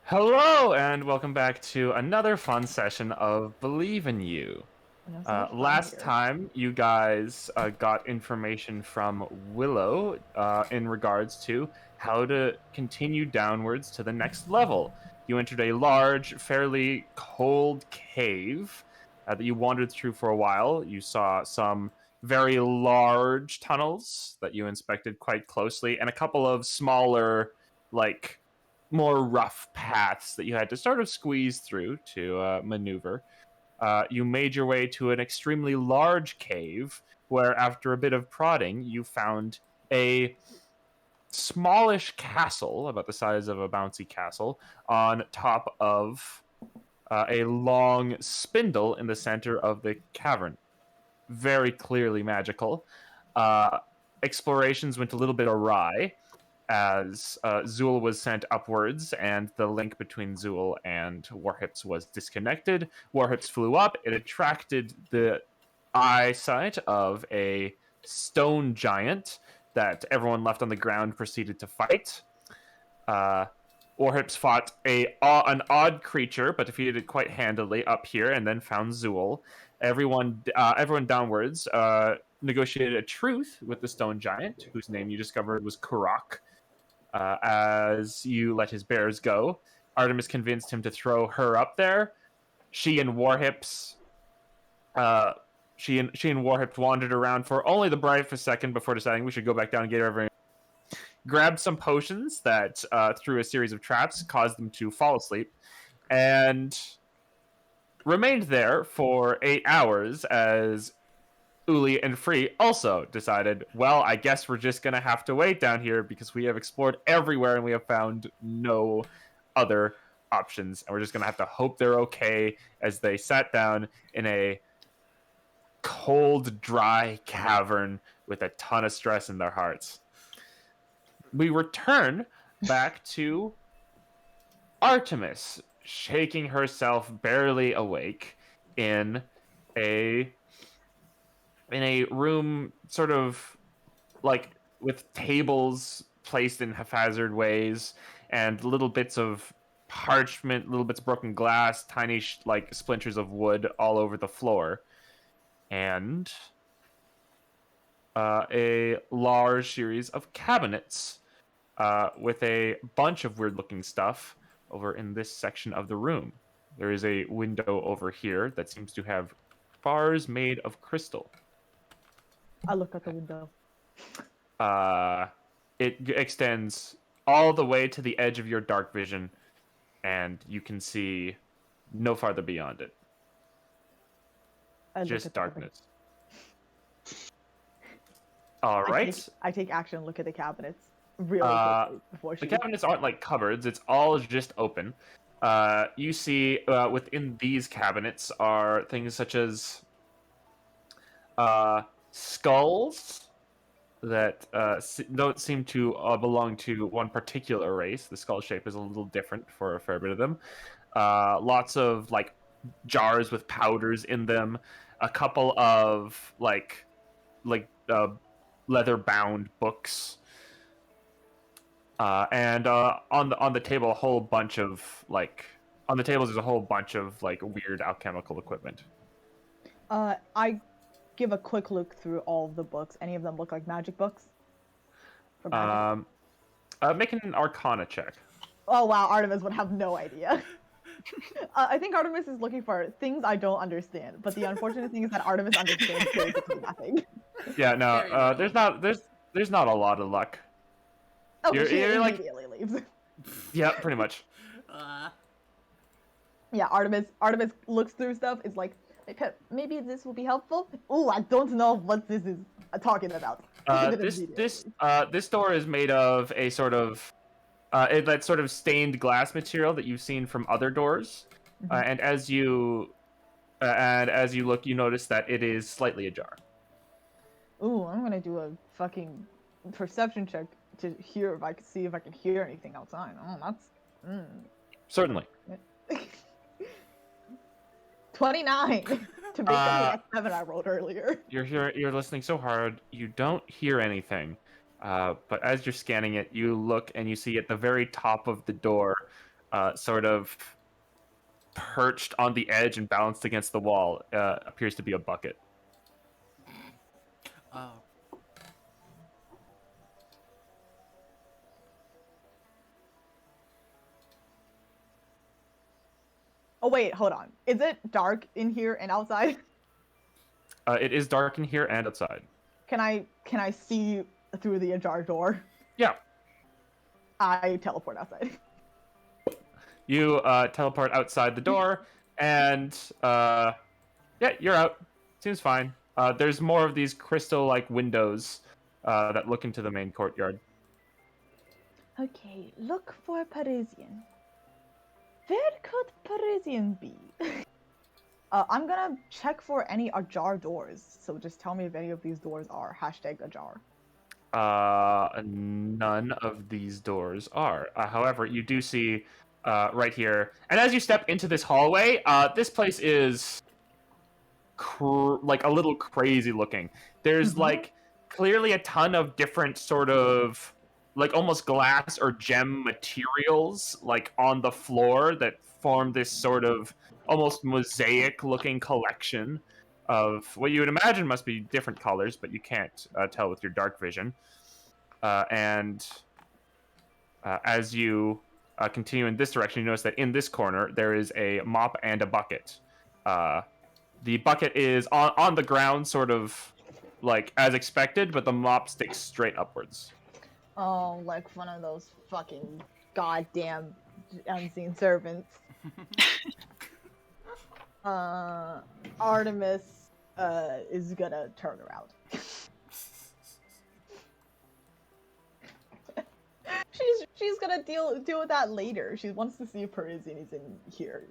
Hello, and welcome back to another fun session of Believe in You. I have so much fun Last here. time, you guys got information from Willow in regards to how to continue downwards to the next level. You entered a large, fairly cold cave that you wandered through for a while. You saw some very large tunnels that you inspected quite closely, and a couple of smaller, like, more rough paths that you had to sort of squeeze through to maneuver. You made your way to an extremely large cave where, after a bit of prodding, you found a smallish castle, about the size of a bouncy castle, on top of a long spindle in the center of the cavern. Very clearly magical. Uh, Explorations went a little bit awry as Zuul was sent upwards, and the link between Zuul and Warhips was disconnected. Warhips flew up. It attracted the eyesight of a stone giant that everyone left on the ground proceeded to fight. Uh, Warhips fought an odd creature, but defeated it quite handily up here, and then found Zuul. Everyone downwards negotiated a truce with the stone giant, whose name you discovered was Kurak. As you let his bears go, Artemis convinced him to throw her up there. She and Warhips, uh, she and Warhips wandered around for only the brightest second before deciding we should go back down and get everyone. Grabbed some potions that, through a series of traps, caused them to fall asleep, and remained there for 8 hours as Ulli and Free also decided, well, I guess we're just going to have to wait down here because we have explored everywhere and we have found no other options. And we're just going to have to hope they're okay as they sat down in a cold, dry cavern with a ton of stress in their hearts. We return back to Artemis, shaking herself barely awake in a room sort of like with tables placed in haphazard ways and little bits of parchment, little bits of broken glass, tiny like splinters of wood all over the floor, and a large series of cabinets with a bunch of weird-looking stuff over in this section of the room. There is a window over here that seems to have bars made of crystal. I look at the window. Uh, it extends all the way to the edge of your dark vision, and you can see no farther beyond it. I look Just at the cabinet. darkness. All right. I take action. Look at the cabinets really quickly before The she. cabinets aren't like cupboards; it's all just open. You see within these cabinets are things such as skulls that don't seem to belong to one particular race. The skull shape is a little different for a fair bit of them. Lots of like jars with powders in them. A couple of like leather bound books. And on the table, a whole bunch of like on the tables, there's a whole bunch of like weird alchemical equipment. I give a quick look through all of the books. Any of them look like magic books? For magic? Um, Make an Arcana check. Oh wow, Artemis would have no idea. I think Artemis is looking for things I don't understand, but the unfortunate thing is that Artemis understands basically nothing. Yeah, no, Very little. there's not a lot of luck. Oh, she You're like, immediately leaves. yeah, pretty much. Yeah, Artemis looks through stuff. Is like, maybe this will be helpful. Oh, I don't know what this is talking about. This door is made of a sort of that sort of stained glass material that you've seen from other doors, and as you look, you notice that it is slightly ajar. Ooh, I'm gonna do a fucking perception check to hear if I can see if I can hear anything outside. Oh, that's Certainly. 29 to make up the 7 I rolled earlier. You're listening so hard, you don't hear anything. But as you're scanning it, you look and you see at the very top of the door sort of perched on the edge and balanced against the wall, appears to be a bucket. Oh. Oh wait, hold on. Is it dark in here and outside? It is dark in here and outside. Can I see through the ajar door? Yeah. I teleport outside. You teleport outside the door, and yeah, you're out. Seems fine. There's more of these crystal-like windows that look into the main courtyard. Okay, look for Parisian. Where could Parisian be? I'm gonna check for any ajar doors. So just tell me if any of these doors are #ajar. None of these doors are. However, you do see right here, and as you step into this hallway, this place is like a little crazy looking. There's like clearly a ton of different sort of like almost glass or gem materials like on the floor that form this sort of almost mosaic looking collection of what you would imagine must be different colors, but you can't tell with your dark vision. And as you continue in this direction, you notice that in this corner there is a mop and a bucket. The bucket is on the ground, sort of like as expected, but the mop sticks straight upwards. Oh, like one of those fucking goddamn unseen servants. Artemis is gonna turn around. she's gonna deal with that later. She wants to see if Parisian is in here.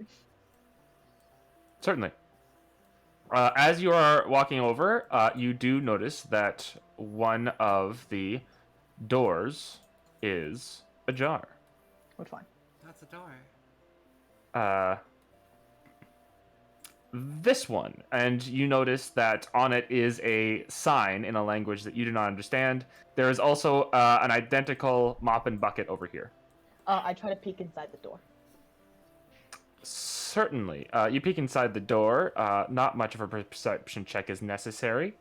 Certainly. As you are walking over, you do notice that one of the doors is ajar. Which one? That's a door. This one, and you notice that on it is a sign in a language that you do not understand. There is also an identical mop and bucket over here. I try to peek inside the door. Certainly. You peek inside the door. Not much of a perception check is necessary.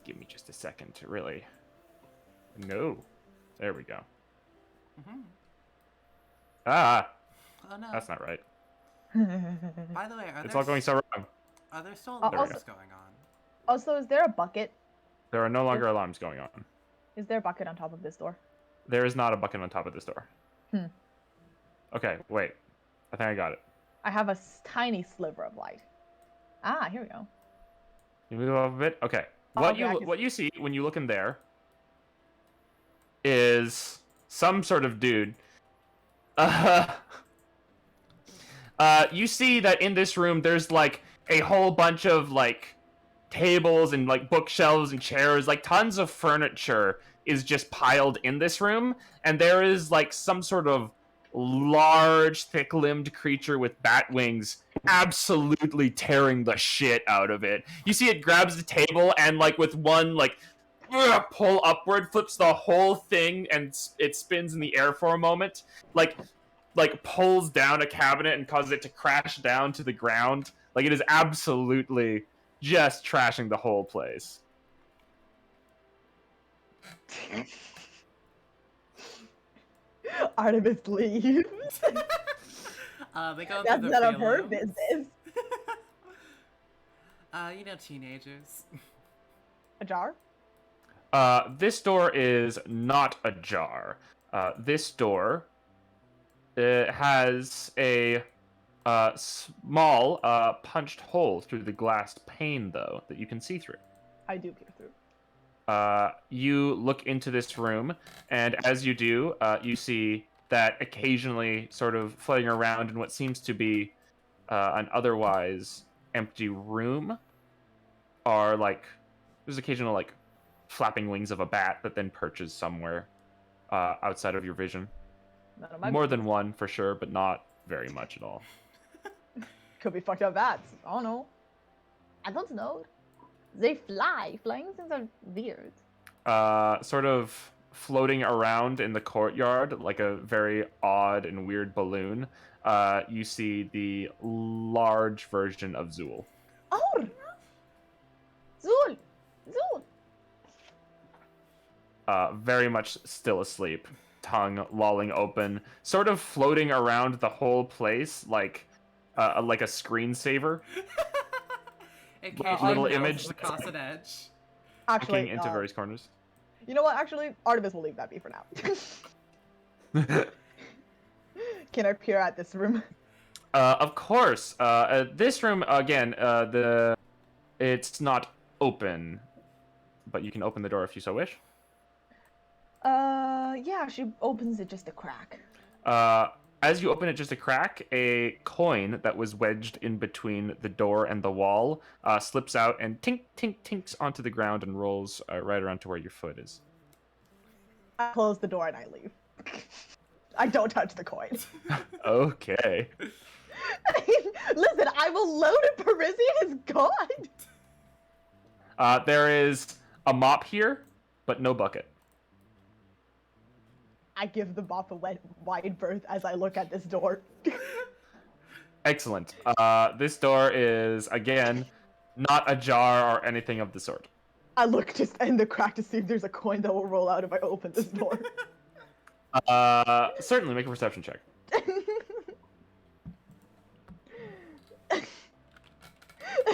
Give me just a second to really... No. There we go. Mm-hmm. Ah! Oh no. That's not right. By the way, It's all going so wrong. Are there still There we alarms go. going on? Also, is there a bucket? There are no longer alarms going on. Is there a bucket on top of this door? There is not a bucket on top of this door. Okay, wait. I think I got it. I have a tiny sliver of light. Ah, here we go. You move up a bit? Okay. Oh, okay, What you see when you look in there is some sort of dude. You see that in this room there's like a whole bunch of like tables and like bookshelves and chairs, like tons of furniture is just piled in this room, and there is like some sort of large thick-limbed creature with bat wings absolutely tearing the shit out of it. You see it grabs the table and like with one like pull upward flips the whole thing, and it spins in the air for a moment, like pulls down a cabinet and causes it to crash down to the ground. Like it is absolutely just trashing the whole place. Artemis leaves. They go That's through the none of her feelings. business. You know, teenagers. Ajar? This door is not ajar. This door has a small punched hole through the glass pane, though, that you can see through. I do peek through. You look into this room, and as you do, you see that occasionally, sort of floating around in what seems to be an otherwise empty room, are like there's occasional like flapping wings of a bat that then perches somewhere outside of your vision. None of my More business. than one for sure, but not very much at all. Could be fucked up bats. I don't know. I don't know. They fly. Flying things are weird. Sort of floating around in the courtyard like a very odd and weird balloon, you see the large version of Zuul. Oh, Zuul, Zuul. Very much still asleep, tongue lolling open, sort of floating around the whole place like a screensaver. Occasionally little bounces image across an edge. looking Actually, into various corners. you know what? Actually, Artemis will leave that be for now. Can I peer at this room? Of course. This room again. It's not open, but you can open the door if you so wish. Yeah, she opens it just a crack. As you open it just a crack, a coin that was wedged in between the door and the wall slips out and tink, tink, tinks onto the ground and rolls right around to where your foot is. I close the door and I leave. I don't touch the coin. Okay. Listen, I'm a loaded Parisian is gone. There is a mop here, but no bucket. I give the mop a wide berth as I look at this door. Excellent. This door is, again, not ajar or anything of the sort. I look just in the crack to see if there's a coin that will roll out if I open this door. Certainly, make a perception check.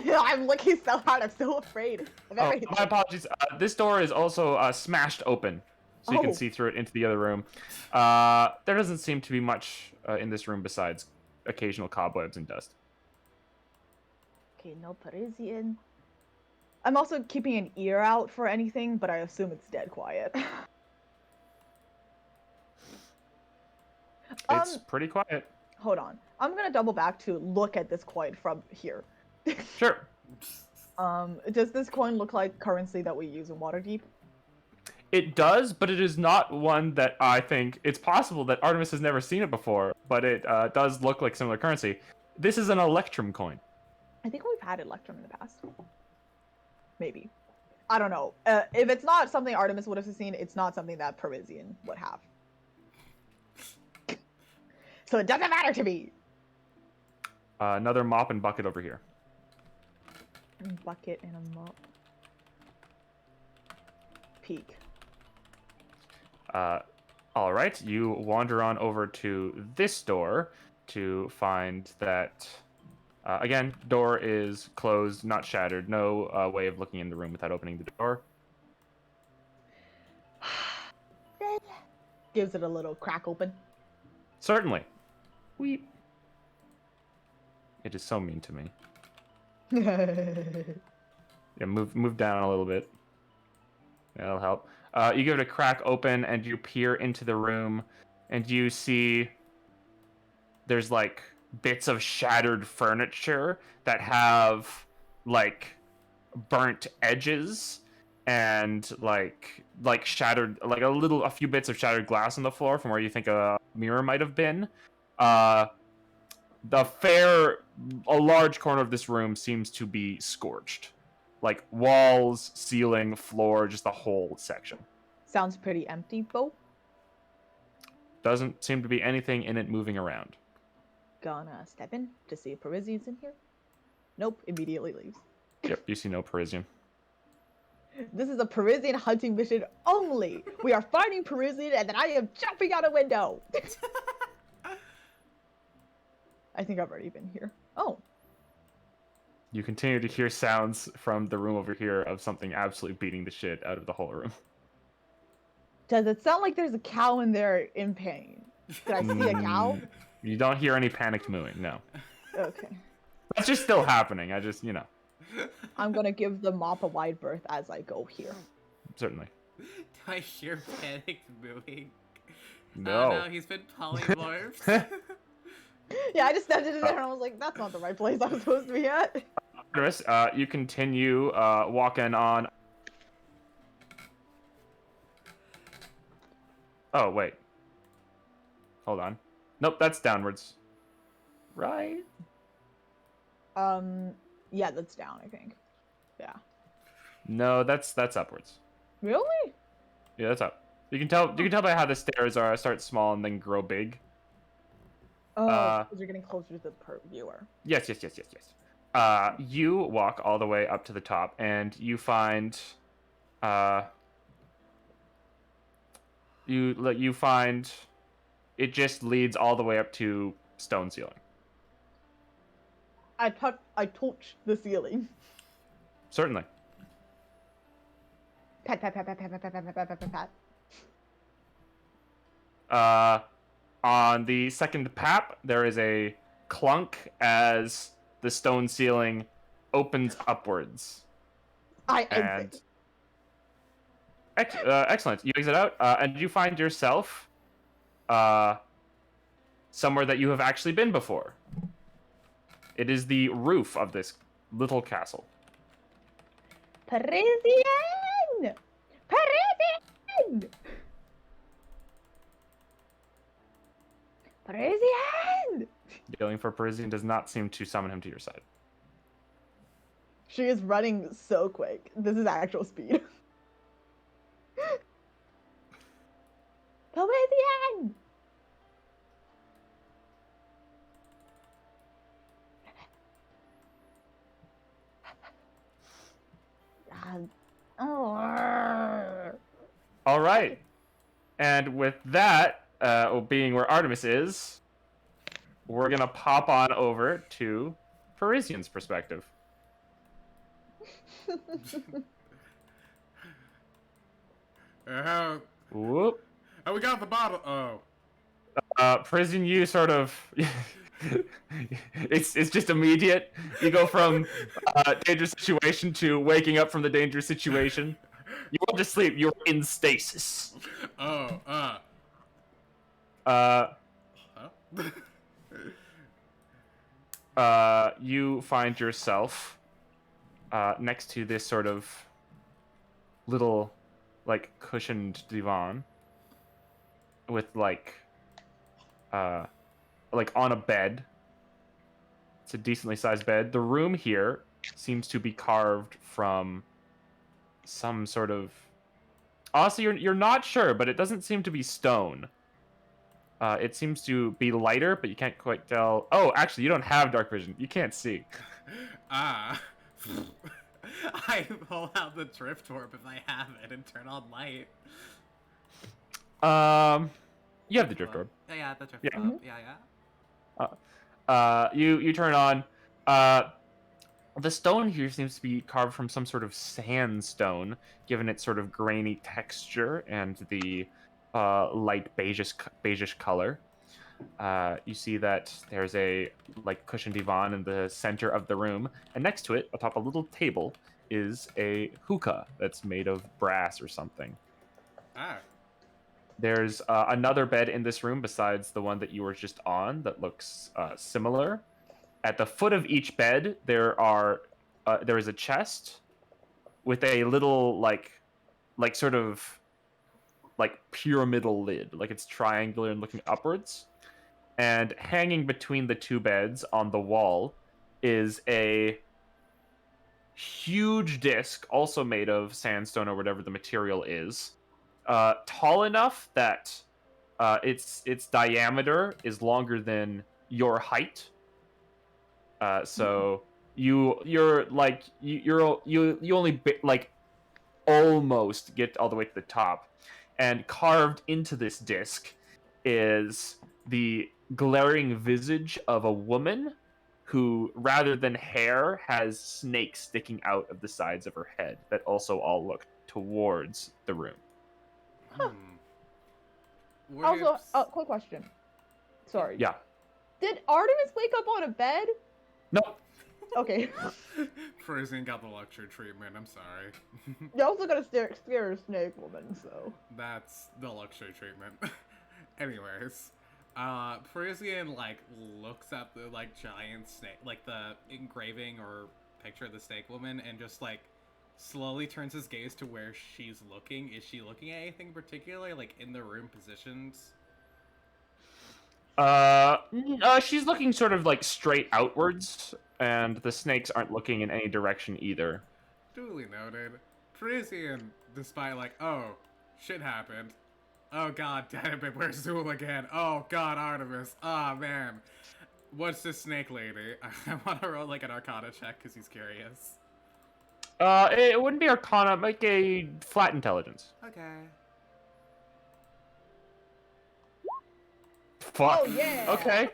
I'm looking so hard, I'm so afraid of Oh, everything. my apologies. This door is also smashed open, so you Oh. can see through it into the other room. There doesn't seem to be much in this room besides occasional cobwebs and dust. Okay, no Parisian. I'm also keeping an ear out for anything, but I assume it's dead quiet. It's pretty quiet. Hold on. I'm gonna double back to look at this coin from here. Sure. Does this coin look like currency that we use in Waterdeep? It does, but it is not one that I think... It's possible that Artemis has never seen it before, but it does look like similar currency. This is an Electrum coin. I think we've had Electrum in the past. Maybe. I don't know. If it's not something Artemis would have seen, it's not something that Parisian would have. So it doesn't matter to me! Another mop and bucket over here. Bucket and a mop. Peek. All right, you wander on over to this door to find that, again, door is closed, not shattered. No way of looking in the room without opening the door. Gives it a little crack open. Certainly. Weep. It is so mean to me. Yeah, move down a little bit. That'll help. You give it a crack open and you peer into the room and you see there's like bits of shattered furniture that have like burnt edges and like shattered, like a few bits of shattered glass on the floor from where you think a mirror might have been. A large corner of this room seems to be scorched. Like walls, ceiling, floor, just the whole section. Sounds pretty empty, Bo. Doesn't seem to be anything in it moving around. Gonna step in to see if Parisian's in here. Nope, immediately leaves. Yep, you see no Parisian. This is a Parisian hunting mission only. We are finding Parisian and then I am jumping out a window. I think I've already been here. Oh. You continue to hear sounds from the room over here of something absolutely beating the shit out of the whole room. Does it sound like there's a cow in there in pain? Did I see a cow? You don't hear any panicked mooing, no. Okay. That's just still happening. I just, you know. I'm gonna give the mop a wide berth as I go here. Certainly. Do I hear panic moving? No. Oh no, he's been polymorphed. Yeah, I just stepped into there and I was like, that's not the right place I'm supposed to be at. Chris, you continue walking on. Oh, wait. Hold on. Nope, that's downwards. Right? Yeah, that's down, I think. Yeah. No, that's upwards. Really? Yeah, that's up. You can tell by how the stairs are start small and then grow big. Oh, Uh, because you're getting closer to the viewer. Yes. You walk all the way up to the top, and you find, you find, it just leads all the way up to stone ceiling. I touch the ceiling. Certainly. Pat, pat, pat, pat, pat, pat, pat, pat, pat, pat, pat, pat. On the second pap, there is a clunk as the stone ceiling opens upwards. I And exit. excellent. You exit out, and you find yourself somewhere that you have actually been before. It is the roof of this little castle. Parisian! Parisian! Parisian! Yelling for Parisian does not seem to summon him to your side. She is running so quick. This is actual speed. Parisian! Oh. All right. And with that, being where Artemis is, we're going to pop on over to Parisian's perspective. Whoop. Oh, we got the bottle. Prison, you sort of it's just immediate. You go from dangerous situation to waking up from the dangerous situation. You went to sleep. You're in stasis. Huh? You find yourself next to this sort of little, like, cushioned divan with like on a bed. It's a decently sized bed. The room here seems to be carved from some sort of, honestly, you're not sure, but it doesn't seem to be stone. It seems to be lighter, but you can't quite tell. Oh, actually, you don't have dark vision. You can't see. I pull out the drift orb if I have it and turn on light. You have the drift orb. Yeah, the drift Yeah. orb. Yeah. You turn on. The stone here seems to be carved from some sort of sandstone, given its sort of grainy texture and the light beigeish color. You see that there's a cushioned divan in the center of the room, and next to it, atop a little table, is a hookah that's made of brass or something. Ah. There's another bed in this room besides the one that you were just on that looks similar. At the foot of each bed, there is a chest with a little sort of pyramidal lid, like it's triangular and looking upwards. And hanging between the two beds on the wall is a huge disc, also made of sandstone or whatever the material is, tall enough that its diameter is longer than your height. So you only almost get all the way to the top, and carved into this disc is the glaring visage of a woman who, rather than hair, has snakes sticking out of the sides of her head that also all look towards the room. Also, quick question. Sorry. Yeah. Did Artemis wake up on a bed? Nope. Okay. Parisian got the luxury treatment. I'm sorry. You also got a scare a snake woman, so. That's the luxury treatment. Anyways, Parisian looks at the giant snake, the engraving or picture of the snake woman, and just slowly turns his gaze to where she's looking. Is she looking at anything particular, in the room positions? She's looking sort of straight outwards, and the snakes aren't looking in any direction either. Duly noted. Parisian, despite oh, shit happened, Oh god damn it, where's Zuul again? Oh god, Artemis. Ah, man. What's this snake lady? I want to roll like an Arcana check because he's curious. It wouldn't be Arcana, make a flat intelligence. Okay. Fuck. Oh yeah. Okay.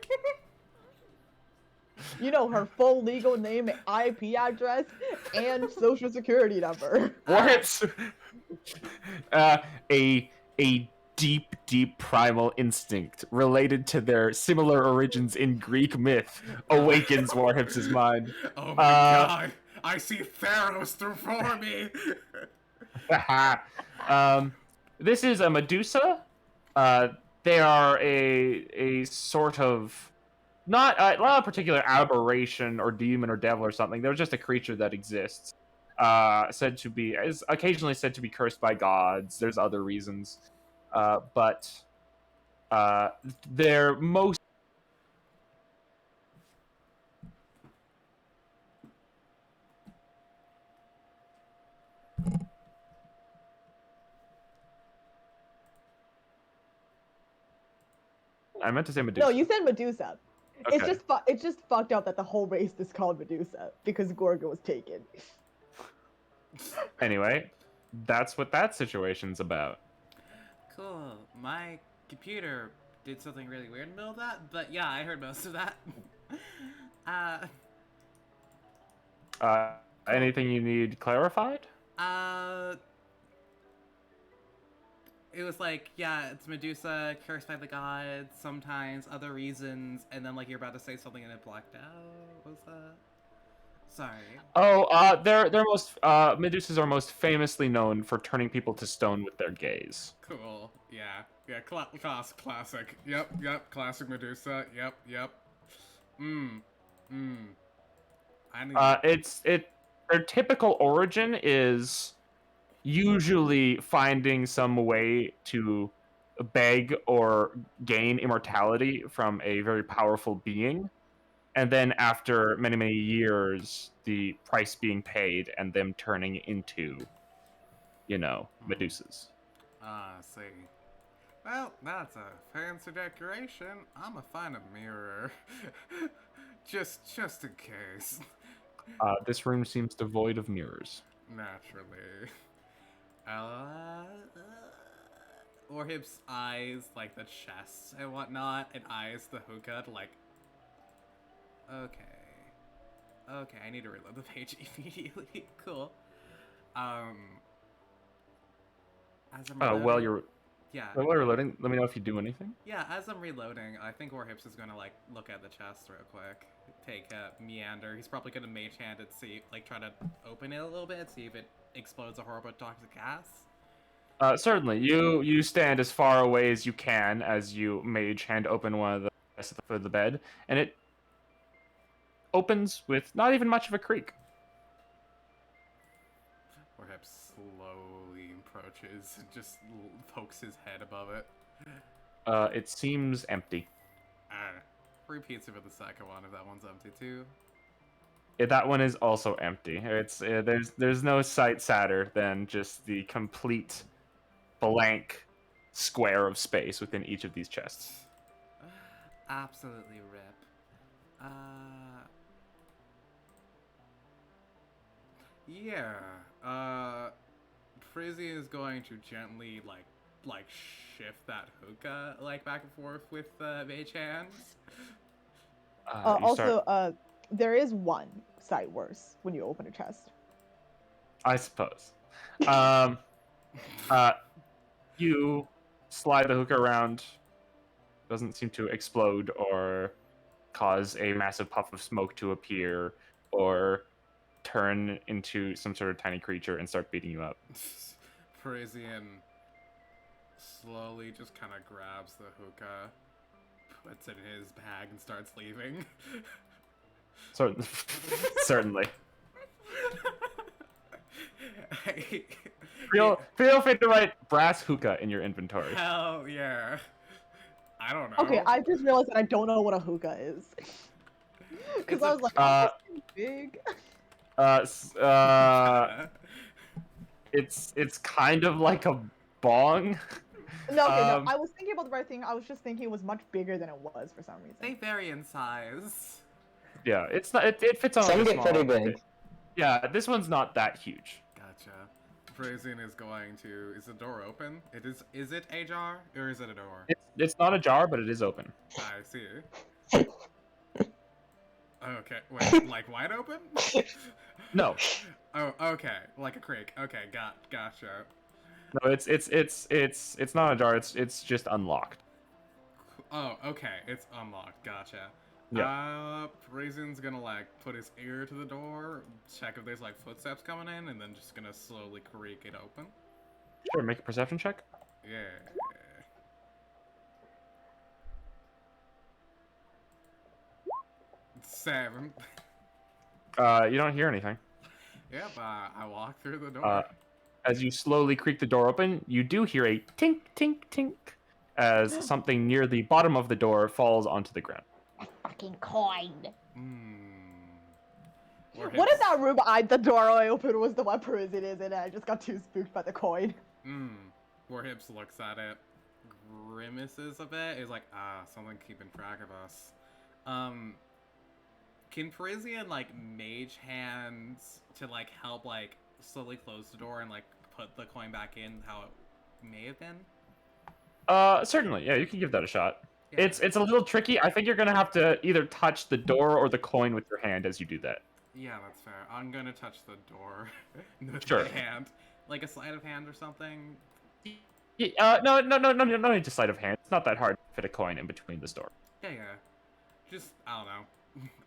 You know her full legal name, IP address, and social security number. Warhips. A deep primal instinct related to their similar origins in Greek myth awakens Warhips' mind. Oh my god. I see Theros before me. This is a Medusa. They are a sort of not a particular aberration or demon or devil or something. They're just a creature that exists. Is occasionally said to be cursed by gods. There's other reasons, but they're most. I meant to say Medusa. No, you said Medusa. Okay. It's just fucked up that the whole race is called Medusa because Gorgo was taken. Anyway, that's what that situation's about. Cool. My computer did something really weird in the middle of that, but yeah, I heard most of that. Anything you need clarified? It was like, yeah, it's Medusa, cursed by the gods, sometimes other reasons, and then like you're about to say something and it blacked out. What was that? Sorry. Oh, they're most Medusas are most famously known for turning people to stone with their gaze. Cool. Yeah. Classic. Yep. Classic Medusa. Yep. I need. Their typical origin is usually finding some way to beg or gain immortality from a very powerful being, and then after many years, the price being paid and them turning into, Medusas. See. Well, that's a fancy decoration. I'ma find a mirror. just in case. This room seems devoid of mirrors. Naturally. Orhip's eyes like the chest and whatnot, and eyes the hookah like. Okay, I need to reload the page immediately. Cool. As I'm reloading, While you're yeah. while you're loading, let me know if you do anything. Yeah, as I'm reloading, I think Orhips is gonna like look at the chest real quick. Take a meander. He's probably gonna mage hand it, see, like try to open it a little bit, see if it explodes a horrible toxic gas. Certainly, you stand as far away as you can as you mage hand open one of the chests at the foot of the bed, and it opens with not even much of a creak. Orhips slowly approaches and just pokes his head above it. It seems empty. Repeats it for the second one if that one's empty too. That one is also empty. It's there's no sight sadder than just the complete blank square of space within each of these chests. Absolutely rip. Yeah. Perisian is going to gently like shift that hookah like back and forth with mage hands. There is one sight worse when you open a chest. I suppose. You slide the hookah around. Doesn't seem to explode or cause a massive puff of smoke to appear or turn into some sort of tiny creature and start beating you up. Perisian slowly just kind of grabs the hookah, puts it in his bag, and starts leaving. Certainly. Feel free to write brass hookah in your inventory. Hell yeah. I don't know. Okay, I just realized that I don't know what a hookah is. Because I was like, oh, this big. It's kind of like a bong, No, okay, no. Um, I was thinking about the right thing. I was just thinking it was much bigger than it was for some They reason. vary in size. yeah, it's not. It fits on Some like a get pretty small. big. Yeah, this one's not that huge. Gotcha. Perisian is going to. Is the door open? It is. Is it a jar or is it a door? It's not a jar, but it is open. I see. Okay, wait, like wide open? No, Oh, okay, like a creek. Okay, gotcha. no, it's not a jar. It's just unlocked. Oh, okay, it's unlocked. Gotcha. Yeah. Parisian's gonna like put his ear to the door, check if there's like footsteps coming in, and then just gonna slowly creak it open. Sure, make a perception check. Yeah. 7. You don't hear anything. Yep, I walk through the door. As you slowly creak the door open, you do hear a tink, tink, tink as something near the bottom of the door falls onto the ground. Fucking coin. What if that room the door I opened was the one Parisian is in and I just got too spooked by the coin? Warhips looks at it, grimaces a bit, is like, something keeping track of us. Can Parisian, like, mage hands to, like, help, like, slowly close the door and, like, put the coin back in how it may have been? Certainly, yeah, you can give that a shot. Yeah. It's a little tricky. I think you're gonna have to either touch the door or the coin with your hand as you do that. Yeah, that's fair. I'm gonna touch the door with Sure. my hand. Like a sleight of hand or something? Yeah, no need to sleight of hand. It's not that hard to fit a coin in between the door. Yeah. Just, I don't know.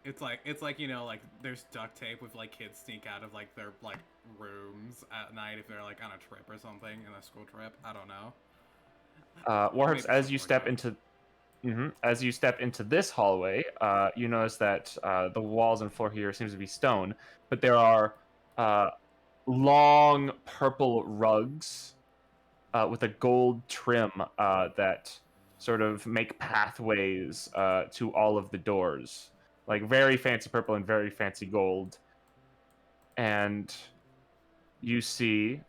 It's like, you know, like, there's duct tape with, like, kids sneak out of, like, their, like, rooms at night if they're, like, on a trip or something, in a school trip. I don't know. Warhips, Maybe as you something step like into as you step into this hallway, you notice that the walls and floor here seems to be stone, but there are long purple rugs with a gold trim that sort of make pathways to all of the doors, like very fancy purple and very fancy gold. And you see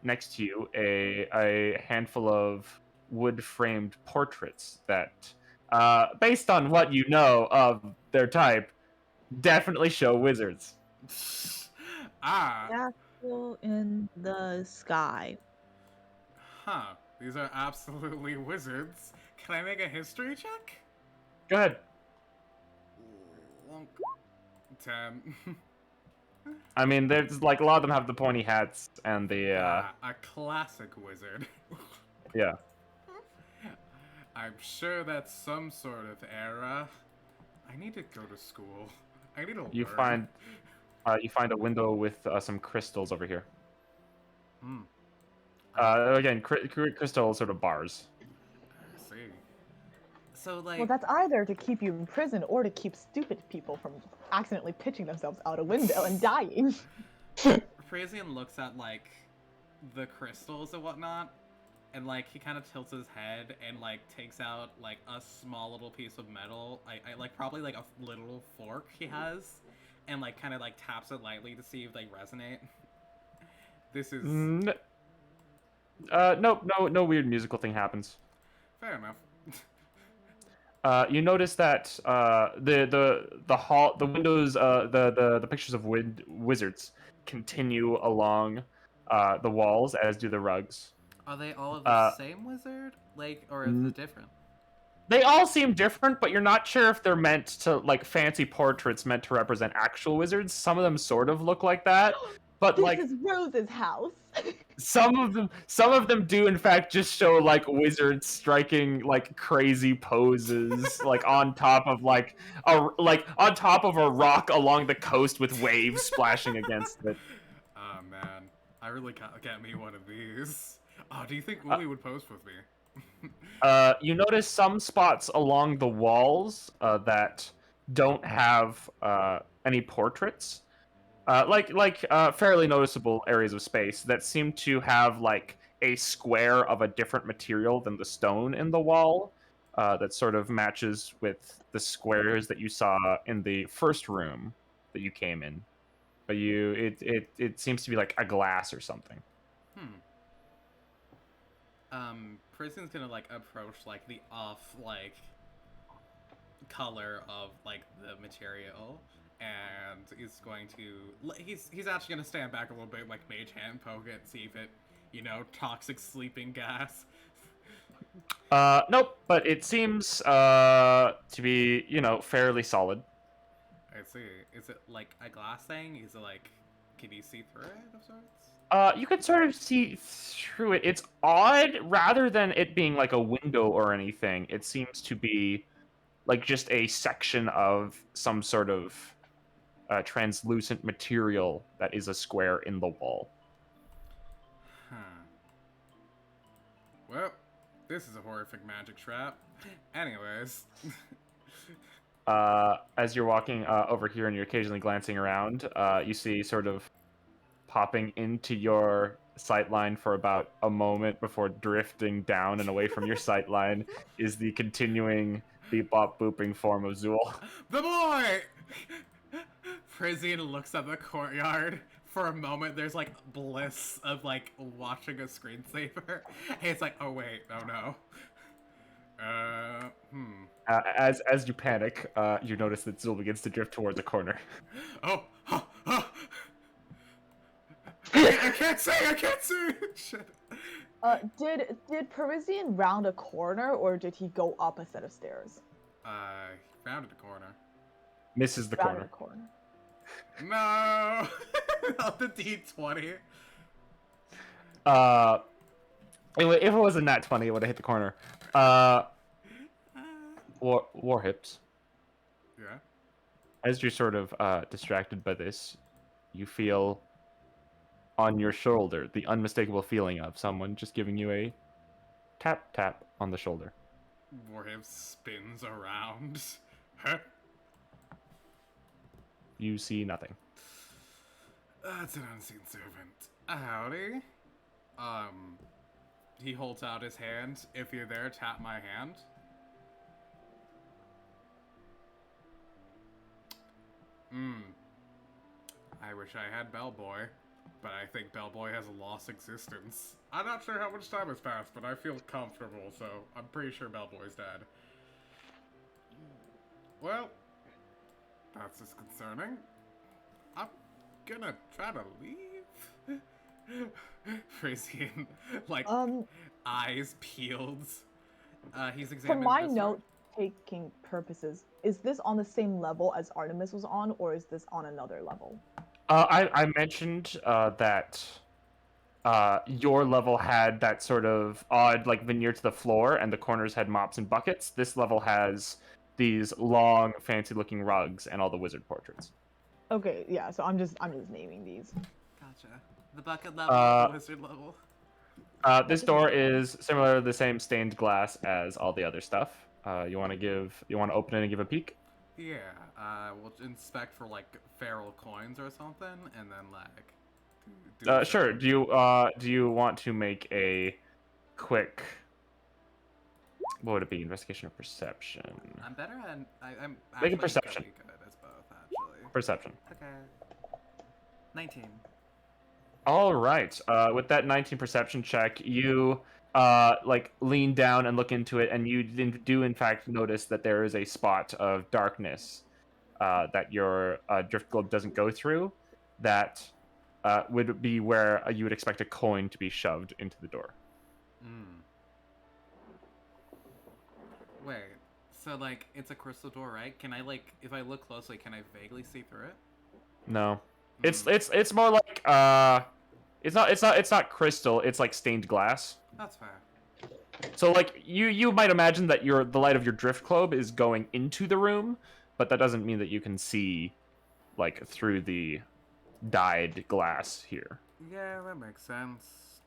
next to you a handful of wood-framed portraits that, based on what you know of their type, definitely show wizards. Castle in the sky. Huh. These are absolutely wizards. Can I make a history check? Go ahead. 10. I mean, there's like a lot of them have the pointy hats and the A classic wizard. yeah. I'm sure that's some sort of era. I need to go to school. I need to You learn. find a window with some crystals over here. Hmm. Again, crystal sort of bars. I see. So, like... Well, that's either to keep you in prison or to keep stupid people from accidentally pitching themselves out a window and dying. Parisian looks at, like, the crystals and whatnot, and, like, he kind of tilts his head and, like, takes out, like, a small little piece of metal, I like, probably, like, a little fork he has, and, like, kind of, like, taps it lightly to see if they resonate. This is... No weird musical thing happens. Fair enough. You notice that the hall, the windows, the pictures of wizards continue along the walls, as do the rugs. Are they all of the same wizard? Like, or is it different? They all seem different, but you're not sure if they're meant to, like, fancy portraits meant to represent actual wizards. Some of them sort of look like that, but This like is Rose's house. some of them do in fact just show like wizards striking like crazy poses like on top of on top of a rock along the coast with waves splashing against it. Oh man, I really can't get me one of these. Oh, do you think Ulli would post with me? You notice some spots along the walls that don't have any portraits. Fairly noticeable areas of space that seem to have like a square of a different material than the stone in the wall that sort of matches with the squares that you saw in the first room that you came in. But it seems to be like a glass or something. Prison's gonna like approach like the off like color of like the material, and he's going to he's actually gonna stand back a little bit, like mage hand poke it, see if it, you know, toxic sleeping gas. Nope, but it seems to be, you know, fairly solid. I see. Is it like a glass thing? Is it like, can you see through it of sorts? You can sort of see through it. It's odd, rather than it being like a window or anything. It seems to be like just a section of some sort of translucent material that is a square in the wall. Huh. Well, this is a horrific magic trap. Anyways. As you're walking over here and you're occasionally glancing around, you see sort of popping into your sightline for about a moment before drifting down and away from your sightline is the continuing beep bop booping form of Zuul. The boy! Frisian looks at the courtyard. For a moment, there's like bliss of like watching a screensaver. It's like, oh wait, oh no. As you panic, you notice that Zuul begins to drift towards a corner. Oh, I can't see, I can't see! Shit. Did Parisian round a corner or did he go up a set of stairs? Rounded a corner. Misses the Rounded corner. a corner. No! Not the D20. If it was a nat 20, it would have hit the corner. War hips. Yeah. As you're sort of distracted by this, you feel on your shoulder the unmistakable feeling of someone just giving you a tap tap on the shoulder. Warhip spins around. Huh? You see nothing. That's an unseen servant. Howdy. He holds out his hand. If you're there, tap my hand. I wish I had Bellboy, but I think Bellboy has a lost existence. I'm not sure how much time has passed, but I feel comfortable, so I'm pretty sure Bellboy's dead. Well, that's just concerning. I'm gonna try to leave. Frisian, like, eyes peeled. He's For examining my this note-taking purposes, is this on the same level as Artemis was on, or is this on another level? I mentioned that your level had that sort of odd like veneer to the floor, and the corners had mops and buckets. This level has these long, fancy-looking rugs and all the wizard portraits. Okay, yeah. So I'm just naming these. Gotcha. The bucket level, the wizard level. This door is similar to the same stained glass as all the other stuff. You want to open it and give a peek? Yeah, we'll inspect for like feral coins or something, and then like. Sure. Do you want to make a quick? What would it be? Investigation or perception? I'm better at. I'm Make a actually perception. pretty good as both, actually. Perception. Okay. 19. All right. With that 19 perception check, you like lean down and look into it, and you do in fact notice that there is a spot of darkness that your drift globe doesn't go through. That would be where you would expect a coin to be shoved into the door. Wait. So like it's a crystal door, right? Can I like if I look closely, can I vaguely see through it? No. It's more like it's not crystal, it's like stained glass. That's fair. So like you might imagine that the light of your drift globe is going into the room, but that doesn't mean that you can see like through the dyed glass here. Yeah, that makes sense.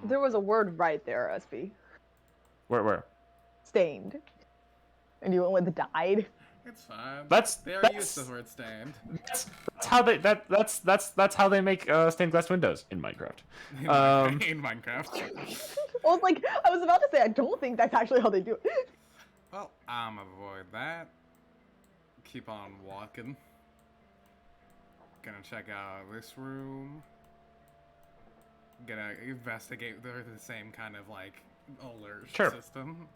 There was a word right there, SB. Where? Stained. And you went with dyed. It's fine. They are That's used to the word stained. That's how they make stained glass windows in Minecraft. In Minecraft. I was about to say I don't think that's actually how they do it. Well, avoid that. Keep on walking. Gonna check out this room. gonna investigate the same kind of like alert Sure. system.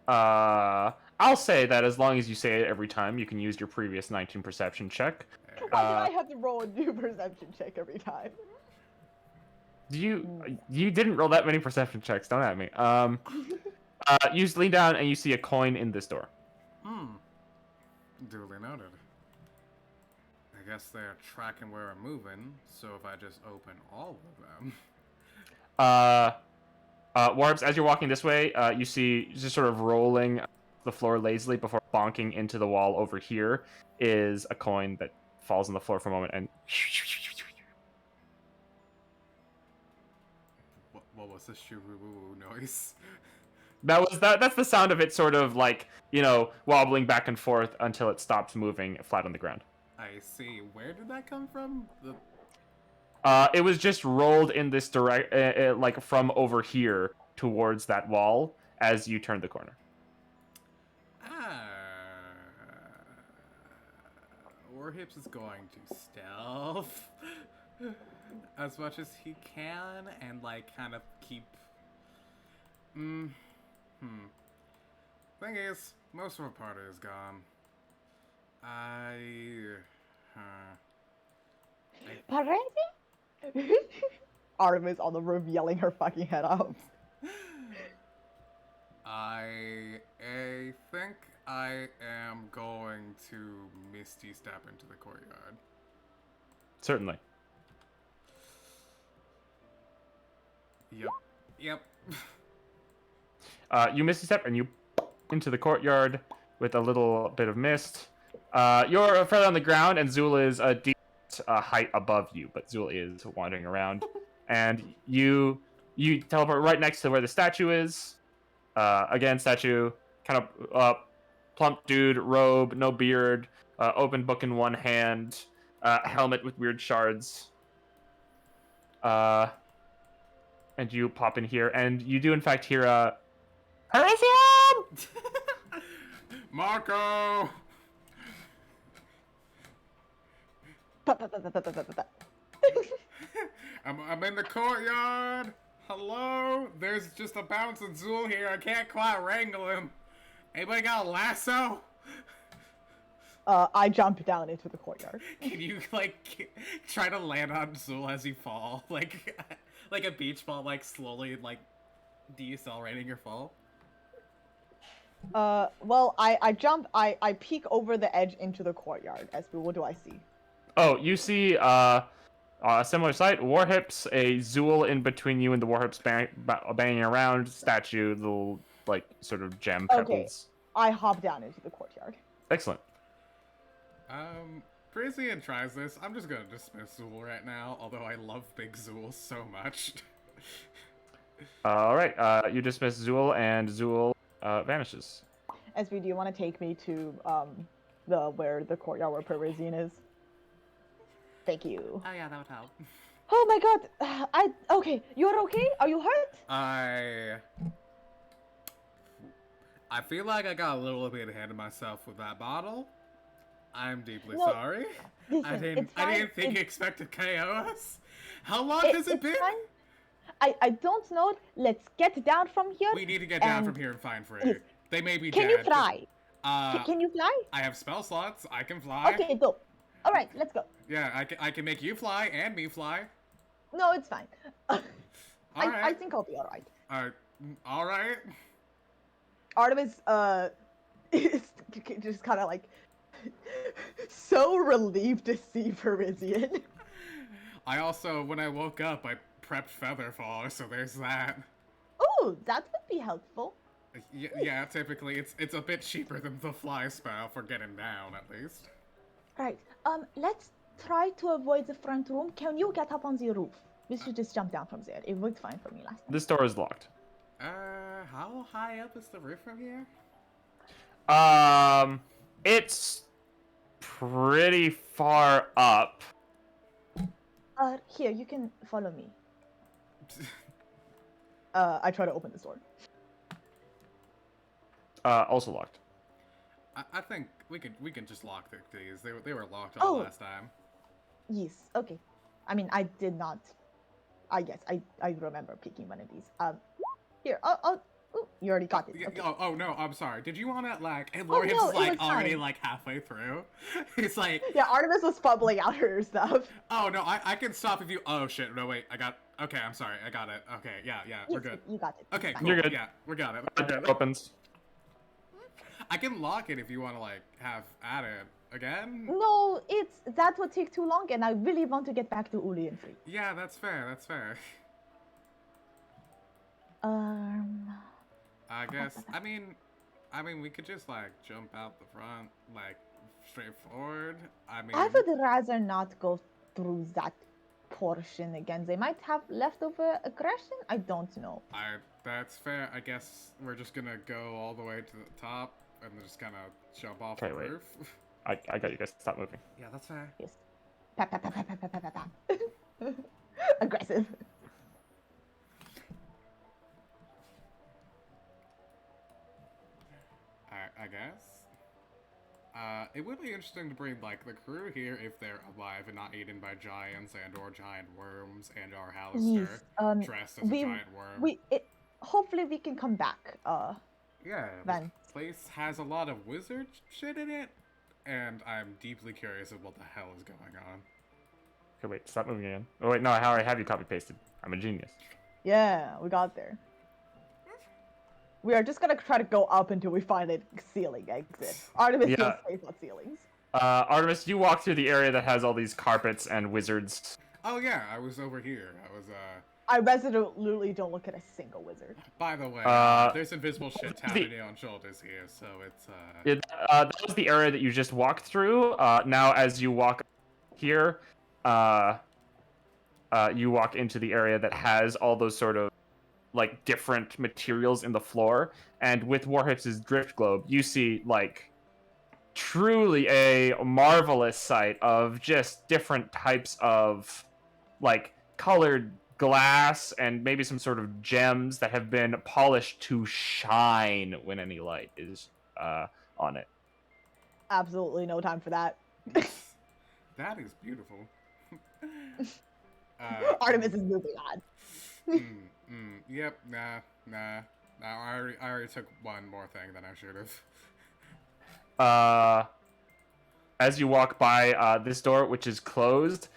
I'll say that as long as you say it every time, you can use your previous 19 perception check. Why did I have to roll a new perception check every time? You didn't roll that many perception checks. Don't at me. You lean down and you see a coin in this door. Duly noted. I guess they're tracking where I'm moving, so if I just open all of them. Warbs, as you're walking this way, you see just sort of rolling the floor lazily before bonking into the wall over here is a coin that falls on the floor for a moment and What was this shoo noise? that's the sound of it sort of like, wobbling back and forth until it stops moving flat on the ground. I see. Where did that come from? It was just rolled in this like from over here towards that wall as you turned the corner. Warhips is going to stealth as much as he can and like kind of keep. Thing is, most of our party is gone. Parisi? Artemis on the roof yelling her fucking head off. I think I am going to Misty step into the courtyard. Certainly. Yep. You miss a step and you into the courtyard with a little bit of mist. You're further on the ground, and Zuul is a decent height above you, but Zuul is wandering around. And you teleport right next to where the statue is. Again, statue, kind of plump dude, robe, no beard, open book in one hand, helmet with weird shards. And you pop in here, and you do in fact hear a Perisian! Marco! I'm in the courtyard. Hello? There's just a bouncing Zuul here. I can't quite wrangle him. Anybody got a lasso? I jump down into the courtyard. Can you like try to land on Zuul as you fall, like a beach ball, like slowly like decelerating your fall? Well, I jump, I peek over the edge into the courtyard. SB, what do I see? Oh, you see a similar sight. Warhips, a Zuul in between you and the Warhips banging around, statue, little, like, sort of gem pebbles. Okay, I hop down into the courtyard. Excellent. Perisian tries this. I'm just gonna dismiss Zuul right now, although I love big Zuul so much. Alright, you dismiss Zuul, and Zuul vanishes. SB, do you want to take me to the courtyard where Parisian is? Thank you. Oh yeah, that would help. Oh my god, okay, you're okay? Are you hurt? I feel like I got a little bit ahead of myself with that bottle. I'm deeply sorry. Listen, I didn't think you expected to KO us. How long has it been? Fine. I don't know. Let's get down from here. We need to get down from here and find Frey. Yes. They may be Can dead. you fly? Can you fly? I have spell slots. I can fly. Okay, go. All right, let's go. Yeah, I can make you fly and me fly. No, it's fine. All right. I think I'll be all right. All right. Artemis, is just kind of like so relieved to see Parisian. I also, when I woke up, I prepped Featherfall, so there's that. Oh, that would be helpful. Yeah, typically it's a bit cheaper than the fly spell for getting down, at least. Right. Let's try to avoid the front room. Can you get up on the roof? We should just jump down from there. It worked fine for me last time. This door is locked. How high up is the roof from here? It's pretty far up. Here, you can follow me. I try to open this door. Also locked. I think we can just lock these. They were locked all last time. Yes. Okay. I mean, I did not Yes, I remember picking one of these. Here, ooh, you already got it. Yeah, Okay. oh no, I'm sorry. Did you want to like? And Oh Lorian's no, is it like was already fine. like halfway through. He's like, Yeah, Artemis was fumbling out her stuff. oh no, I can stop if you. Oh shit, no wait, I got. Okay, I'm sorry, I got it. Okay, yeah, we're good. You got it. Okay, It's cool. fine. You're good. Yeah, we got it. We're It good. opens. I can lock it if you want to like have at it again. No, that would take too long, and I really want to get back to Ulli and free. Yeah, that's fair. That's fair. I guess. I mean, we could just like jump out the front, like straightforward. I mean, I would rather not go through that portion again. They might have leftover aggression. I don't know. that's fair. I guess we're just gonna go all the way to the top and just kind of jump off Okay, the wait. roof. I got you guys. Stop moving. Yeah, that's fair. Yes. Pa, pa, pa, pa, pa, pa, pa, pa, pa. Aggressive. I guess. It would be interesting to bring like the crew here if they're alive and not eaten by giants and or giant worms and our Hallister dressed as a giant worm. Hopefully we can come back. Yeah, Then. this place has a lot of wizard shit in it, and I'm deeply curious of what the hell is going on. Okay, wait. Stop moving again. Oh wait, no. I already have you copy pasted. I'm a genius. Yeah, we got there. We are just gonna try to go up until we find a ceiling exit. Artemis Yeah. feels safe on ceilings. Artemis, you walk through the area that has all these carpets and wizards. Oh yeah, I was over here. I resolutely don't look at a single wizard. By the way, there's invisible shit tapping you on shoulders here, so it's Yeah, that was the area that you just walked through. Now, as you walk here, you walk into the area that has all those sort of like different materials in the floor, and with Warhips' drift globe, you see like truly a marvelous sight of just different types of like colored glass and maybe some sort of gems that have been polished to shine when any light is on it. Absolutely no time for that. that is beautiful. Artemis is moving on. Yep, nah. I already took one more thing than I should have. As you walk by this door, which is closed,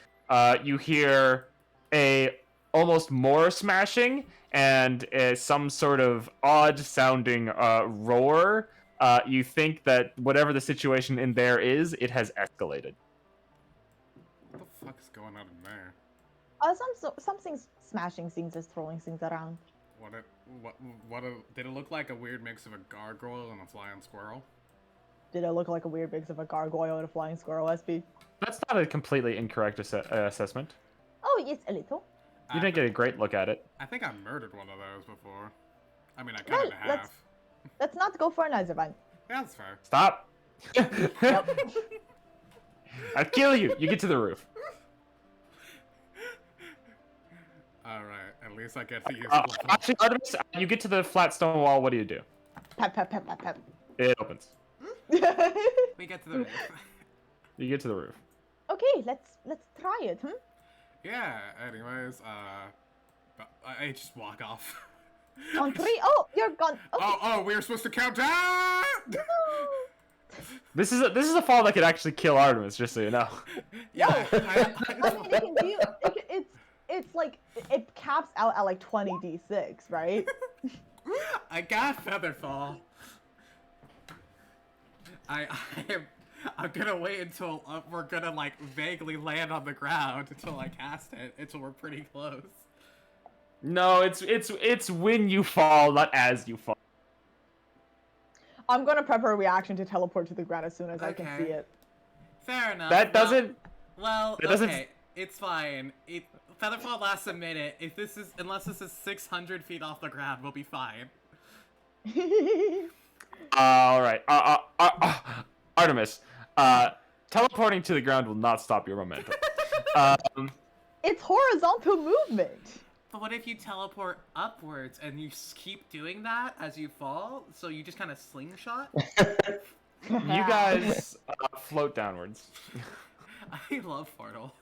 you hear a almost more smashing and some sort of odd sounding roar. You think that whatever the situation in there is, it has escalated. What the fuck is going on in there? Something smashing things, just throwing things around. Did it look like a weird mix of a gargoyle and a flying squirrel? Did it look like a weird mix of a gargoyle and a flying squirrel, SP? That's not a completely incorrect assessment. Oh, yes, a little. You didn't get a great look at it. I think I murdered one of those before. I mean, I cut Well, it in half. Let's not go for another one. Yeah, that's fair. Stop! Yep. I'll kill you! You get to the roof. Alright, at least I get to use Actually, Artemis, you get to the flat stone wall, what do you do? Pep, pep, pep, pep, pep. It opens. We get to the roof. You get to the roof. Okay, let's try it, Yeah, anyways, I just walk off. On 3. Oh, you're gone. Okay. Oh, we were supposed to count down! This is a fall that could actually kill Artemis, just so you know. Yeah. I mean, it can do. It's like it caps out at like 20d6, right? I got Featherfall. I'm gonna wait until we're gonna like vaguely land on the ground until I cast it, until we're pretty close. No, it's when you fall, not as you fall. I'm gonna prep a reaction to teleport to the ground as soon as I can Okay. see it. Fair enough. That doesn't. Well, It doesn't- okay, it's fine. Featherfall lasts a minute. Unless this is 600 feet off the ground, we'll be fine. All right. Artemis, teleporting to the ground will not stop your momentum. It's horizontal movement. But what if you teleport upwards and you keep doing that as you fall? So you just kind of slingshot? You guys float downwards. I love Portal.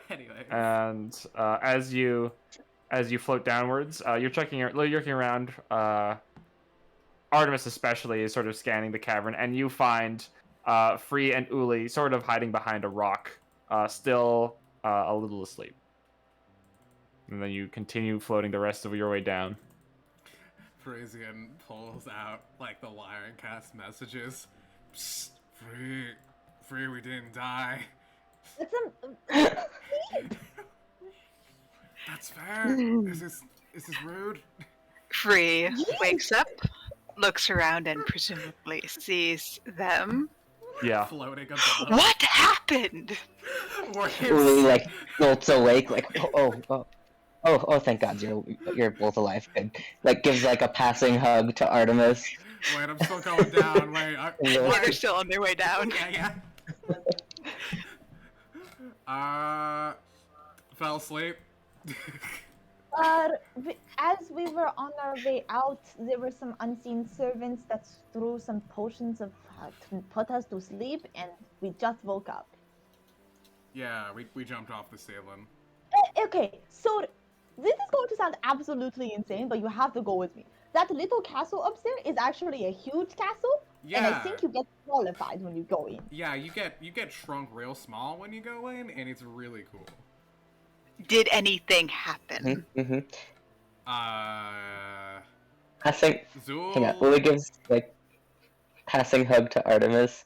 Anyway. And as you float downwards, you're looking around. Artemis especially is sort of scanning the cavern, and you find Free and Uli sort of hiding behind a rock, still a little asleep. And then you continue floating the rest of your way down. Perisian pulls out like the wire and casts messages. Psst, Free, we didn't die. It's a... That's fair. Is this rude? Free wakes up, looks around, and presumably sees them. Yeah. Floating above. What happened? Uli like jolts awake, like oh, thank God you're both alive. Good. Like gives like a passing hug to Artemis. Wait, I'm still going down. Wait, Yeah, they're still on their way down. Yeah. Fell asleep. As we were on our way out, there were some unseen servants that threw some potions of to put us to sleep, and we just woke up. Yeah, we jumped off the ceiling. Okay, so this is going to sound absolutely insane, but you have to go with me. That little castle up there is actually a huge castle, Yeah. and I think you get qualified when you go in. Yeah, you get shrunk real small when you go in, and it's really cool. Did anything happen? Mm-hmm. Zuul. Hang on. Uli gives like passing hug to Artemis.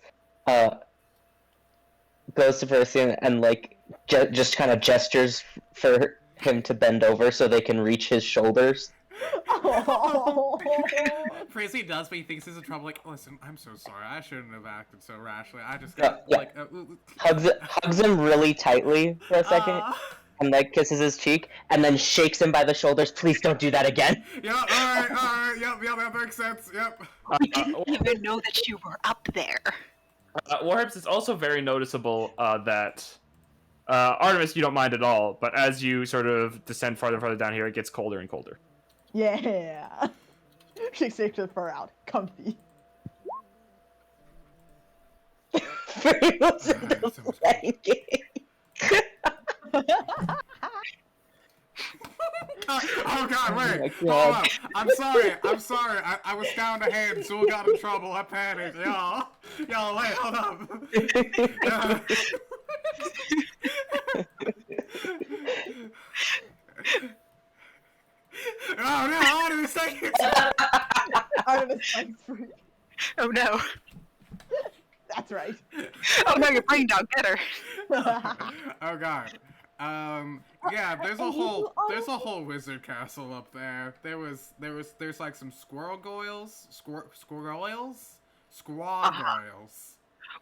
Goes to Persian and like just kind of gestures for him to bend over so they can reach his shoulders. Prissy does, but he thinks he's in trouble. Like, listen, I'm so sorry. I shouldn't have acted so rashly. I just got Yeah. like Hugs him really tightly for a second. And like kisses his cheek, and then shakes him by the shoulders. Please don't do that again. Yeah, alright, yep, that makes sense, yep. We didn't even know that you were up there. Warhips, it's also very noticeable that Artemis, you don't mind at all, but as you sort of descend farther and farther down here, it gets colder and colder. Yeah. She shakes her fur out. Comfy. Free was just playing game. Oh god, wait! Oh my God. Hold up. I'm sorry. I was down to hand. Zuul got in trouble. I panicked. Y'all, wait, hold up. Oh no, Artemis, take it! Artemis fights free. Oh no. That's right. Oh no, your brain dog, get her. Oh god. Yeah, there's a whole wizard castle up there. There's like some squirrel goyles.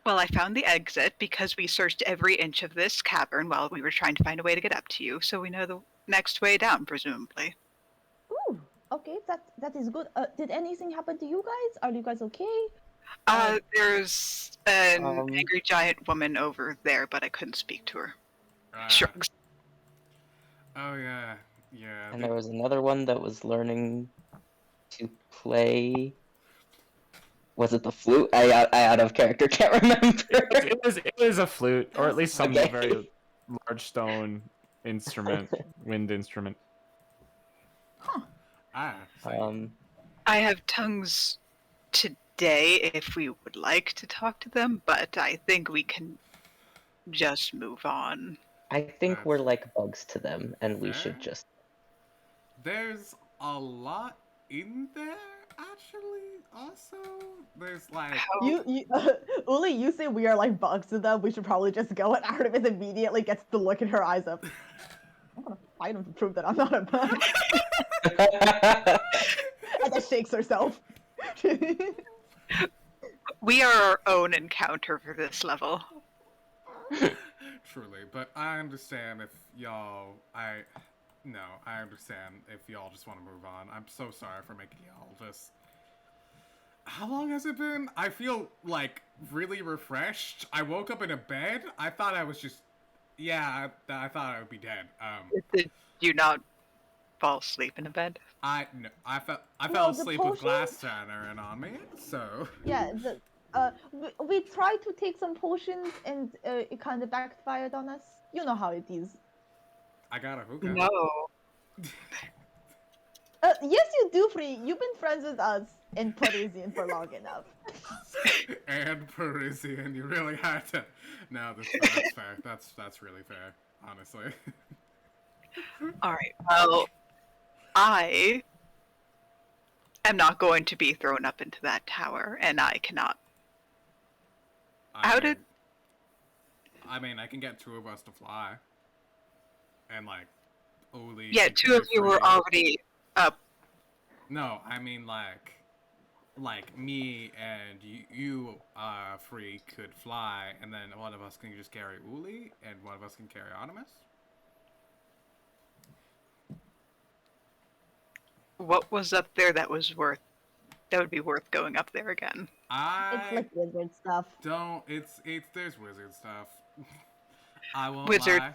Well, I found the exit because we searched every inch of this cavern while we were trying to find a way to get up to you, so we know the next way down, presumably. Ooh, okay, that is good. Did anything happen to you guys? Are you guys okay? There's an angry giant woman over there, but I couldn't speak to her. Shrugs. Oh yeah. And there was another one that was learning to play. Was it the flute? I out of character can't remember. It was a flute, or at least some Okay. very large stone instrument, wind instrument. Ah. I have tongues today if we would like to talk to them, but I think we can just move on. I think we're like bugs to them, and we should just. There's a lot in there, actually. Also, there's like Uli, you say we are like bugs to them. We should probably just go. And Artemis immediately gets the look in her eyes up. I'm gonna fight him to prove that I'm not a bug. And then shakes herself. We are our own encounter for this level. truly, but I understand if y'all. I understand if y'all just want to move on. I'm so sorry for making y'all just. How long has it been? I feel like really refreshed. I woke up in a bed. I thought I was just. Yeah, I thought I would be dead. Did you not fall asleep in a bed? I fell asleep with glass turner and on me. So Yeah, We tried to take some potions and it kind of backfired on us. You know how it is. I got a hookah. No. Yes, you do, Free. You've been friends with us in Parisian for long enough. And Perisian, you really had to. No, that's fair. That's really fair, honestly. All right. Well, I am not going to be thrown up into that tower, and I cannot. How did? I mean, I can get two of us to fly, and like, Ulli. Yeah, can two of fly you were free. already up. No, I mean like me and you, Free could fly, and then one of us can just carry Ulli, and one of us can carry Artemis. What was up there that would be worth going up there again? It's I like wizard stuff. don't. It's there's wizard stuff. I won't Wizard lie.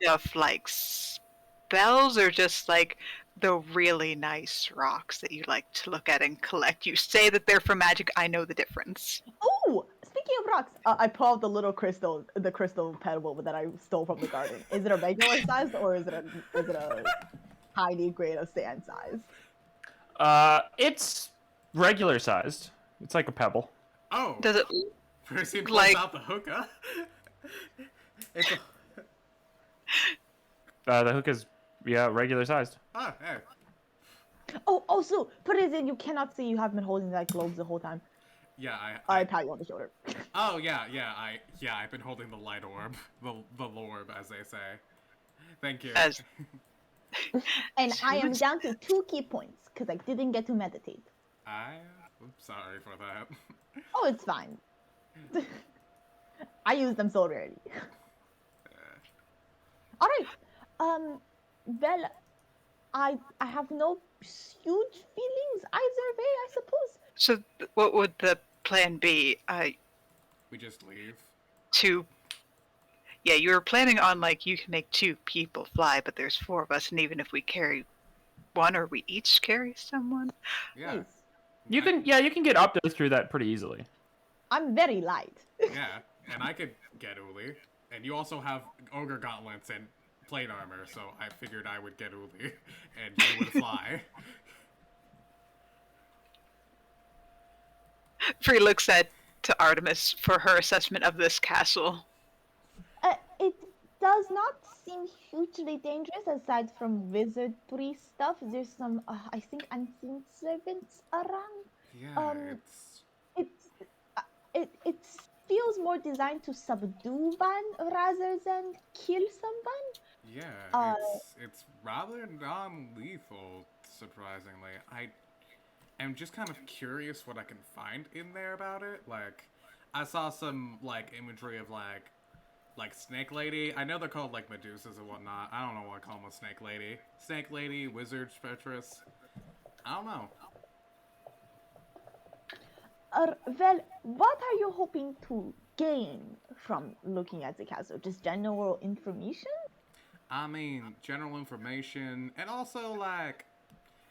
stuff like spells, or just like the really nice rocks that you like to look at and collect? You say that they're for magic. I know the difference. Oh, speaking of rocks, I pull out the crystal pebble that I stole from the garden. Is it a regular size or is it a tiny grain of sand size? It's regular sized. It's like a pebble. Oh, Does it? Percy pulls like- out the hookah. It's a, The hook is regular sized. oh, hey. Oh, also, Parisian, you cannot see you have been holding that globes the whole time. Yeah, I pat you on the shoulder. Oh yeah, I've been holding the light orb, the lorb, as they say. Thank you. As And I am down to 2 key points because I didn't get to meditate. I'm sorry for that. Oh, it's fine. I use them so rarely. All right. Well, I have no huge feelings either way, I suppose. so, what would the plan be? We just leave. Yeah, you were planning on like you can make 2 people fly, but there's 4 of us, and even if we carry one, or we each carry someone. Yeah. Please. You can get up there through that pretty easily. I'm very light. Yeah, and I could get Ulli. And you also have ogre gauntlets and plate armor, so I figured I would get Ulli, and you would fly. Free looks to Artemis for her assessment of this castle. It does not seem hugely dangerous aside from wizardry stuff. There's some, I think, unseen servants around. Yeah, It feels more designed to subdue one rather than kill someone. yeah, it's rather non-lethal, surprisingly. I am just kind of curious what I can find in there about it. Like, I saw some like imagery of like Snake Lady. I know they're called like Medusas and whatnot. I don't know why I call them a Snake Lady. Snake Lady, Wizard, Spectress. I don't know. Well, what are you hoping to gain from looking at the castle? Just general information? I mean, general information, and also like,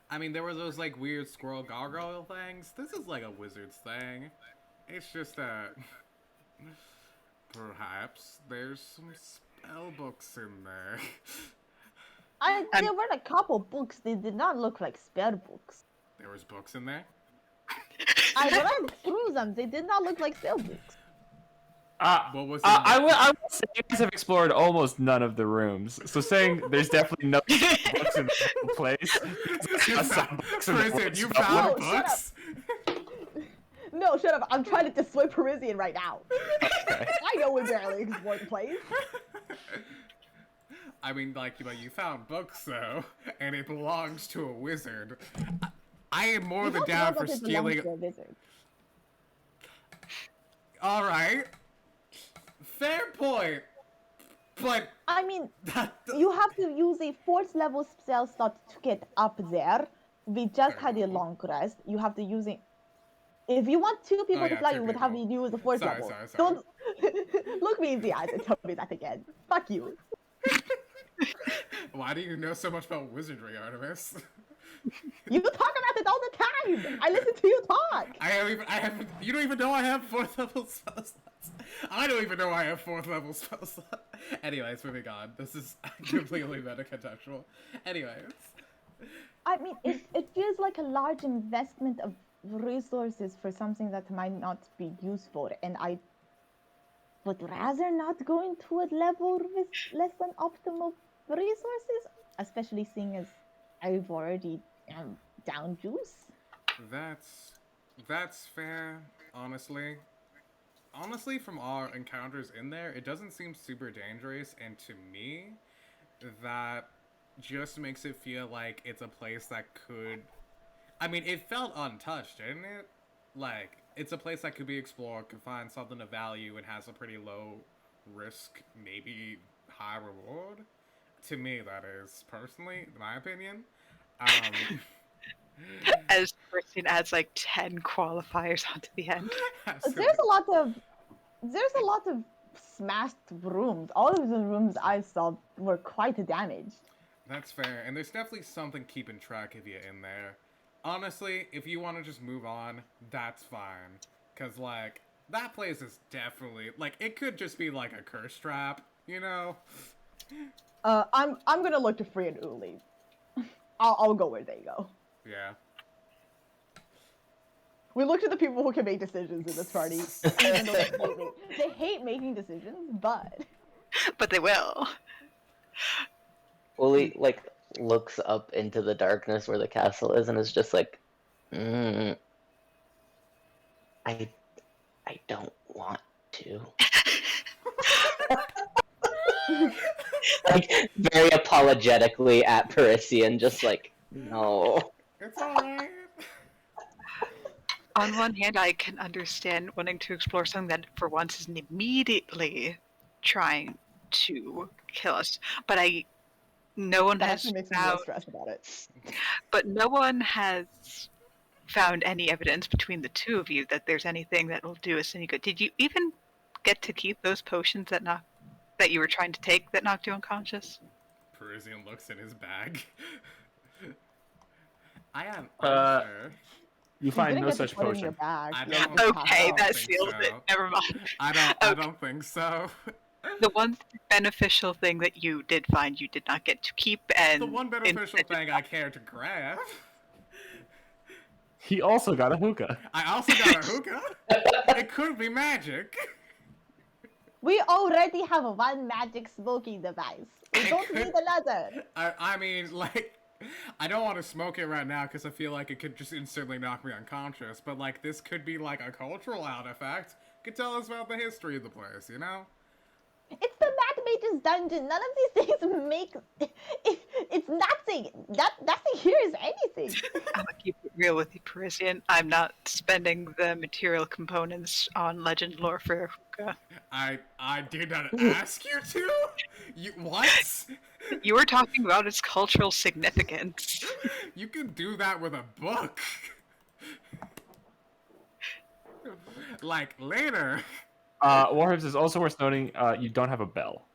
I mean, there were those like weird squirrel gargoyle things. This is like a wizard's thing. It's just that perhaps there's some spell books in there. There were a couple books. They did not look like spell books. There was books in there. I read through them. They did not look like spell books. What was in I will say you guys have explored almost none of the rooms, so saying there's definitely no books in the place. Prison, you found No, shut books? No, shut up. I'm trying to dissuade Parisian right now. Okay. I know we barely explored the place. I mean, like, you found books, though, and it belongs to a wizard. I am more than down for stealing. Alright. Fair point. But I mean, you have to use a 4th level spell slot to get up there. We just had a long rest. You have to use it. If you want 2 people Oh, to yeah, fly, 2 you would have to people. use the 4th Sorry, level. sorry. Don't look me in the eyes and tell me that again. Fuck you. why do you know so much about wizardry, Artemis? You talk about this all the time. I listen to you talk. You don't even know I have 4th level spell slots. I don't even know I have 4th level spell slots. Anyways, moving on. This is completely meta-contextual. Anyways. I mean, it feels like a large investment of resources for something that might not be useful, and I would rather not go into a level with less than optimal resources, especially seeing as I've already down juice. That's fair, honestly. Honestly, from our encounters in there, it doesn't seem super dangerous, and to me, that just makes it feel like it's a place that could... I mean, it felt untouched, didn't it? Like, it's a place that could be explored, could find something of value, and has a pretty low risk, maybe high reward. To me, that is, personally, in my opinion. As Perisian adds like 10 qualifiers onto the end. There's a lot of smashed rooms. All of the rooms I saw were quite damaged. That's fair, and there's definitely something keeping track of you in there. Honestly, if you want to just move on, that's fine. Cause like, that place is definitely, like, it could just be like a curse trap, you know? I'm gonna look to Free and Ulli. I'll go where they go. Yeah. We look to the people who can make decisions in this party, even though they hate making decisions, but But they will. Ulli like looks up into the darkness where the castle is and is just like, I don't want to. Like very apologetically at Perisian, just like, no. It's alright. On one hand, I can understand wanting to explore something that for once isn't immediately trying to kill us, but no one that has actually makes me more stressed about it. But no one has found any evidence between the two of you that there's anything that will do us any good. Did you even get to keep those potions that you were trying to take that knocked you unconscious? Perisian looks in his bag. I am Uh, unsure. You find didn't no get to such put it in your potion. bag. I You don't- just Okay, have- that think seals so. it. Never mind. I don't think so. The one beneficial thing that you did find you did not get to keep, and The one beneficial instead- thing I care to grab. He also got a hookah. I also got a hookah. It could be magic. We already have one magic smoking device. We It don't could- need another. I mean, like, I don't want to smoke it right now because I feel like it could just instantly knock me unconscious. But like, this could be like a cultural artifact. Could tell us about the history of the place, you know? It's the Mad Mage's dungeon. None of these things make. It's nothing. Nothing here is anything. I'm gonna keep it real with you, Perisian. I'm not spending the material components on legend lore for hookah. I did not ask you to. You what? You were talking about its cultural significance. You can do that with a book. Like later. Warhibs is also worth noting you don't have a bell.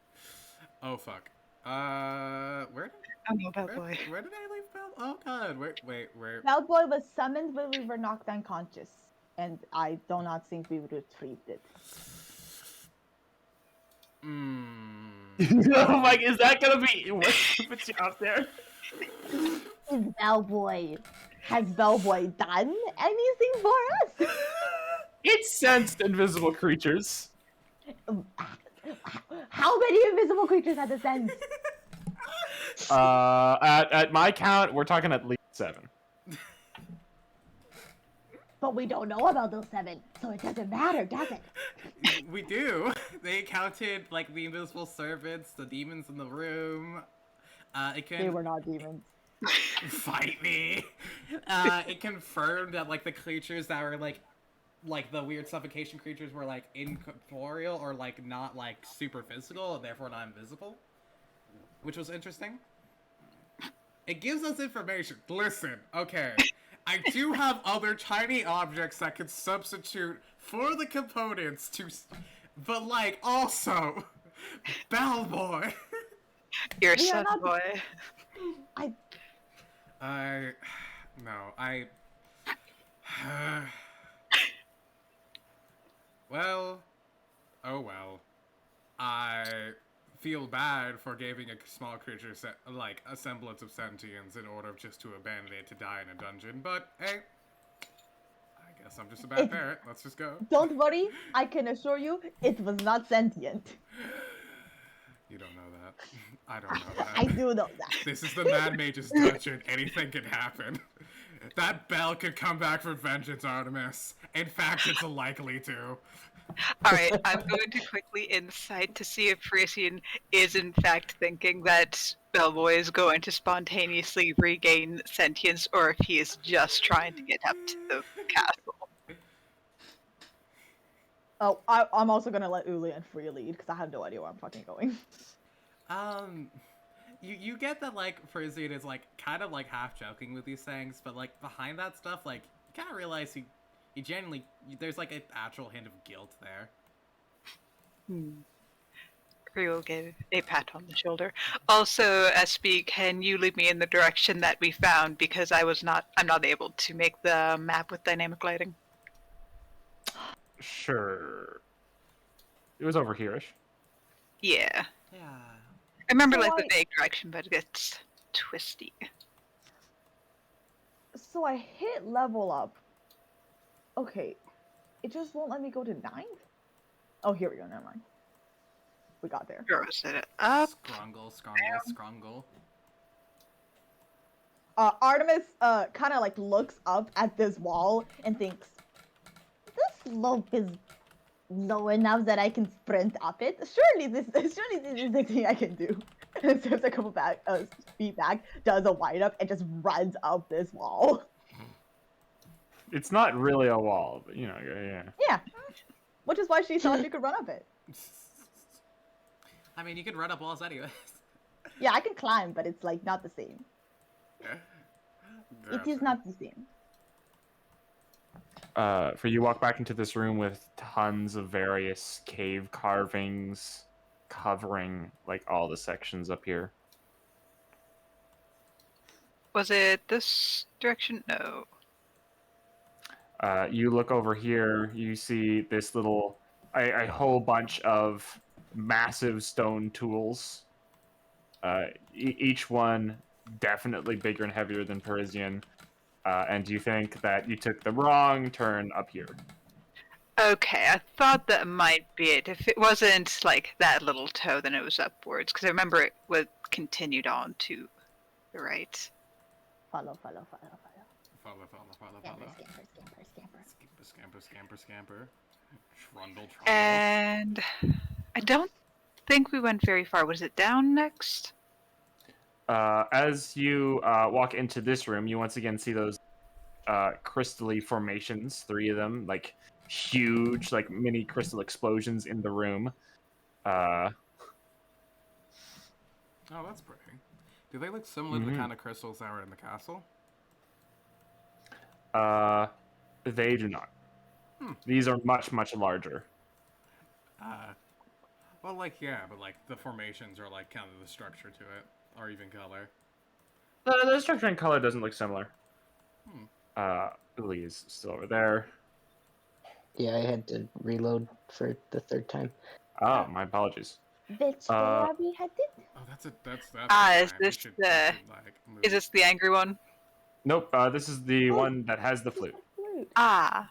Oh fuck. Where Oh no, bad boy. where did I leave Bell? Oh god. Wait. Bellboy was summoned when we were knocked unconscious, and I do not think we retrieved it. I'm like, is that gonna be what puts you out there? Is Bellboy? Has Bellboy done anything for us? It sensed invisible creatures. How many invisible creatures had it sent? At my count, we're talking at least 7. But we don't know about those 7, so it doesn't matter, does it? We do. They counted like the invisible servants, the demons in the room. It can They were not demons. fight me. It confirmed that like the creatures that were like the weird suffocation creatures were like incorporeal or like not like super physical and therefore not invisible, which was interesting. It gives us information. Listen, okay. I do have other tiny objects that can substitute for the components to, but like also, Bellboy. You're a We are son not- boy. I... No, I... Well... Oh well. I feel bad for giving a small creature, like, a semblance of sentience in order just to abandon it to die in a dungeon, but hey... I guess I'm just a bad parent. Let's just go. Don't worry, I can assure you, it was not sentient. You don't know that. I don't know that. I do know that. This is the Mad Mage's dungeon. Anything can happen. That bell could come back for vengeance, Artemis. In fact, it's likely to. Alright, I'm going to quickly insight to see if Perisian is in fact thinking that Bellboy is going to spontaneously regain sentience, or if he is just trying to get up to the castle. Oh, I'm also gonna let Ulli and Free lead because I have no idea where I'm fucking going. You get that, like, Perisian is, like, kind of, like, half joking with these things, but, like, behind that stuff, like, you kind of realize he genuinely, there's, like, an actual hint of guilt there. Free will give a pat on the shoulder. Also, SB, can you lead me in the direction that we found, because I'm not able to make the map with dynamic lighting. Sure. It was over here-ish. Yeah. Yeah. I remember, So like, the vague direction, but it gets twisty. So I hit level up. Okay, it just won't let me go to 9th? Oh, here we go, never mind. We got there. Gross it up. Scrungle. Artemis kind of like looks up at this wall and thinks, this slope is low enough that I can sprint up it. Surely this is the thing I can do. And steps a couple feet back, does a wind up, and just runs up this wall. It's not really a wall, but, you know, yeah. Yeah, which is why she thought she could run up it. I mean, you could run up walls anyways. Yeah, I can climb, but it's like not the same. It is not the same. For you walk back into this room with tons of various cave carvings covering, like, all the sections up here. Was it this direction? No. You look over here, you see this little, a whole bunch of massive stone tools. Each one definitely bigger and heavier than Perisian. And you think that you took the wrong turn up here. Okay, I thought that might be it. If it wasn't, like, that little toe, then it was upwards, because I remember it was continued on to the right. Follow. Follow. Scamper. Trundle. And I don't think we went very far. Was it down next? As you walk into this room, you once again see those crystally formations, 3 of them, like huge, like mini crystal explosions in the room. Oh, that's pretty. Do they look similar to the kind of crystals that were in the castle? They do not. These are much, much larger. Well, like, yeah, but, like, the formations are, like, kind of the structure to it, or even color. The structure and color doesn't look similar. Ulli is still over there. Yeah, I had to reload for the 3rd time. Oh, my apologies. Which way are we headed? Oh, that's is fine. this the- Move. Is this the angry one? Nope, this is the one that has the flute. Ah.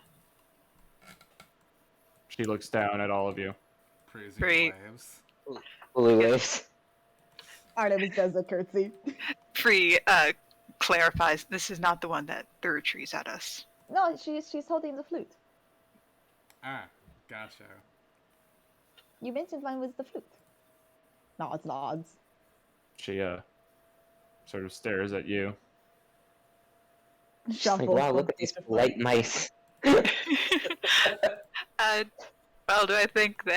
She looks down at all of you. Crazy Great. waves. Blue waves. Artemis does a curtsy. Free clarifies this is not the one that threw trees at us. No, she's holding the flute. Ah, gotcha. You mentioned one was the flute. Nods. She sort of stares at you. Just like, wow, look at these light mice. Well, do I think the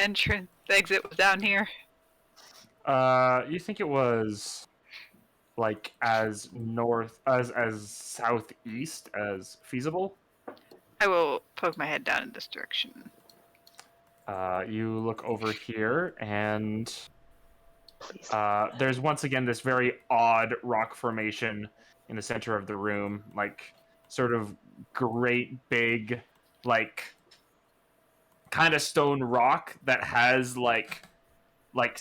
exit was down here? You think it was like as southeast as feasible? I will poke my head down in this direction. You look over here, and Please. there's once again this very odd rock formation in the center of the room, like sort of great big, like kind of stone rock that has like like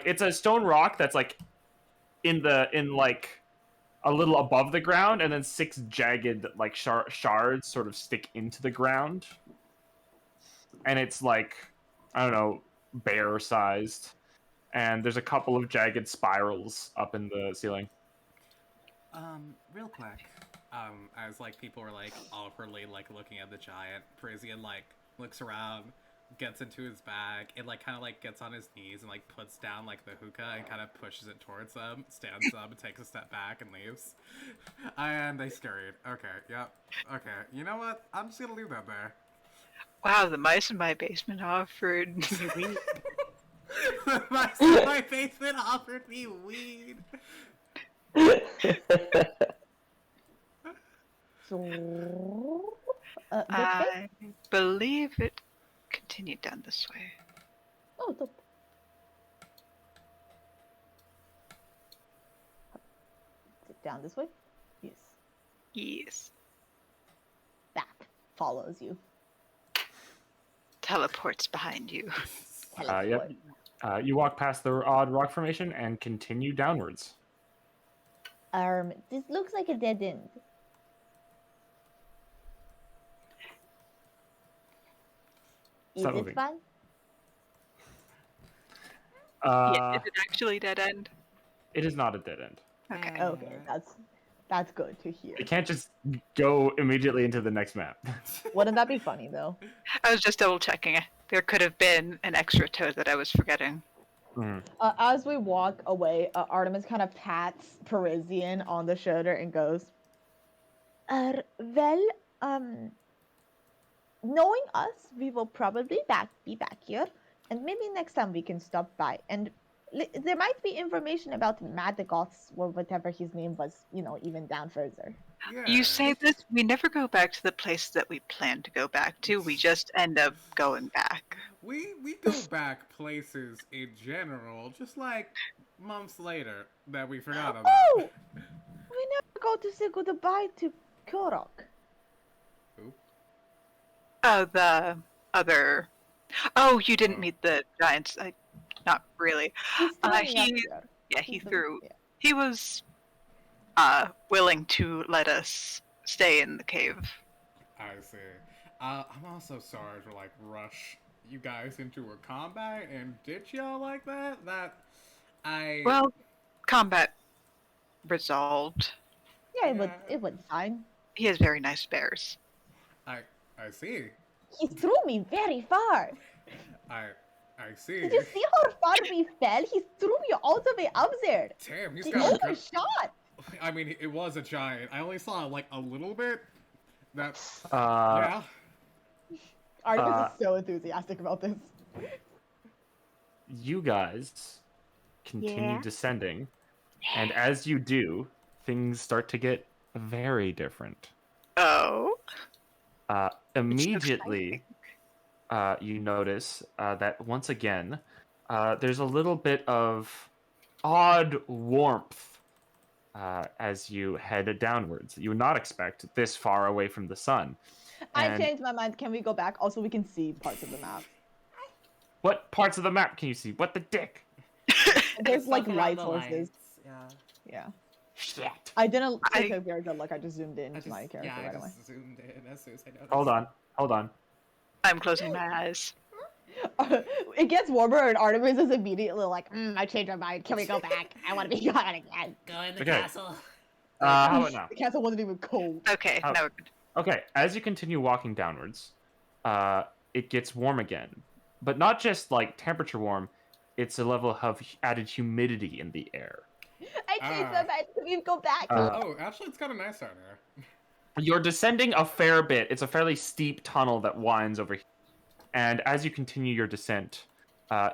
it's a stone rock that's like in like a little above the ground, and then 6 jagged like shards sort of stick into the ground, and it's like, I don't know, bear sized, and there's a couple of jagged spirals up in the ceiling. Real quick, as like people are like awkwardly like looking at the giant, Parisian like looks around, gets into his bag, and like kind of like gets on his knees and like puts down like the hookah and kind of pushes it towards them, stands up and takes a step back and leaves. And they scurried. Okay, yep. Okay, you know what? I'm just gonna leave that there. Wow, the mice in my basement offered me weed. My basement offered me weed. So, which way? I believe it continued down this way. Oh, dope. Is it down this way? Yes. Yes. Back follows you. Teleports behind you. Yep. You walk past the odd rock formation and continue downwards. This looks like a dead end. Is Stop it moving. fun? Yeah, is it actually dead end? It is not a dead end. Okay. Okay, that's good to hear. It can't just go immediately into the next map. Wouldn't that be funny though? I was just double checking. There could have been an extra toe that I was forgetting. Mm. As we walk away, Artemis kind of pats Parisian on the shoulder and goes, well, knowing us, we will probably be back here, and maybe next time we can stop by. And there might be information about Madagoths or whatever his name was, even down further. Yeah. You say this, we never go back to the place that we plan to go back to. We just end up going back. We go back places in general, just like months later that we forgot about. Oh! We never go to say goodbye to Korok. Who? Oh, the other. Oh, you didn't meet the giants. Not really. He's throwing he- up there. Yeah, he He's been- threw. yeah. He was willing to let us stay in the cave. I see. I'm also sorry to like rush you guys into a combat and ditch y'all like that. Well, combat resolved. Yeah, Yeah. it went fine. He has very nice bears. I see. He threw me very far. I see. Did you see how far we fell? He threw me all the way up there. Damn, he's He got a good... overshot. I mean, it was a giant. I only saw like a little bit. That's Uh, yeah. Artemis is so enthusiastic about this. You guys continue Yeah. descending, and as you do, things start to get very different. Oh. Immediately, you notice that once again, there's a little bit of odd warmth as you head downwards. You would not expect this far away from the sun. I And changed my mind. Can we go back? Also, we can see parts of the map. what parts of the map can you see? What the dick? There's like Stuff around light the sources. lights, Yeah. Yeah. Shit. I didn't take a very good look. I just zoomed in I to my character I right away. just zoomed in as soon as I noticed. Hold on. I'm closing my eyes. It gets warmer, and Artemis is immediately like, I changed my mind. Can we go back? I want to be gone again. Go in the Okay. castle. How about now? The castle wasn't even cold. Okay, Oh. now we're good. Okay, as you continue walking downwards, it gets warm again. But not just like temperature warm, it's a level of added humidity in the air. I changed my mind. Can we go back? Oh, actually, it's kind of nice out here. You're descending a fair bit. It's a fairly steep tunnel that winds over here. And as you continue your descent,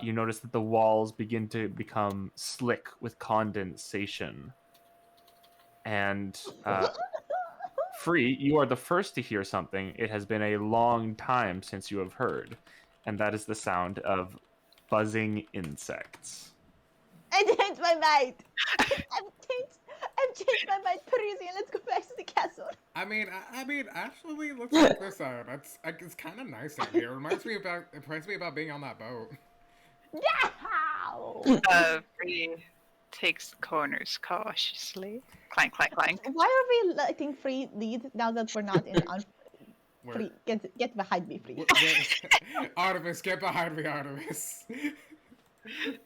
you notice that the walls begin to become slick with condensation. And Free, you are the first to hear something it has been a long time since you have heard. And that is the sound of buzzing insects. I changed my mind. I I've changed my mind, Parisian. Let's go back to the castle. I mean, actually, let's check this out. It's kind of nice out here. It reminds me about being on that boat. Yow! Free takes the corners cautiously. Clank, clank, clank. Why are we letting Free lead now that we're not in Where- Free? Get behind me, Free. Artemis, get behind me, Artemis. Wait,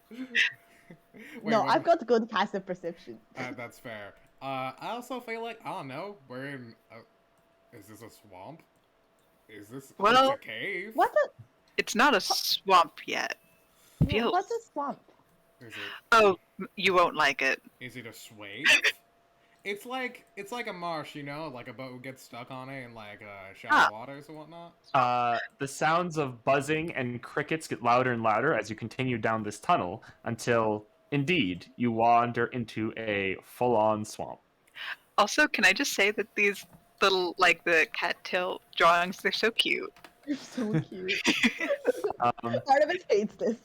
No, what- I've got good passive perception. That's fair. I also feel like, I don't know, we're in. Is this a swamp? Is this Well- a cave? What the? It's not a swamp yet. Feels. What's a swamp? Is Oh, you won't like it. it a swamp? It's like a marsh, you know, like a boat gets stuck on it in like shallow waters and whatnot. The sounds of buzzing and crickets get louder and louder as you continue down this tunnel until, indeed, you wander into a full-on swamp. Also, can I just say that these little, like the cattail drawings, they're so cute. You're so cute. Um, Part of it hates this.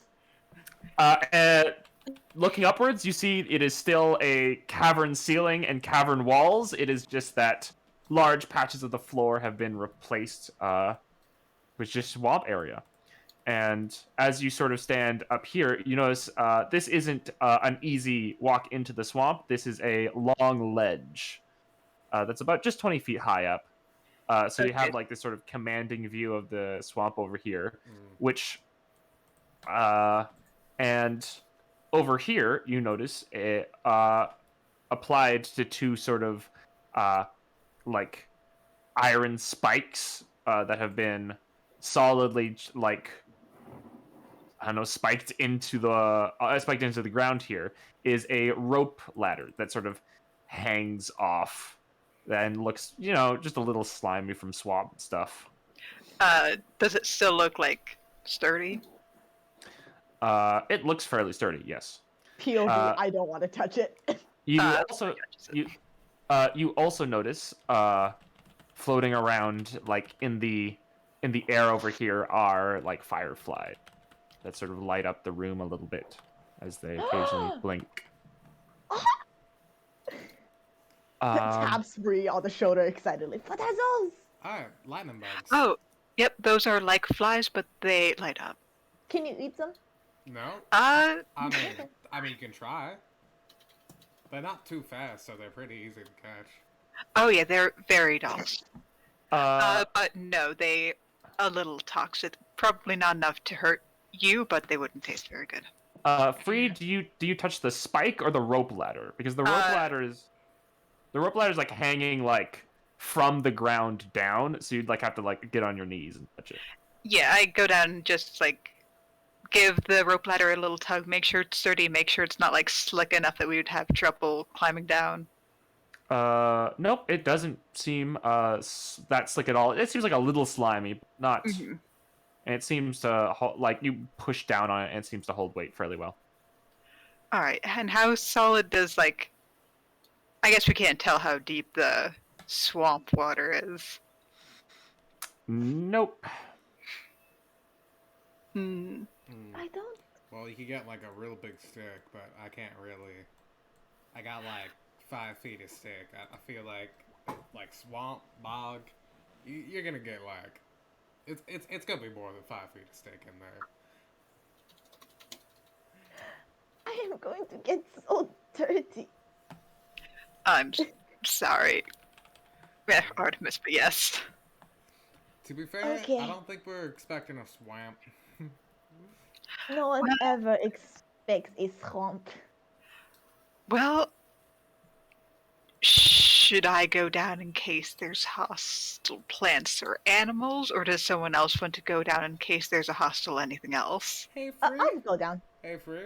Looking upwards, you see it is still a cavern ceiling and cavern walls. It is just that large patches of the floor have been replaced with just swamp area. And as you sort of stand up here, you notice this isn't an easy walk into the swamp. This is a long ledge that's about just 20 feet high up. So you have Okay. like this sort of commanding view of the swamp over here, Mm. which and over here you notice it applied to two sort of like iron spikes that have been solidly like I don't know spiked into the ground here is a rope ladder that sort of hangs off and looks, you know, just a little slimy from swamp stuff. Does it still look like sturdy? It looks fairly sturdy, yes. POV, I don't want to touch it. You Uh, also you also notice floating around like in the air over here are like fireflies that sort of light up the room a little bit as they occasionally blink. Taps Bree on the shoulder excitedly. What are those? Ah, lightning bugs. Oh, yep, those are like flies, but they light up. Can you eat them? No? Uh, I mean, you can try. They're not too fast, so they're pretty easy to catch. oh yeah, they're very dull. Uh, But no, they a little toxic. Probably not enough to hurt you, but they wouldn't taste very good. Free, do you touch the spike or the rope ladder? Because the rope ladder is like hanging like from the ground down, so you'd like have to like get on your knees and touch it. Yeah, I go down and just like give the rope ladder a little tug, make sure it's sturdy, make sure it's not like slick enough that we would have trouble climbing down. Nope, it doesn't seem that slick at all. It seems like a little slimy, not. Mhm. And it seems to like you push down on it, and it seems to hold weight fairly well. All right, and how solid does like? I guess we can't tell how deep the swamp water is. Nope. Hmm. Hmm. I don't. Well, you could get like a real big stick, but I can't really. I got like 5 feet of stick. I feel like swamp, bog. You're gonna get like. It's gonna be more than 5 feet of stick in there. I am going to get so dirty. I'm sorry, Artemis, but yes. To be fair, Okay. I don't think we're expecting a swamp. No one ever expects a swamp. Well, should I go down in case there's hostile plants or animals, or does someone else want to go down in case there's a hostile anything else? Hey, Free. I'll go down. Hey, Free.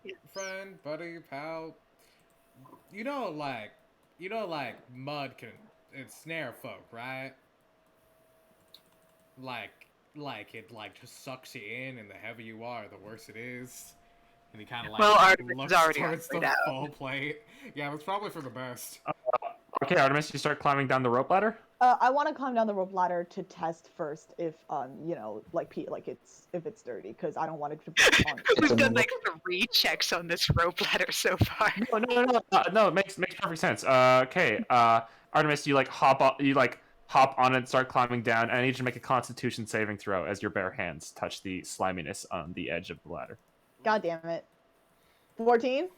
Yes. Friend, buddy, pal. You know, like mud can ensnare folk, right? Like it just sucks you in, and the heavier you are, the worse it is. And he kind of like Well, Artemis is looks already towards the halfway down. full plate. Yeah, it's probably for the best. Okay, Artemis, you start climbing down the rope ladder. I want to climb down the rope ladder to test first if if it's dirty, because I don't want it to be on. We've a done mo- like 3 checks on this rope ladder so far. No, it makes perfect sense. Okay, Artemis, you hop on it and start climbing down, and I need you to make a Constitution saving throw as your bare hands touch the sliminess on the edge of the ladder. God damn it. 14?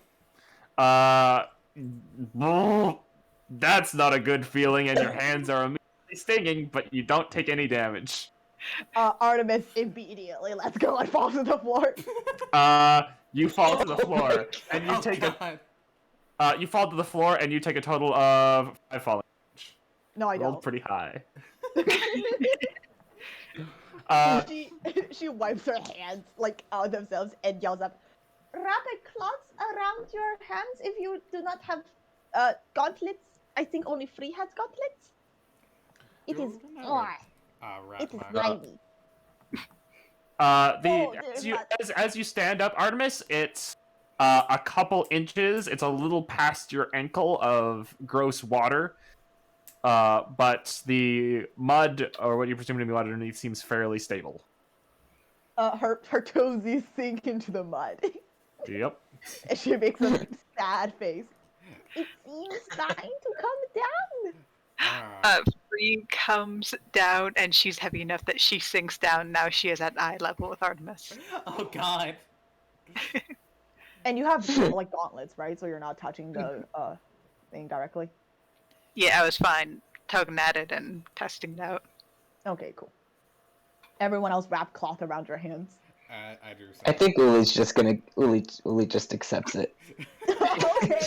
That's not a good feeling, and your hands are immediately stinging, but you don't take any damage. Artemis immediately lets go and falls to the floor. You fall to the floor, and you take God. you fall to the floor, and you take a total of 5 falling. No, I Rolled don't. pretty high. She wipes her hands out themselves and yells up, "Wrap a cloth around your hands if you do not have gauntlets. I think only Free has gauntlets. It is it is slimy." As you stand up, Artemis, it's a couple inches. It's a little past your ankle of gross water. But the mud, or what you presume to be mud underneath, seems fairly stable. Her toesies sink into the mud. Yep. And she makes a sad face. It seems time to come down. Free comes down, and she's heavy enough that she sinks down. Now she is at eye level with Artemis. Oh God. And you have gauntlets, right? So you're not touching the thing directly. Yeah, I was fine tugging at it and testing it out. Okay, cool. Everyone else wrap cloth around your hands. I do. I think Uli's just gonna. Uli just accepts it. Okay.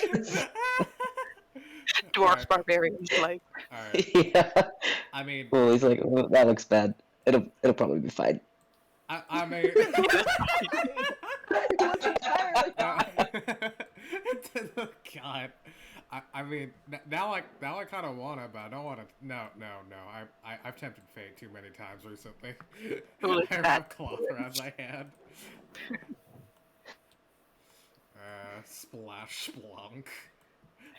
Dwarf barbarians, like. Alright. Yeah. I mean, Uli's like, "Oh, that looks bad. It'll probably be fine." I mean. God. I mean, now I kind of wanna, but I don't wanna. No. I've tempted fate too many times recently. I wrap cloth around my hand. Splash splunk.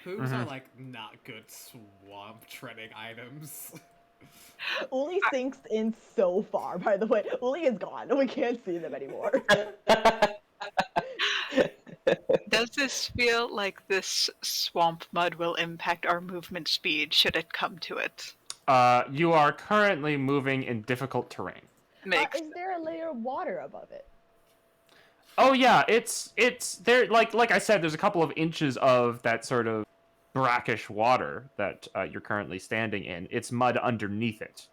Hooves are not good swamp treading items. Uli sinks in so far, by the way. Uli is gone. We can't see them anymore. Does this feel like this swamp mud will impact our movement speed should it come to it? You are currently moving in difficult terrain. Is there a layer of water above it? Oh yeah, it's there. Like I said, there's a couple of inches of that sort of brackish water that you're currently standing in. It's mud underneath it.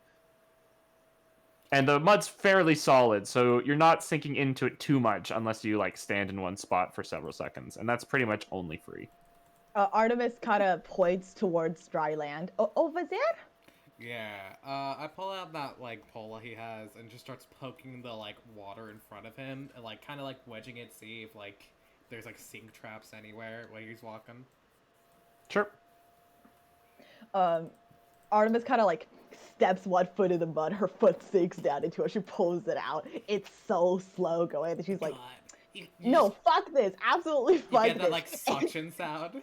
And the mud's fairly solid, so you're not sinking into it too much unless you stand in one spot for several seconds, and that's pretty much only free. Artemis kind of points towards dry land. Over there? Yeah. I pull out that pole he has and just starts poking the water in front of him and kind of wedging it, see if there's sink traps anywhere while he's walking. Sure. Artemis kind of steps one foot in the mud. Her foot sinks down into it. She pulls it out. It's so slow going. And she's like, "No, fuck this. Absolutely fuck you this." get that suction sound.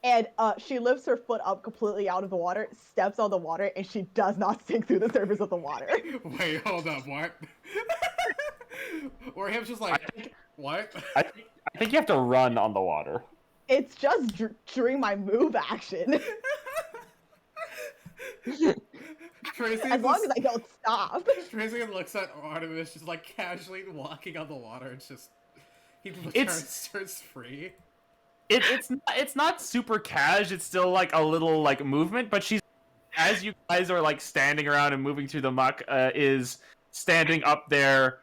And she lifts her foot up completely out of the water, steps on the water, and she does not sink through the surface of the water. Wait, hold up, what? Or him just what? I think you have to run on the water. It's just during my move action. Tracy As long as I don't stop. Tracy looks at Artemis just casually walking on the water and just he turns free. It's not super cash. It's still a little movement, but she's, as you guys are standing around and moving through the muck, is standing up there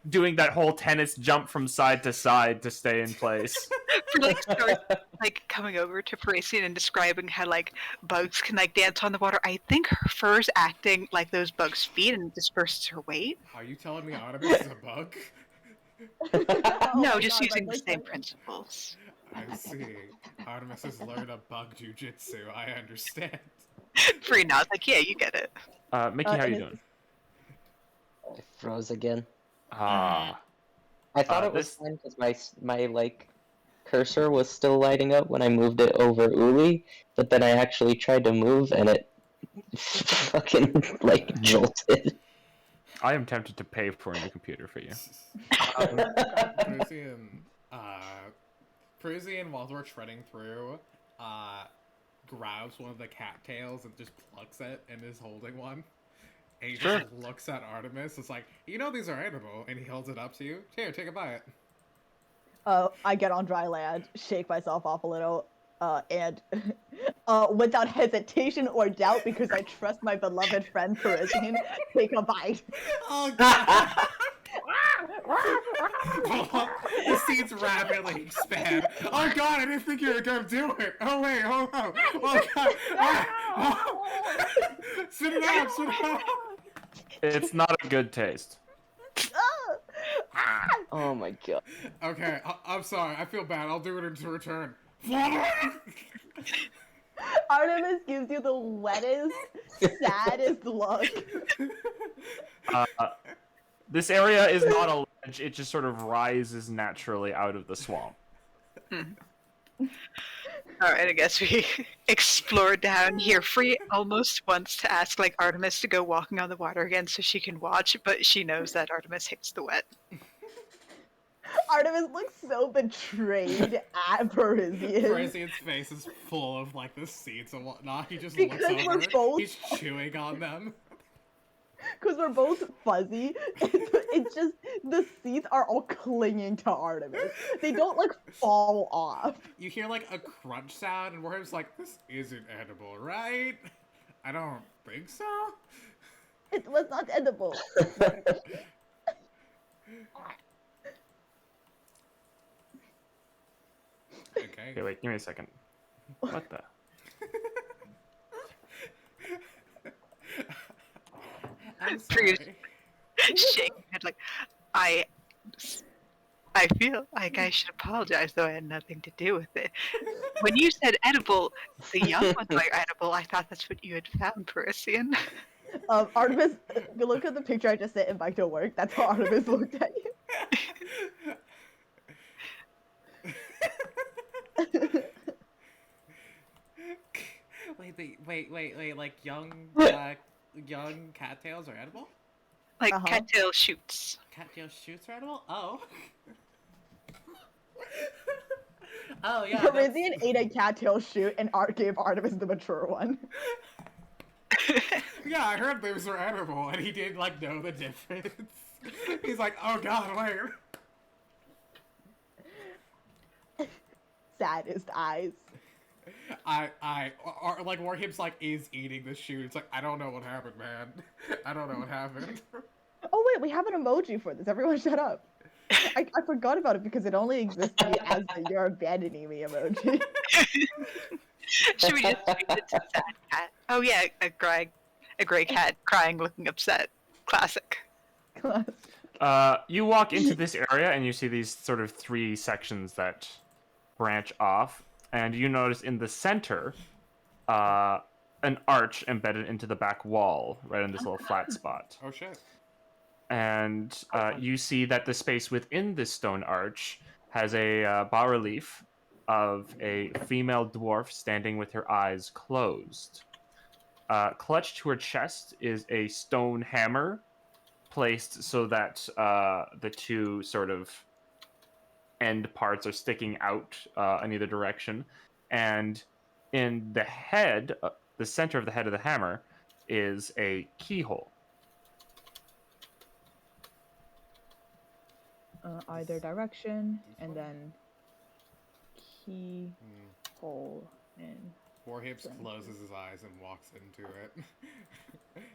doing that whole tennis jump from side to side to stay in place. Start coming over to Perisian and describing how bugs can dance on the water. I think her fur's acting like those bugs' feet and disperses her weight. Are you telling me Artemis is a bug? No, just using the same principles. I see. Artemis has learned a bug jujitsu. I understand. Free now, yeah, you get it. Mickey, how you doing? I froze again. Ah. I thought it was fine because my cursor was still lighting up when I moved it over Uli, but then I actually tried to move and it fucking like jolted. I am tempted to pay for a new computer for you. Perisian, Perisian, while we're treading through, grabs one of the cattails and just plucks it and is holding one. And he just looks at Artemis. It's like, you know these are edible, and he holds it up to you. Here, take a bite. I get on dry land, shake myself off a little, and without hesitation or doubt, because I trust my beloved friend Parisian, take a bite. Oh god! The seeds rapidly expand. Oh god, I didn't think you were gonna do it. Oh wait, hold on. Oh god. Sit it out, sit it out. It's not a good taste. Oh my god. Okay, I'm sorry. I feel bad. I'll do it in return. Artemis gives you the wettest, saddest look. This area is not a ledge, it just sort of rises naturally out of the swamp. Alright, I guess we explore down here. Free almost wants to ask like Artemis to go walking on the water again so she can watch, but she knows that Artemis hates the wet. Artemis looks so betrayed at Parisian. Parisian's face is full of like the seeds and whatnot. He just Because looks we're over. both- He's chewing on them. Because we're both fuzzy, it's just the seeds are all clinging to Artemis. They don't like fall off. You hear like a crunch sound, and Warham's like, "This isn't edible, right?" I don't think so. It was not edible. Okay. Okay, wait, give me a second. What the? I'm Pretty- sorry. Shaking head like, I feel like I should apologize, though I had nothing to do with it. When you said edible, the young ones are edible. I thought that's what you had found, Perisian. Artemis, you look at the picture I just sent and back to work. That's how Artemis looked at you. Wait, like young cattails are edible? Like Uh-huh. cattail shoots. Cattail shoots are edible? Oh. Oh yeah. Parisian ate a cattail shoot and Art gave Artemis the mature one. Yeah, I heard those were edible, and he didn't like know the difference. He's like, oh god, wait. Saddest eyes. Like Warhim's like is eating the shoot. It's like I don't know what happened, man. I don't know what happened. Oh wait, we have an emoji for this. Everyone shut up. I forgot about it because it only existed as the "you're abandoning me" emoji. Should we just change it to sad cat? Oh yeah, a gray cat crying, looking upset. Classic. You walk into this area and you see these sort of three sections that branch off, and you notice in the center an arch embedded into the back wall, right in this little flat spot. Oh shit. And you see that the space within this stone arch has a bas-relief of a female dwarf standing with her eyes closed. Clutched to her chest is a stone hammer, placed so that the two sort of end parts are sticking out in either direction. And in the head, the center of the head of the hammer, is a keyhole. Either direction, and then keyhole in. Warhips closes his eyes and walks into it.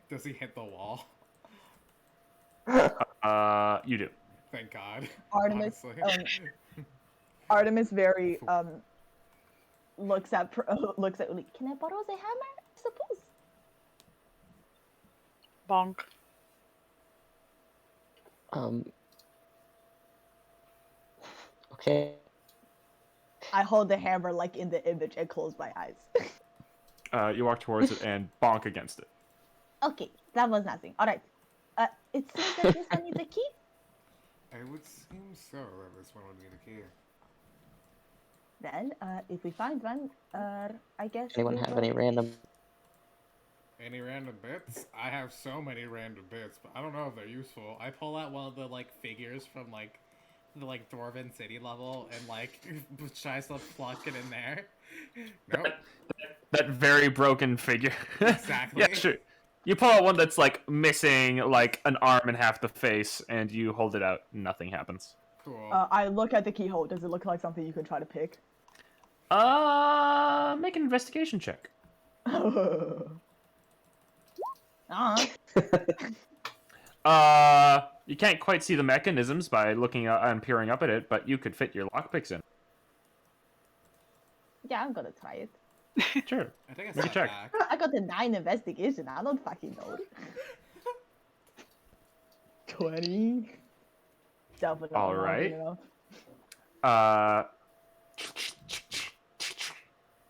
Does he hit the wall? You do. Thank God. Artemis, honestly. Artemis very looks at Ulli. Can I borrow the hammer? I suppose. Bonk. Okay. I hold the hammer like in the image and close my eyes. You walk towards it and bonk against it. Okay, that was nothing. All right. It seems that this one needs a key. It would seem so that this one would need a key. Then, if we find one, I guess. Anyone we have will- any random Any random bits? I have so many random bits, but I don't know if they're useful. I pull out one of the like figures from like the like Dwarven city level and like tries to plug it in there. Nope. That very broken figure. Exactly. Yeah, sure. You pull out one that's like missing like an arm and half the face, and you hold it out. Nothing happens. Cool. I look at the keyhole. Does it look like something you could try to pick? Make an investigation check. You can't quite see the mechanisms by looking and peering up at it, but you could fit your lockpicks in. Yeah, I'm gonna try it. Sure. I think I Make a step check. back. I got a 9 investigation. I don't fucking know. 20. Definitely All not right. good enough.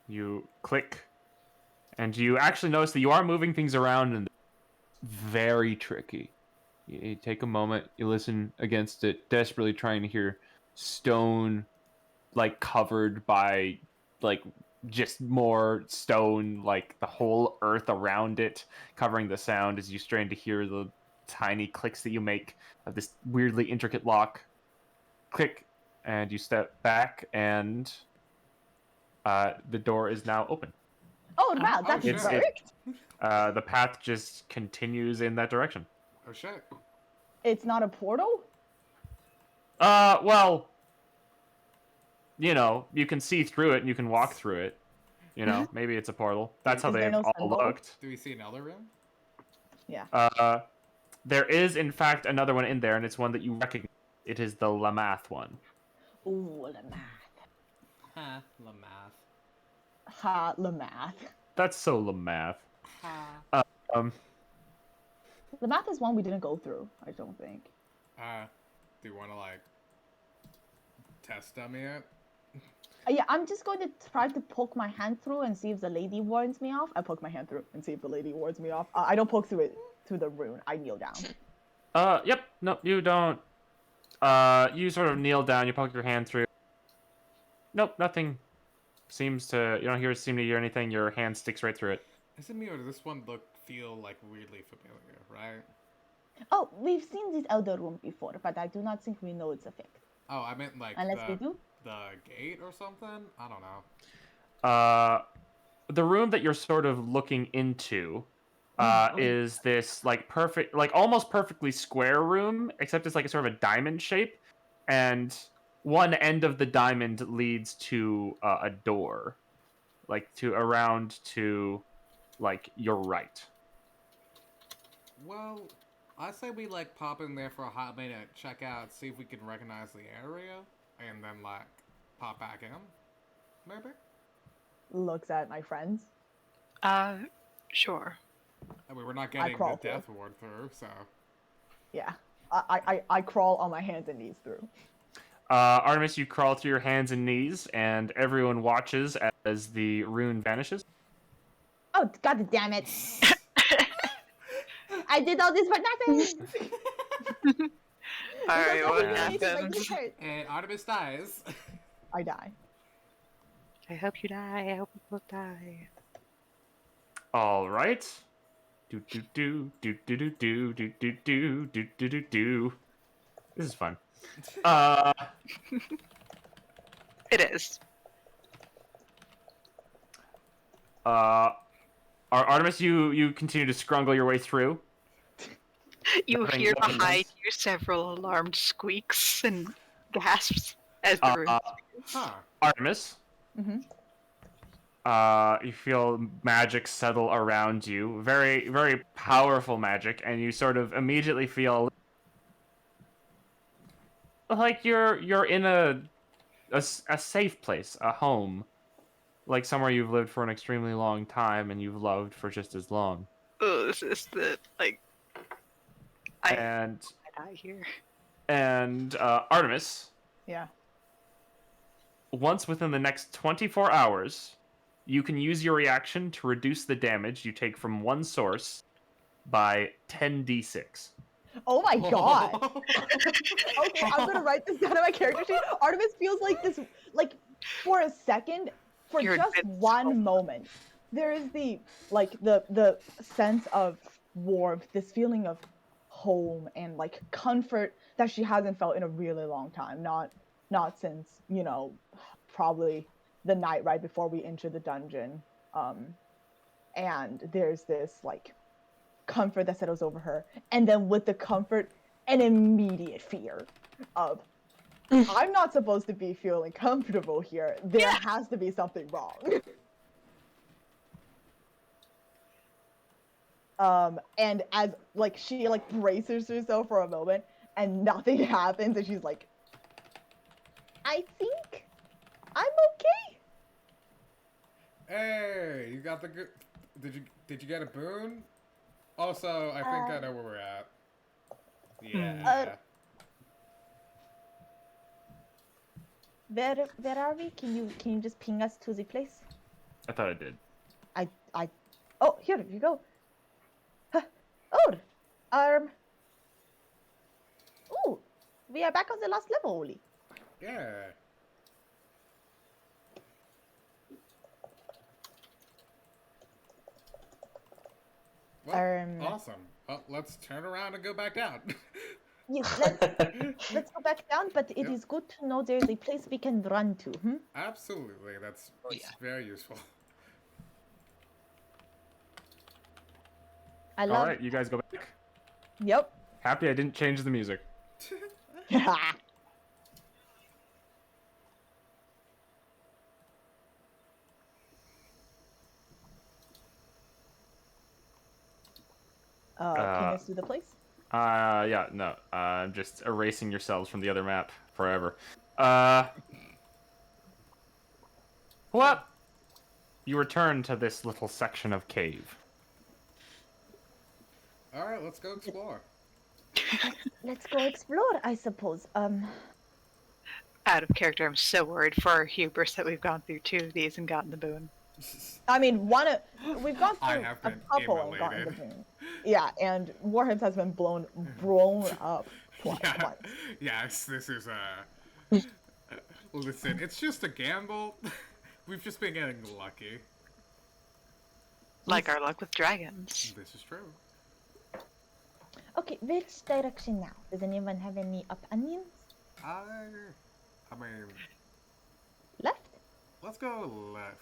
You click, and you actually notice that you are moving things around, and very tricky. You take a moment, you listen against it, desperately trying to hear stone, like covered by, like just more stone, like the whole earth around it, covering the sound as you strain to hear the tiny clicks that you make of this weirdly intricate lock. Click, and you step back, and the door is now open. Oh wow, that shit. worked. The path just continues in that direction. Oh shit. It's not a portal? Well, you know, you can see through it and you can walk through it. You know, maybe it's a portal. That's how Is there they've no all symbol? looked. Do we see another room? Yeah. There is, in fact, another one in there, and it's one that you recognize. It is the Lamath one. Ooh, the math. Ha, Lamath. Ha, the math. That's so Lamath. Ha. The math is one we didn't go through, I don't think. Do you want to like test dummy it? Yeah, I'm just going to try to poke my hand through and see if the lady warns me off. I poke my hand through and see if the lady warns me off. I don't poke through the rune. I kneel down. Yep. No, you don't. You sort of kneel down. You poke your hand through. Nope, nothing seems to. You don't seem to hear anything. Your hand sticks right through it. Is it me or does this one feel like weirdly familiar, right? Oh, we've seen this elder room before, but I do not think we know its effect. Oh, I meant like Unless we do? the gate or something? I don't know. The room that you're sort of looking into is this like perfect, like almost perfectly square room, except it's like a sort of a diamond shape, and one end of the diamond leads to a door, like around to like your right. Well, I say we like pop in there for a hot minute, check out, see if we can recognize the area, and then like pop back in. Maybe. Looks at my friends. Sure. I mean, we're not getting the crawl through. death ward through, so. Yeah. I crawl on my hands and knees through. Artemis, you crawl through your hands and knees, and everyone watches as the rune vanishes. Oh, god damn it. I did all this for nothing. Alright, what Because I happens? this hurt. And Artemis dies. I die. I hope you die. I hope you both die. All right. Do do do do do do do do do do do do do do. This is fun. It is. Artemis, you continue to scrungle your way through. You Nothing- hear nothing behind else. you several alarmed squeaks and gasps as the room. Huh. Artemis, Mm-hmm. you feel magic settle around you, very very powerful magic, and you sort of immediately feel like you're in a safe place, a home, like somewhere you've lived for an extremely long time and you've loved for just as long. Oh, this is the, like... And I die here. Artemis, Yeah. once within the next 24 hours, you can use your reaction to reduce the damage you take from one source by 10d6. Oh my god. Okay, I'm gonna write this down on my character sheet. Artemis feels like this, like, for a second, for You're just invincible. one moment, there is the sense of warmth, this feeling of home and like comfort that she hasn't felt in a really long time. Not since, probably the night right before we enter the dungeon. And there's this like comfort that settles over her, and then with the comfort, an immediate fear of I'm not supposed to be feeling comfortable here. There has to be something wrong. And as like she like braces herself for a moment and nothing happens, and she's like, I think I'm okay. Hey, you got the good. Did you get a boon? Also, I think I know where we're at. Yeah. Where are we? Can you just ping us to the place? I thought I did. Oh, here you go. Oh, we are back on the last level, Ulli. Yeah. Well, awesome. Well, let's turn around and go back down. Yes, let's go back down, but it is good to know there's a place we can run to. Absolutely, that's very useful. I love. All right, you guys go back. Yep. Happy I didn't change the music. Ping us to the place. Yeah, no. I'm just erasing yourselves from the other map forever. What? You return to this little section of cave. All right, let's go explore. Let's go explore, I suppose. Out of character, I'm so worried for our hubris that we've gone through 2 of these and gotten the boon. I mean, we've gone I through have a been couple and gotten the immolated. boon. Yeah, and Warhips has been blown up twice. Once. Yes, this is listen, it's just a gamble. We've just been getting lucky. Like our luck with dragons. This is true. Okay, which direction now? Does anyone have any opinions? I mean, Left? let's go left.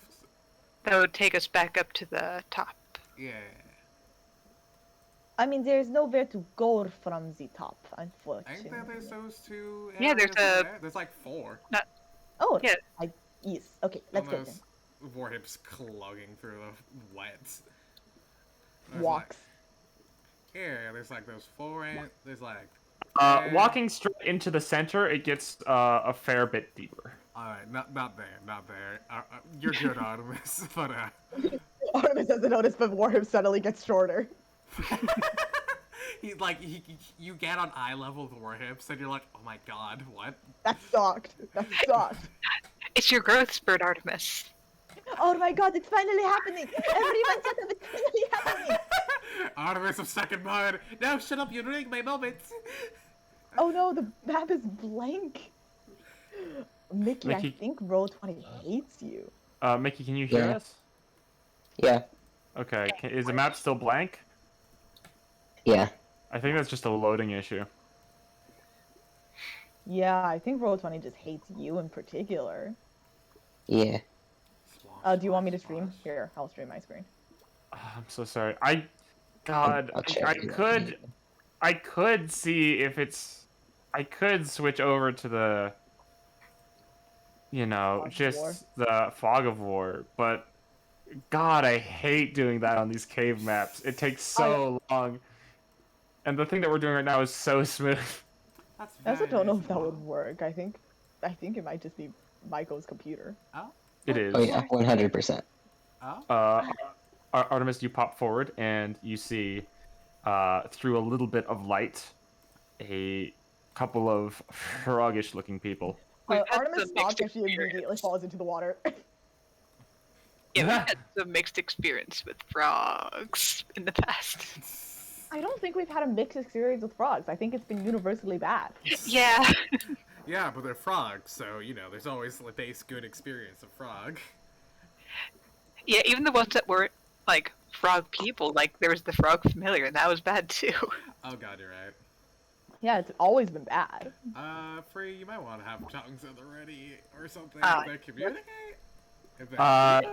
That would take us back up to the top. Yeah. I mean, there's nowhere to go from the top, unfortunately. Ain't there's those 2 Yeah, there's areas there? There's like 4. Oh, Yeah. Yes. Okay, let's go then. Those warhips clogging through the wet. There's Walks. There's like those 4 there's like... Walking straight into the center, it gets a fair bit deeper. Alright, not there. You're good, Artemis, but Artemis doesn't notice, but Warhip suddenly gets shorter. You get on eye level with warhips, and you're like, oh my god, what? That sucked. It's your growth spurt, Artemis. Oh my god, it's finally happening! Everyone shut up, it's finally happening! Artemis of second mode! No, shut up, you ruining my moment! Oh no, the map is blank! Mickey, I Mickey- think Roll20 hates you. Mickey, can you hear Yeah. us? Yeah. Okay, is the map still blank? Yeah. I think that's just a loading issue. Yeah, I think Roll20 just hates you in particular. Yeah. Do you want me to stream? Here, I'll stream my screen. I'm so sorry. God, I'll check I it out. could see if it's. I could switch over to the. Fog of just War. the Fog of War, but God, I hate doing that on these cave maps. It takes so long. And the thing that we're doing right now is so smooth. That's I also very don't know if that small. would work. I think it might just be Michael's computer. Oh? It is. Oh yeah, 100%. Oh? Artemis, you pop forward and you see, through a little bit of light, a couple of froggish-looking people. We've had Artemis some stops mixed and she immediately experience. falls into the water. Yeah, we've had some mixed experience with frogs in the past. I don't think we've had a mixed experience with frogs. I think it's been universally bad. Yeah. Yeah, but they're frogs, so, there's always the base good experience of frog. Yeah, even the ones that weren't like frog people, like there was the frog familiar, and that was bad too. Oh god, you're right. Yeah, it's always been bad. Free, you might want to have tongues at the ready or something Uh, to communicate. If that,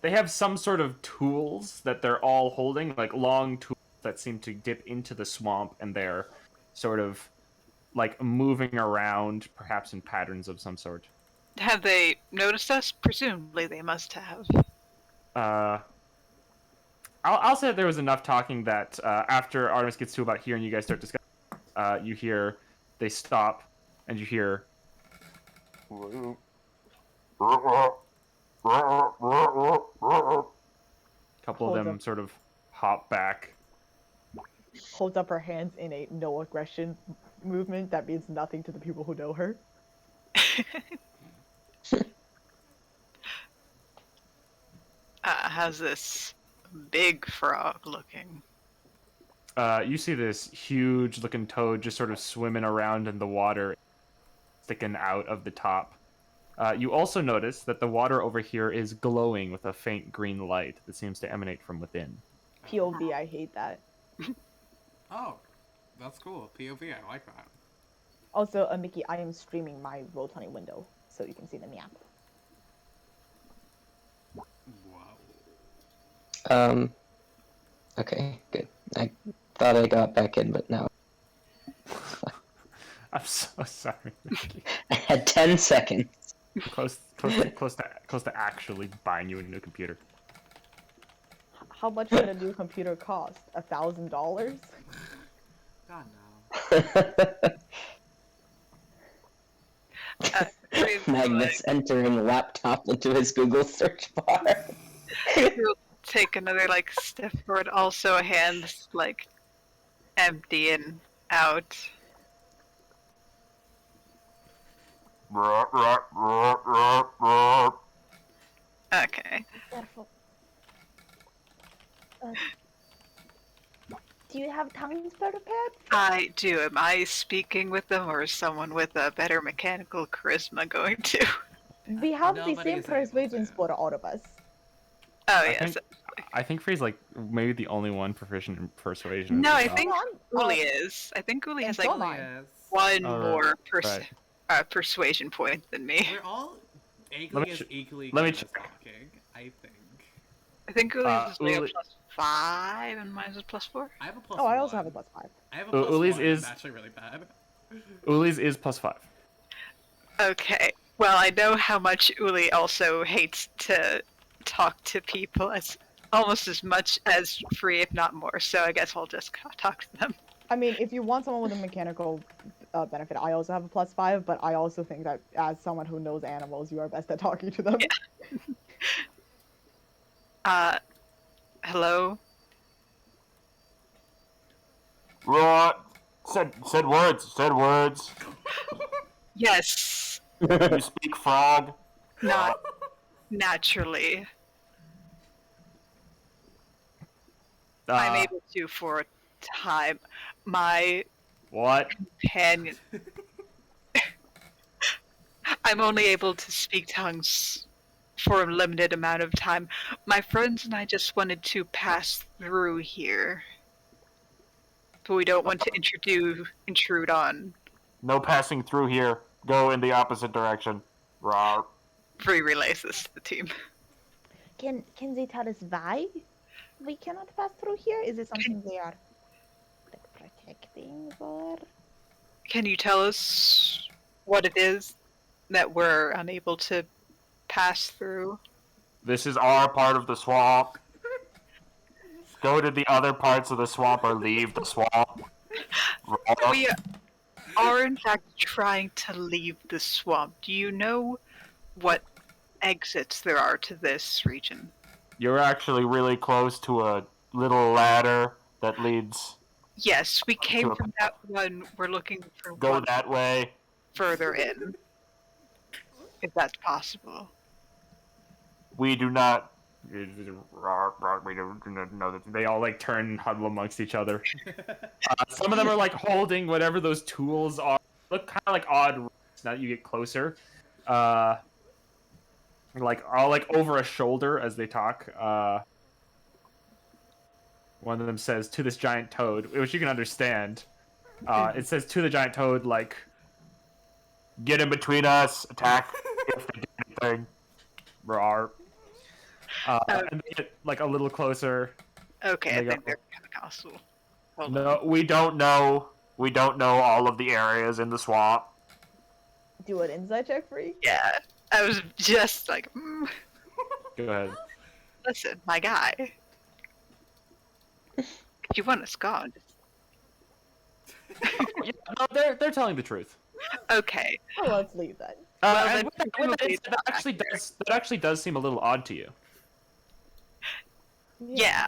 They have some sort of tools that they're all holding, like long tools that seem to dip into the swamp, and they're sort of like moving around, perhaps in patterns of some sort. have they noticed us? Presumably, they must have. Uh, I'll say that there was enough talking that after Artemis gets to about here and you guys start discussing, you hear they stop, and you hear. A couple of Hold them up. sort of hop back. Holds up her hands in a no aggression movement that means nothing to the people who know her. How's this big frog looking? You see this huge looking toad just sort of swimming around in the water, sticking out of the top. You also notice that the water over here is glowing with a faint green light that seems to emanate from within. POV, I hate that. oh, that's cool. POV, I like that. Also, Mickey, I am streaming my Roll20 window, so you can see the map. Wow. Okay, good. I thought I got back in, but no. I'm so sorry, Ricky. I had 10 seconds. Close to actually buying you a new computer. How much would a new computer cost? $1,000? God no. Magnus entering laptop into his Google search bar. He'll take another like step forward, also hands like empty and out. Okay. Careful. Do you have tongues prepared? I do. Am I speaking with them, or is someone with a better mechanical charisma going to? We have the Nobody same is able persuasion to. score, all of us. Oh I yes. I think Free's like maybe the only one proficient in persuasion. No, I as well. think Hold on. Uli is. I think Uli and has so like am I. Yes. one Oh, more right. persuasion point than me. We're all Let me equally as ch- equally let me good at check. talking, I think. I think Uli's is like a Uli- +5 and mine is +4. I have a plus Oh, one. I also have a +5. I have a plus Uli's one. is- It's actually really bad. Uli's is +5. Okay. Well, I know how much Uli also hates to talk to people as almost as much as Free, if not more. So I guess I'll just talk to them. I mean, if you want someone with a mechanical benefit, I also have a +5, but I also think that as someone who knows animals, you are best at talking to them. Hello? What? Said words. Yes. You speak frog. Not naturally. I'm able to for a time. My What? companion. I'm only able to speak tongues for a limited amount of time. My friends and I just wanted to pass through here. But we don't want to intrude on. No passing through here. Go in the opposite direction. Rawr. Free relays this to the team. Can they tell us why we cannot pass through here? Is it something they are like protecting or? Can you tell us what it is that we're unable to pass through? This is our part of the swamp. Go to the other parts of the swamp or leave the swamp. We are in fact trying to leave the swamp. Do you know what exits there are to this region? You're actually really close to a little ladder that leads. Yes, we came from that one. We're looking for Go one that way. further in, if that's possible. We do not. We don't know that they all like turn and huddle amongst each other. Some of them are like holding whatever those tools are. Look kind of like odd now that you get closer. like all like over a shoulder as they talk. One of them says to this giant toad, which you can understand. It says to the giant toad, like, get in between us, attack if they do anything. Rawr. And they get like a little closer. Okay, They I go, think they're kind of hostile. Hold on. no, we don't know. We don't know all of the areas in the swamp. Do an insight check, Free. Yeah, I was just like, Go ahead. listen, my guy. If you want us gone, Yeah, no, they're telling the truth. okay. Oh, let's leave then. Well, And then with that presumably said, that actually does seem a little odd to you. Yeah.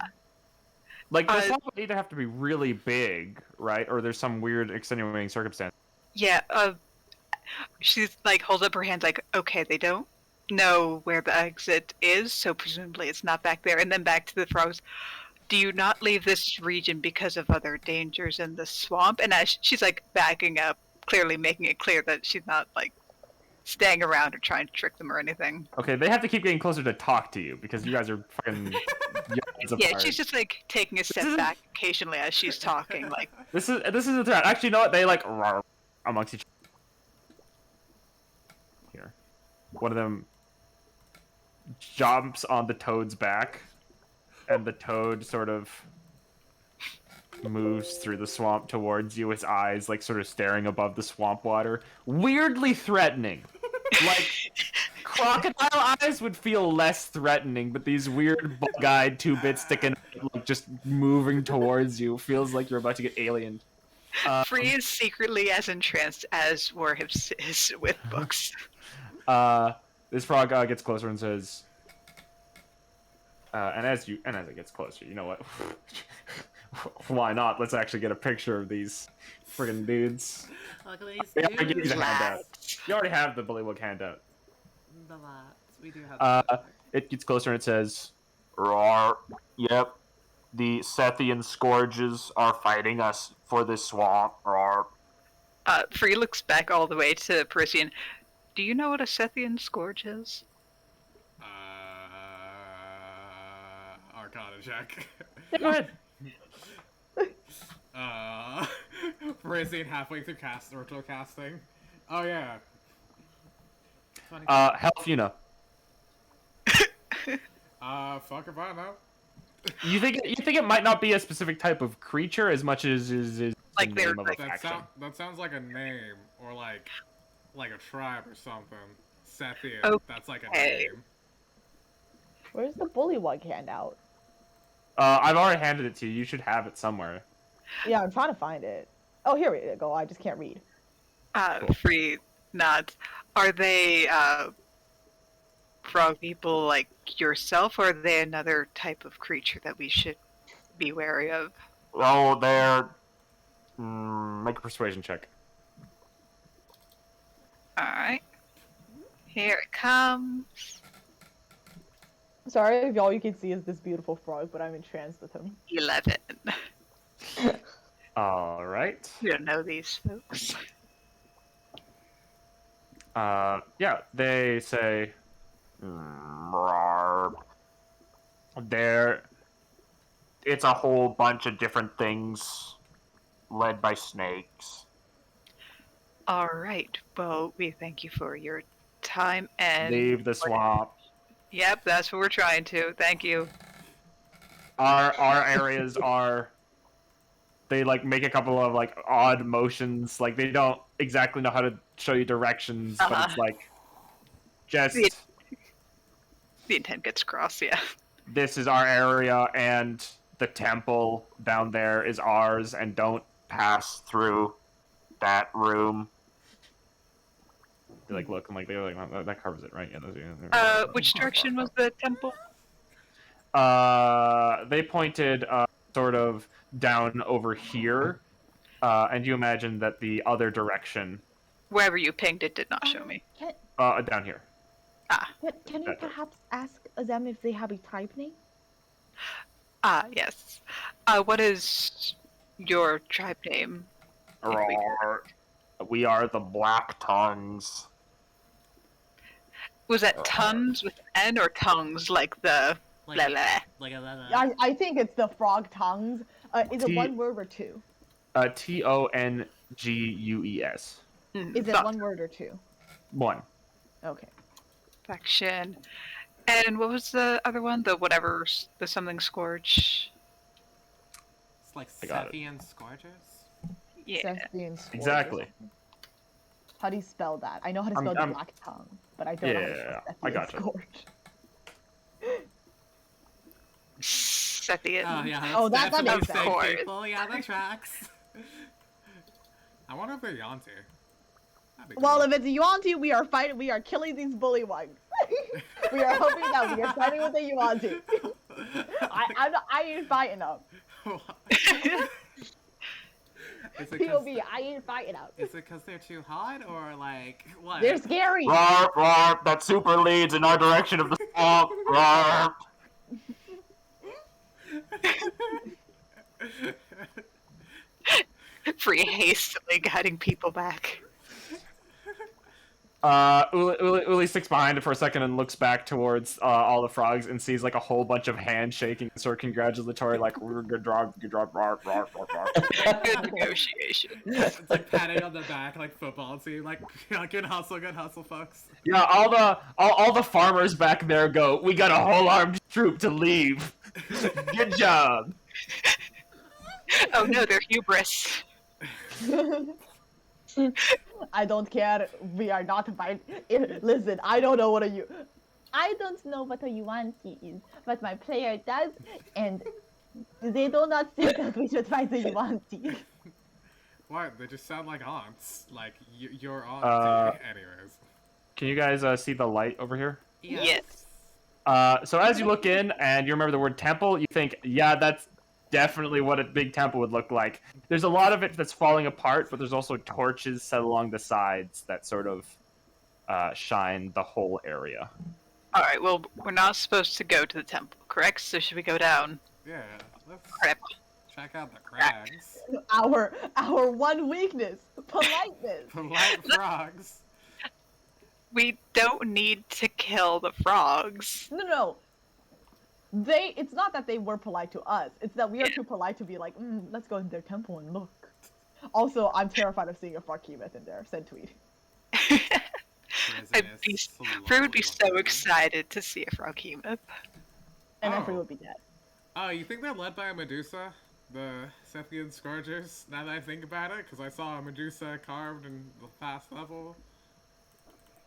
Like the swamp would either have to be really big, right, or there's some weird extenuating circumstance. Yeah, she's like holds up her hands like, okay, they don't know where the exit is, so presumably it's not back there. And then back to the frogs. Do you not leave this region because of other dangers in the swamp? And as she's like backing up, clearly making it clear that she's not like staying around or trying to trick them or anything. Okay, they have to keep getting closer to talk to you because you guys are fucking yards apart. Yeah, she's just like taking a step back occasionally as she's talking. Like, This is a threat. Actually, you know what? They like roar amongst each other. Here, one of them jumps on the toad's back, and the toad sort of moves through the swamp towards you. Its eyes like sort of staring above the swamp water, weirdly threatening. Like crocodile eyes would feel less threatening, but these weird bug-eyed 2-bit sticking like just moving towards you feels like you're about to get aliened. Free is secretly as entranced as Warhips is with books. This frog gets closer and says, and as it gets closer, you know what? Why not? Let's actually get a picture of these friggin' dudes. Look at these Yeah, I gave you dudes. the handout. You already have the Bullywug handout. The lads. We do have It gets closer and it says, roar. Yep. The Sethian scourges are fighting us for this swamp. Roar. Free looks back all the way to Perisian. Do you know what a Sethian scourge is? Arcana check. Go ahead. Parisian halfway through ritual casting. Oh yeah. Helfuna. Fuck if I know. You think it might not be a specific type of creature as much as is Like the they're name of like- a faction. That sounds like a name or like a tribe or something. Sethian. Okay. That's like a name. Where's the Bullywug handout? I've already handed it to you. You should have it somewhere. Yeah, I'm trying to find it. Oh, here we go. I just can't read. Free nods. Are they frog people like yourself, or are they another type of creature that we should be wary of? Oh, they're. Make a persuasion check. Alright. Here it comes. Sorry if all you can see is this beautiful frog, but I'm entranced with him. 11. All right. You don't know these folks. Yeah, they say. It's a whole bunch of different things, led by snakes. Alright. Well, we thank you for your time and. Leave the swamp. Yep, that's what we're trying to. Thank you. Our areas are. They like make a couple of like odd motions. Like they don't exactly know how to show you directions, but it's like just The intent gets across, yeah. this is our area and the temple down there is ours, and don't pass through that room. They like look and like they're like "Oh, that covers it, right?" Yeah. Which direction was the temple? They pointed sort of down over here, and you imagine that the other direction, Wherever you pinged it did not show me. down here. Can you perhaps ask them if they have a tribe name? Yes. What is your tribe name? We are the Black Tongues. Was that tons with N or tongues like the Like blah blah? like a I think it's the frog tongues. Is it T- one word or two? Tongues. Is it one word or two? One. Okay. Faction. And what was the other one? The whatever, the something scourge. It's like I got it. Sephian Scourgers. Yeah. Cestian Scourge or Exactly. something. How do you spell that? I know how to spell I'm- black tongue, but I don't know how to Yeah, spell I Cestian gotcha. Scourge. Sethian. Oh yeah, that's Oh, that definitely makes same sense. Of course. people. Yeah, that tracks. I wonder if they're Yontu. That'd be Well, cool. if it's Yuanti, we are fighting. We are killing these bully ones. We are hoping that we are fighting with the Yuanti. I ain't fighting them. Is it 'cause POV, I ain't fighting them. is it because they're too hot or like what? They're scary. Roar, roar, that super leads in our direction of the swamp. Roar. Free hastily guiding people back. Uli sticks behind it for a second and looks back towards all the frogs and sees like a whole bunch of hands shaking, sort of congratulatory, like good job, roar, roar, roar, roar. Good negotiation. It's like patting on the back, like football team, like good hustle, folks. Yeah, all the farmers back there go. We got a whole armed troop to leave. Good job. Oh no, they're hubris. I don't care. We are not fighting. Listen, I don't know what a I don't know what a Yuanti is, but my player does, and they do not think that we should fight the Yuanti. What? They just sound like aunts. Like your aunt. Anyways. Can you guys see the light over here? Yes. So as you look in and you remember the word temple, you think, yeah, that's definitely what a big temple would look like. There's a lot of it that's falling apart, but there's also torches set along the sides that sort of shine the whole area. All right. Well, we're not supposed to go to the temple, correct? So should we go down? Yeah. Let's Crap. check out the crags. Our one weakness, politeness. Polite frogs. We don't need to kill the frogs. No. It's not that they were polite to us. It's that we are too polite to be like, let's go in their temple and look. Also, I'm terrified of seeing a Farkeemeth in there. Send tweet. Free would be so excited to see a froghemoth. And then Oh. Free would be dead. Oh, you think they're led by a Medusa? The Sephian Scourgers? Now that I think about it, because I saw a Medusa carved in the past level.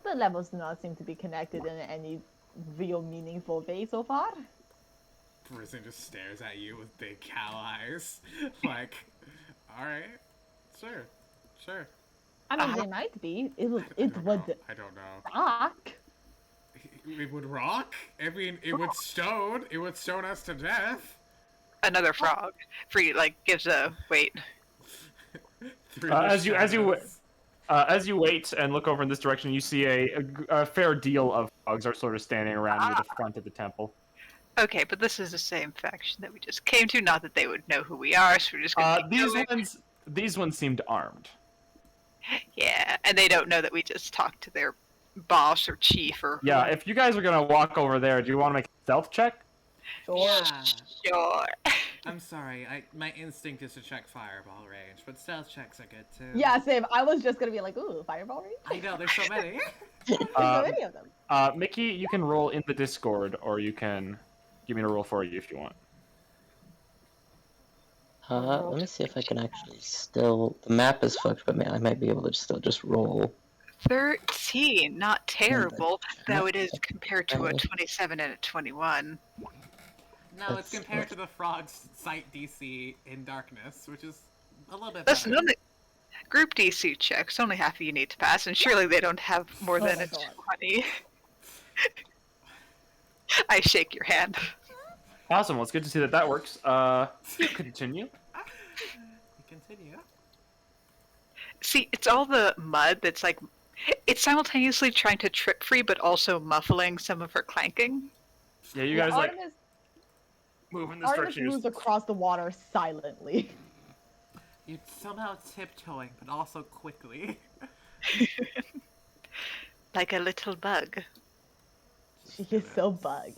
The levels do not seem to be connected in any real meaningful way so far. Perisian just stares at you with big cow eyes. Like, alright, sure. I mean, they might be. It would I don't know. rock. It would rock? I mean, it would stone. It would stone us to death. Another frog. Free gives a wait. Through the As you shadows. As you wait and look over in this direction, you see a fair deal of frogs are sort of standing around near the front of the temple. Okay, but this is the same faction that we just came to. Not that they would know who we are, so we're just gonna keep going. These ones seemed armed. Yeah, and they don't know that we just talked to their boss or chief or Yeah, if you guys are gonna walk over there, do you want to make a stealth check? Sure. Yeah. Sure. I'm sorry. My instinct is to check fireball range, but stealth checks are good too. Yeah, same. I was just gonna be like, ooh, fireball range? I know. There's so many. There's so many of them. Mickey, you can roll in the Discord, or you can give me a roll for you if you want. Let me see if I can actually still. The map is fucked, but I might be able to still just roll. 13, not terrible, though it is That's compared to a okay. 27 and a 21. No, it's compared to the frog's sight DC in darkness, which is a little bit Listen, better. only group DC checks, only half of you need to pass, and surely they don't have more Oh than my a God. 20. I shake your hand. Awesome. Well, it's good to see that that works. Continue. Continue. See, it's all the mud that's it's simultaneously trying to trip Free, but also muffling some of her clanking. Yeah, you guys like Artemis, move in this Artemis direction. moves across the water silently. You're somehow tiptoeing, but also quickly. Like a little bug. She is so bug.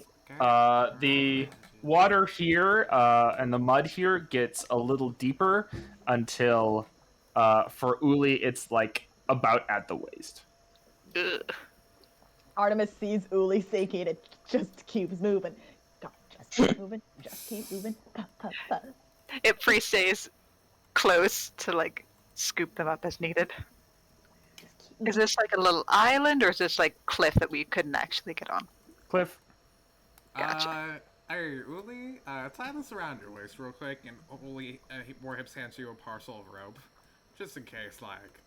The water here and the mud here gets a little deeper until for Uli it's like about at the waist. Ugh. Artemis sees Uli sinking and just keeps moving. God, just keep moving. Just keep moving. It free stays close to like scoop them up as needed. Just keep Is moving. this like a little island, or is this like cliff that we couldn't actually get on? Cliff. Gotcha. Hey, Uli, tie this around your waist real quick, and Uli, Warhips hands you a parcel of rope. Just in case, like,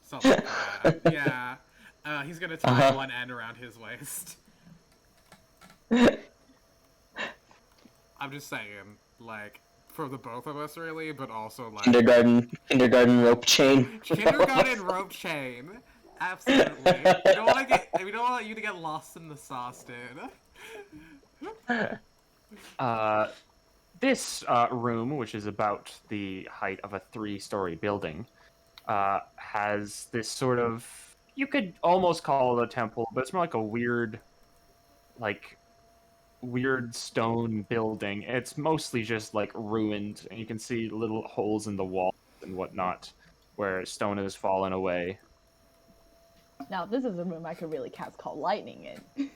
something like that. Yeah. He's gonna tie one end around his waist. I'm just saying, like, for the both of us, really, but also, like... Kindergarten rope chain. Kindergarten rope chain. Absolutely. We don't want you to get lost in the sauce, dude. This room, which is about the height of a 3-story building, has this sort of, you could almost call it a temple, but it's more like a weird stone building. It's mostly just like ruined, and you can see little holes in the wall and whatnot where stone has fallen away. Now, this is a room I could really cast Call Lightning in.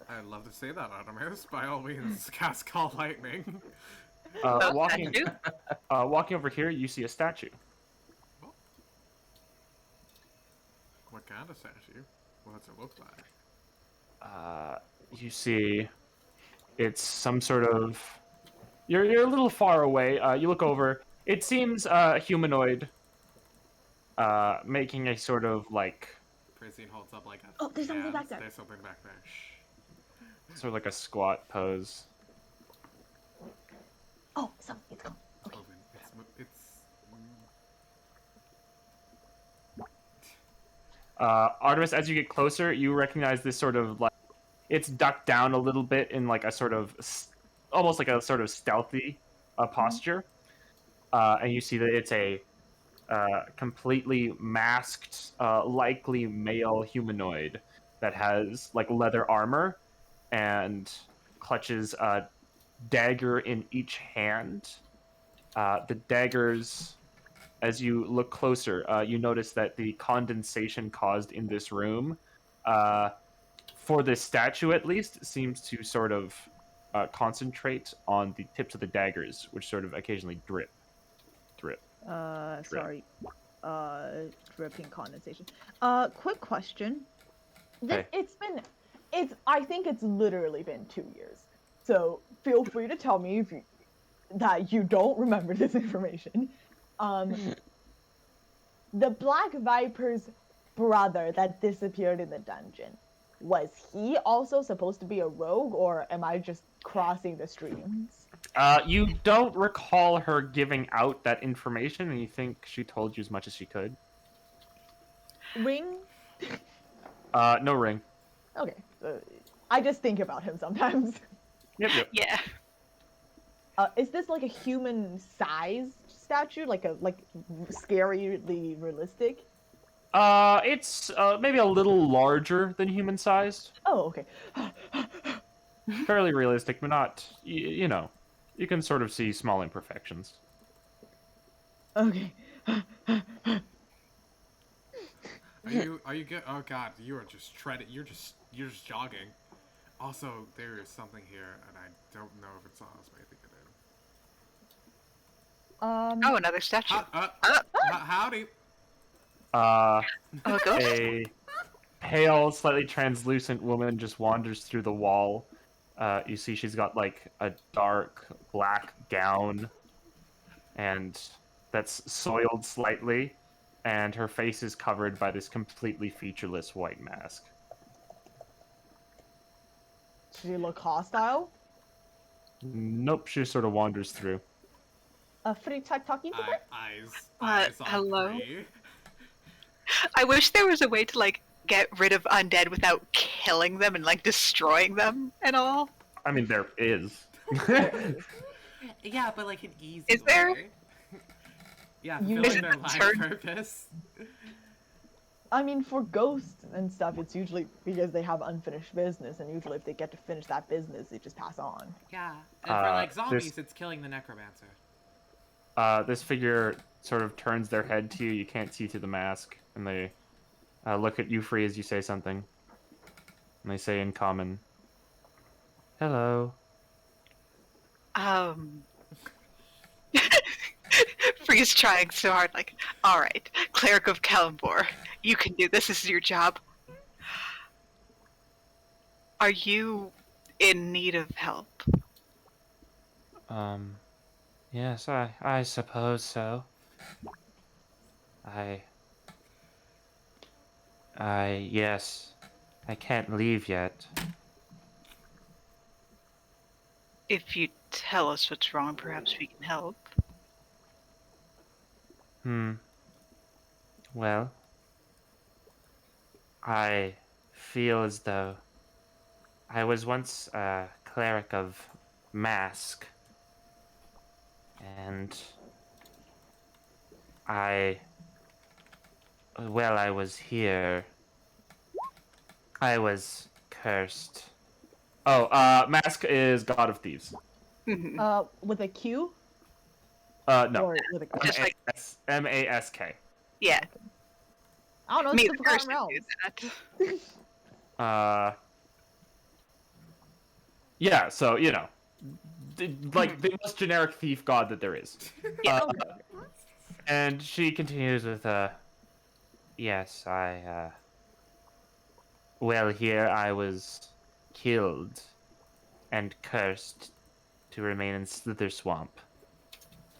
I'd love to say that, Artemis. By all means, cast Call Lightning. Walking over here, you see a statue. What kind of statue? What's it look like? You see, it's some sort of. You're a little far away. You look over. It seems humanoid, making a sort of like. Perisian holds up like a. Oh, there's something back there. There's something back there. Shh. Sort of like a squat pose. Oh, something. It's gone. Okay. Open. Artemis, as you get closer, you recognize this sort of like. It's ducked down a little bit in like a sort of. Almost like a sort of stealthy posture. And you see that it's a completely masked, likely male humanoid that has like leather armor and clutches a dagger in each hand. The daggers, as you look closer, you notice that the condensation caused in this room, for this statue at least, seems to sort of concentrate on the tips of the daggers, which sort of occasionally drip. Sorry. Dripping condensation. Quick question. Hey. I think it's literally been 2 years. So feel free to tell me that you don't remember this information. The Black Viper's brother that disappeared in the dungeon, was he also supposed to be a rogue, or am I just crossing the streams? You don't recall her giving out that information, and you think she told you as much as she could. Ring? No ring. Okay. I just think about him sometimes. Yep. Yeah. Is this like a human-sized statue? Like scarily realistic? It's maybe a little larger than human-sized. Oh, okay. Fairly realistic, but not, you know, you can sort of see small imperfections. Okay. Are you good? Oh god, you are just treading. You're just jogging. Also, there is something here, and I don't know if it's on us, but I think it is. Oh, another statue. Howdy. Oh, ghost? A pale, slightly translucent woman just wanders through the wall. You see she's got like a dark black gown, and that's soiled slightly, and her face is covered by this completely featureless white mask. Does she look hostile? Nope, she just sort of wanders through. Free talking to her? Eyes on hello? three. I wish there was a way to like get rid of undead without killing them and like destroying them and all. I mean, there is. Yeah, but like an easy Is there? way. Yeah, You- fulfilling Is their it life turn- purpose. I mean, for ghosts and stuff, it's usually because they have unfinished business, and usually if they get to finish that business, they just pass on. Yeah, and for like This zombies, it's killing the necromancer. this figure sort of turns their head to you. You can't see through the mask, and they look at you, free, as you say something. And they say in common, "Hello." Um. Free's trying so hard, like, all right, Cleric of Kalambor, you can do this. This is your job. Are you in need of help? Um, yes, I suppose so. I, yes, I can't leave yet. If you tell us what's wrong, perhaps we can help. Well, I feel as though I was once a cleric of mask, and I was here. I was cursed. Oh, Mask is God of Thieves. With a Q No. or with a K? Just like- Mask. Yeah, I don't know. me, It's the the Forgotten person, do Realms. that. Yeah, so, you know, like the most generic thief god that there is. Yeah. Okay. And she continues with, yes, well, here I was killed and cursed to remain in Slither Swamp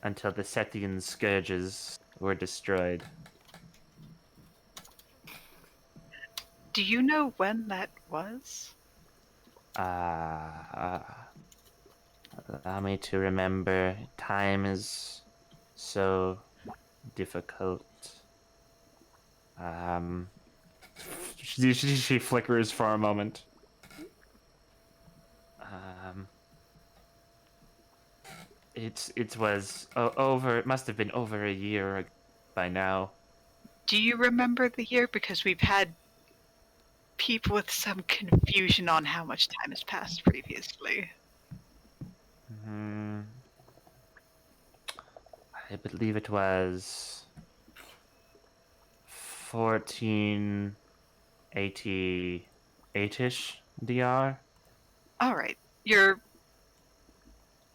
until the Sethian scourges were destroyed. Do you know when that was? Allow me to remember. Time is so difficult. She flickers for a moment. It was over. It must have been over a year by now. Do you remember the year? Because we've had people with some confusion on how much time has passed previously. I believe it was 1488-ish DR. All right, you're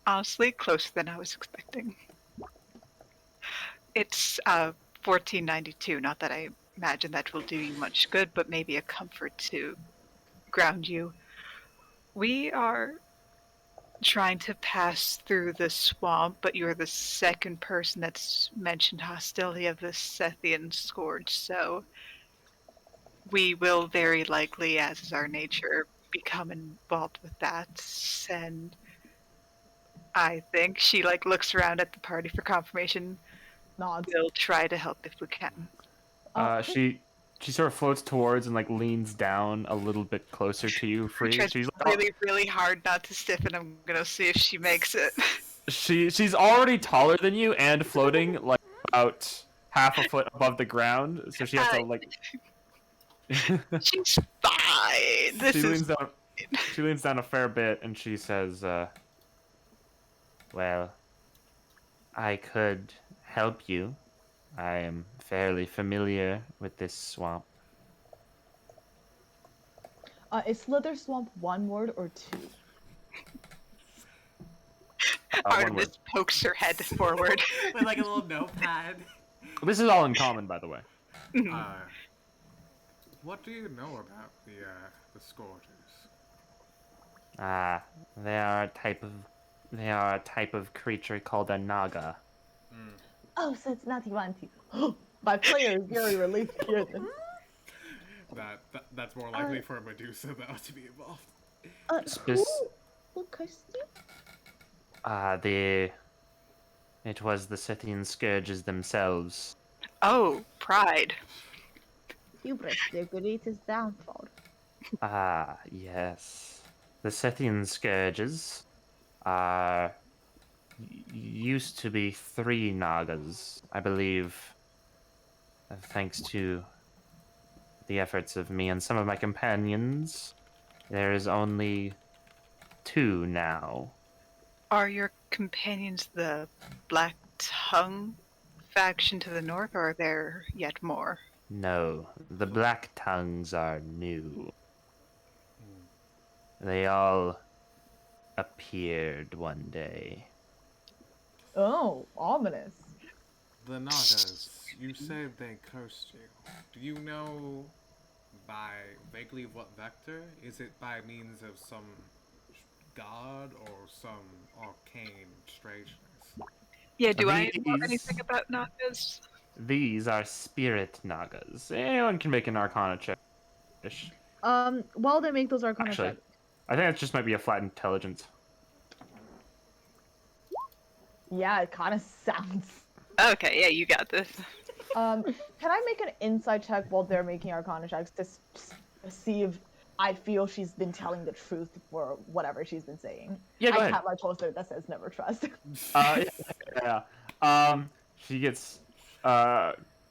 honestly closer than I was expecting. It's 1492. Not that I imagine that will do you much good, but maybe a comfort to ground you. We are trying to pass through the swamp, but you're the second person that's mentioned hostility of the Sethian scourge, so we will very likely, as is our nature, become involved with that. And I think she looks around at the party for confirmation. Nods. We'll try to help if we can. She sort of floats towards and leans down a little bit closer to you, Free. Tries She's really, really hard not to stiffen. I'm gonna see if she makes it. she's already taller than you and floating about half a foot above the ground, so she has to She's fine. This she is leans down. She leans down a fair bit and she says, "Well, I could help you. I am fairly familiar with this swamp." Is Slither Swamp one word or two? One word. Artemis pokes her head forward. With a little notepad. This is all in common, by the way. What do you know about the scourges? They are a type of creature called a naga. Oh, so it's not Ivanti. My player is very relieved to hear this. That's more likely for Medusa though to be involved. Who cursed you? It was the Sethian scourges themselves. Oh, pride. Hubris, their greatest downfall. Yes. The Sethian scourges used to be 3 nagas, I believe, thanks to the efforts of me and some of my companions, there is only 2 now. Are your companions the Black Tongue faction to the north, or are there yet more? No, the Black Tongues are new. They all appeared one day. Oh, ominous. The Nagas, you said they cursed you. Do you know by vaguely what vector? Is it by means of some god or some arcane strangeness? Yeah, do I know These- anything about Nagas? These are spirit Nagas. Anyone can make an Arcana check. While they make those Arcana Actually, checks. I think it just might be a flat intelligence. Yeah, it kind of sounds. Okay, yeah, you got this. Can I make an insight check while they're making Arcana checks to see if I feel she's been telling the truth for whatever she's been saying? Yeah, go I ahead. have my poster that says "Never trust." Yeah. She gets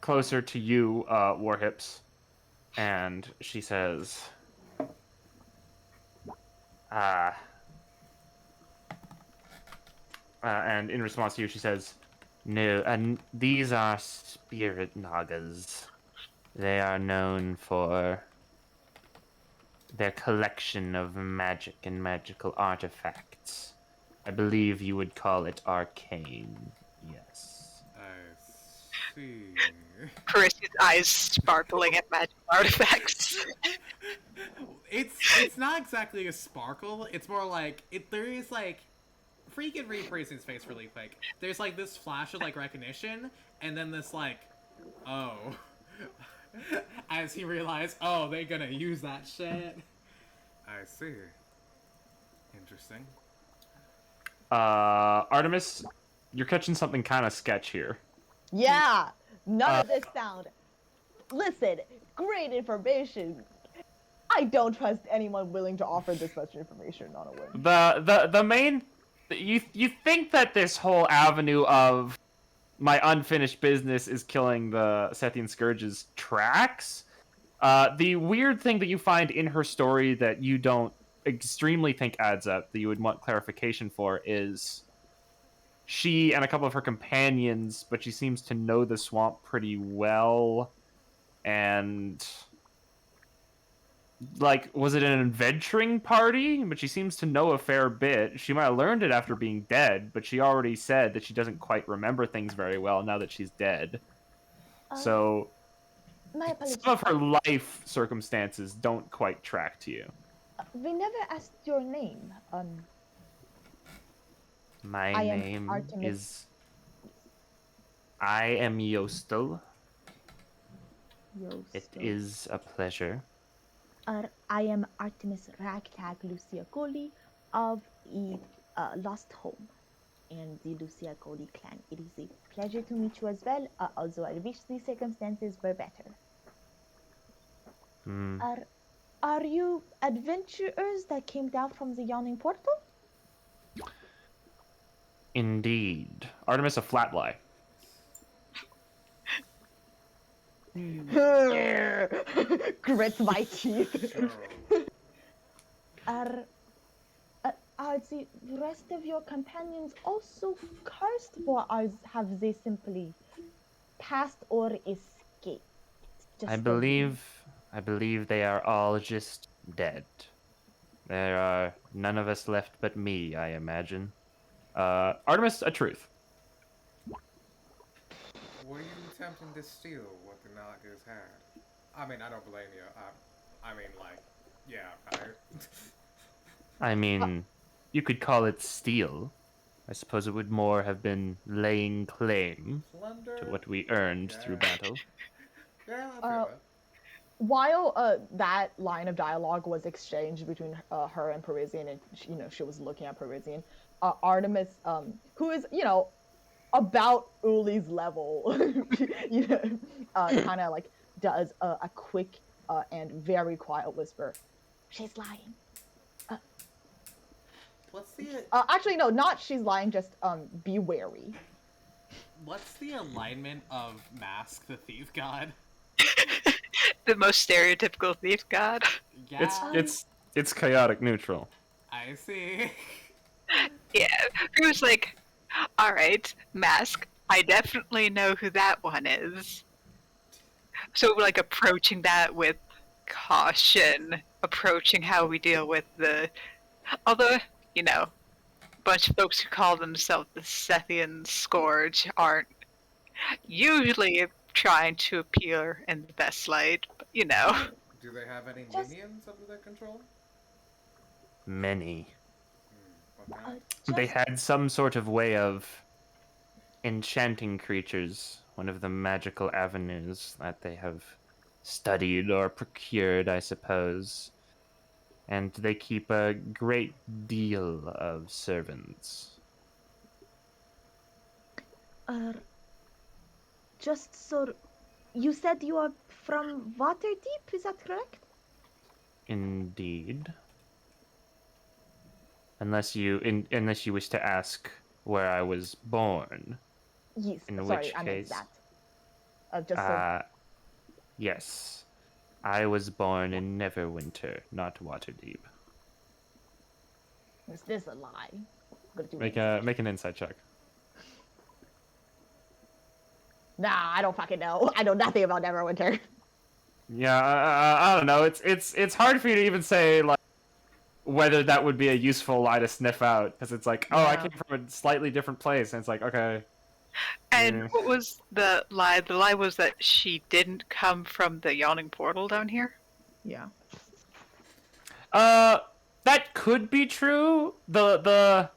closer to you, Warhips, and she says, and in response to you, she says, "No, and these are spirit Nagas. They are known for their collection of magic and magical artifacts. I believe you would call it arcane. Yes." I see. Parisian's eyes sparkling at magic artifacts. It's not exactly a sparkle. It's more like there is like freaking read Parisian's face really quick. There's like this flash of like recognition, and then this like, oh, as he realized, oh, they're gonna use that shit. I see. Interesting. Artemis, you're catching something kind of sketch here. Yeah, none of this sound. Listen, great information. I don't trust anyone willing to offer this much information on a whim. The main, you think that this whole avenue of my unfinished business is killing the Sethian Scourges tracks. The weird thing that you find in her story that you don't extremely think adds up, that you would want clarification for, is she and a couple of her companions, but she seems to know the swamp pretty well, and like, was it an adventuring party? But she seems to know a fair bit. She might have learned it after being dead, but she already said that she doesn't quite remember things very well now that she's dead. So My apologies. some of her life circumstances don't quite track to you. We never asked your name. My I am name Artemis. is... I am Yostel. It is a pleasure. I am Artemis Ragtag Lucia Goli of Lost Home and the Lucia Goli clan. It is a pleasure to meet you as well, although I wish the circumstances were better. Hmm. Are you adventurers that came down from the Yawning Portal? Indeed. Artemis, a flat lie. Grit my teeth. Are the rest of your companions also cursed, or have they simply passed or escaped? Just I believe they are all just dead. There are none of us left but me, I imagine. Artemis, a truth. Were you attempting to steal what the Nagas had? I mean, I don't blame you. I mean, like, yeah, right? I mean, you could call it steal. I suppose it would more have been laying claim Plunder? to what we earned through battle. Yeah, I feel it. While that line of dialogue was exchanged between her and Parisian, and she was looking at Parisian, Artemis, who is about Ulli's level, kind of like does a quick and very quiet whisper. She's lying. What's the Actually, no, not she's lying. Just be wary. what's the alignment of Mask the Thief God? The most stereotypical thief god. Yeah, It's chaotic neutral. I see. Yeah. He was like, alright, mask. I definitely know who that one is. So like approaching that with caution, approaching how we deal with the although, you know, a bunch of folks who call themselves the Sethian Scourge aren't usually trying to appear in the best light, but, you know. Do they have any Just- minions under their control? Many. What Uh, kind? They just had some sort of way of enchanting creatures, one of the magical avenues that they have studied or procured, I suppose. And they keep a great deal of servants. Uh, just so you said you are from Waterdeep, is that correct? Indeed. Unless you wish to ask where I was born, yes. in Sorry, which I meant case, that. Just so yes, I was born in Neverwinter, not Waterdeep. is this a lie? I'm gonna do Make it. make an insight check. Nah, I don't fucking know. I know nothing about Neverwinter. Yeah, I don't know. It's hard for you to even say like whether that would be a useful lie to sniff out because it's like, oh, I Yeah. came from a slightly different place, and it's like, okay. And Yeah. what was the lie? The lie was that she didn't come from the yawning portal down here. Yeah. That could be true. The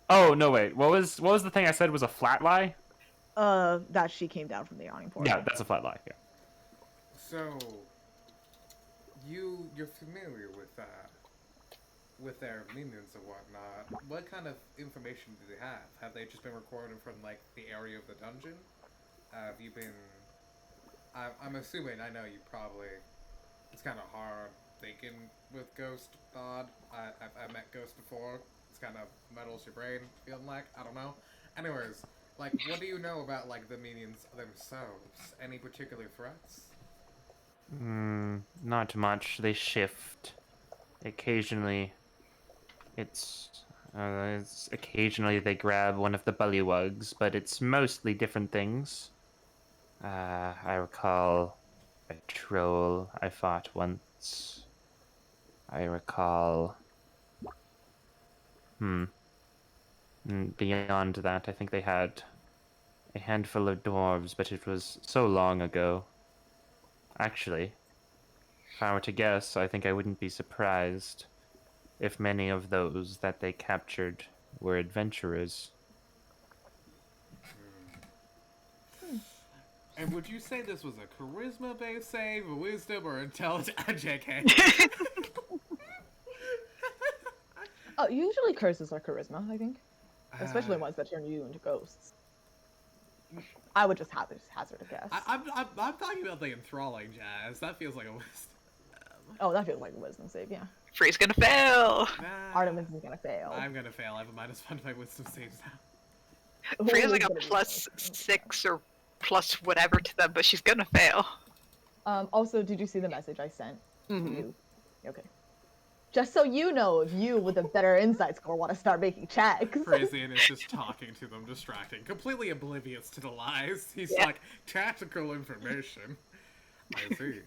oh no wait, what was the thing I said was a flat lie? That she came down from the yawning portal. Yeah, that's a flat lie. Yeah. So, you're familiar with their minions and whatnot. What kind of information do they have? Have they just been recorded from like the area of the dungeon? Have you been? I'm assuming. I know you probably. It's kind of hard thinking with Ghost God. I met Ghost before. It's kind of muddles your brain. Feeling like I don't know. Anyways, like, what do you know about like the minions themselves? Any particular threats? Not much. They shift. Occasionally, it's occasionally they grab one of the bullywugs, but it's mostly different things. I recall a troll I fought once. I recall. Beyond that, I think they had a handful of dwarves, but it was so long ago. Actually, if I were to guess, I think I wouldn't be surprised if many of those that they captured were adventurers. And would you say this was a charisma-based save, a wisdom, or intelligence? JK. Usually curses are charisma, I think. Especially ones that turn you into ghosts. I would just hazard a guess. I'm talking about the enthralling jazz. That feels like a wisdom. Oh, that feels like a wisdom save, yeah. Free's gonna fail. Nah, Artemis is gonna fail. I'm gonna fail. I have a -1 to my wisdom saves now. Free has Who like is a gonna be +6 or plus whatever to them, but she's gonna fail. Also, did you see the message I sent to Mhm. you? Okay. Just so you know, if you with a better insight score want to start making checks. Parisian is just talking to them, distracting, completely oblivious to the lies. He's Yeah. like, tactical information. I see.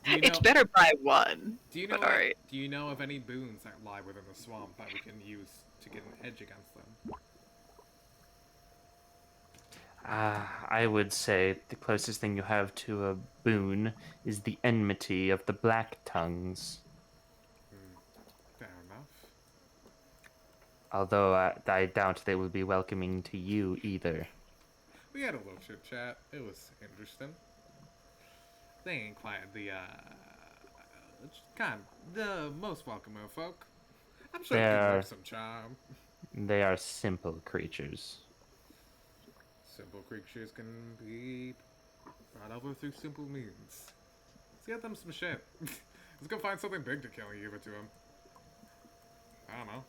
Do you It's know, better by 1. do you know, but alright. do you know of any boons that lie within the swamp that we can use to get an edge against them? I would say the closest thing you have to a boon is the enmity of the Black Tongues. Fair enough. Although I doubt they will be welcoming to you either. We had a little chit chat. It was interesting. They ain't quite the the most welcome of folk. I'm sure they They're- have some charm. They are simple creatures. Simple creatures can be brought over through simple means. Let's get them some shit. Let's go find something big to kill and give it to them. I don't know.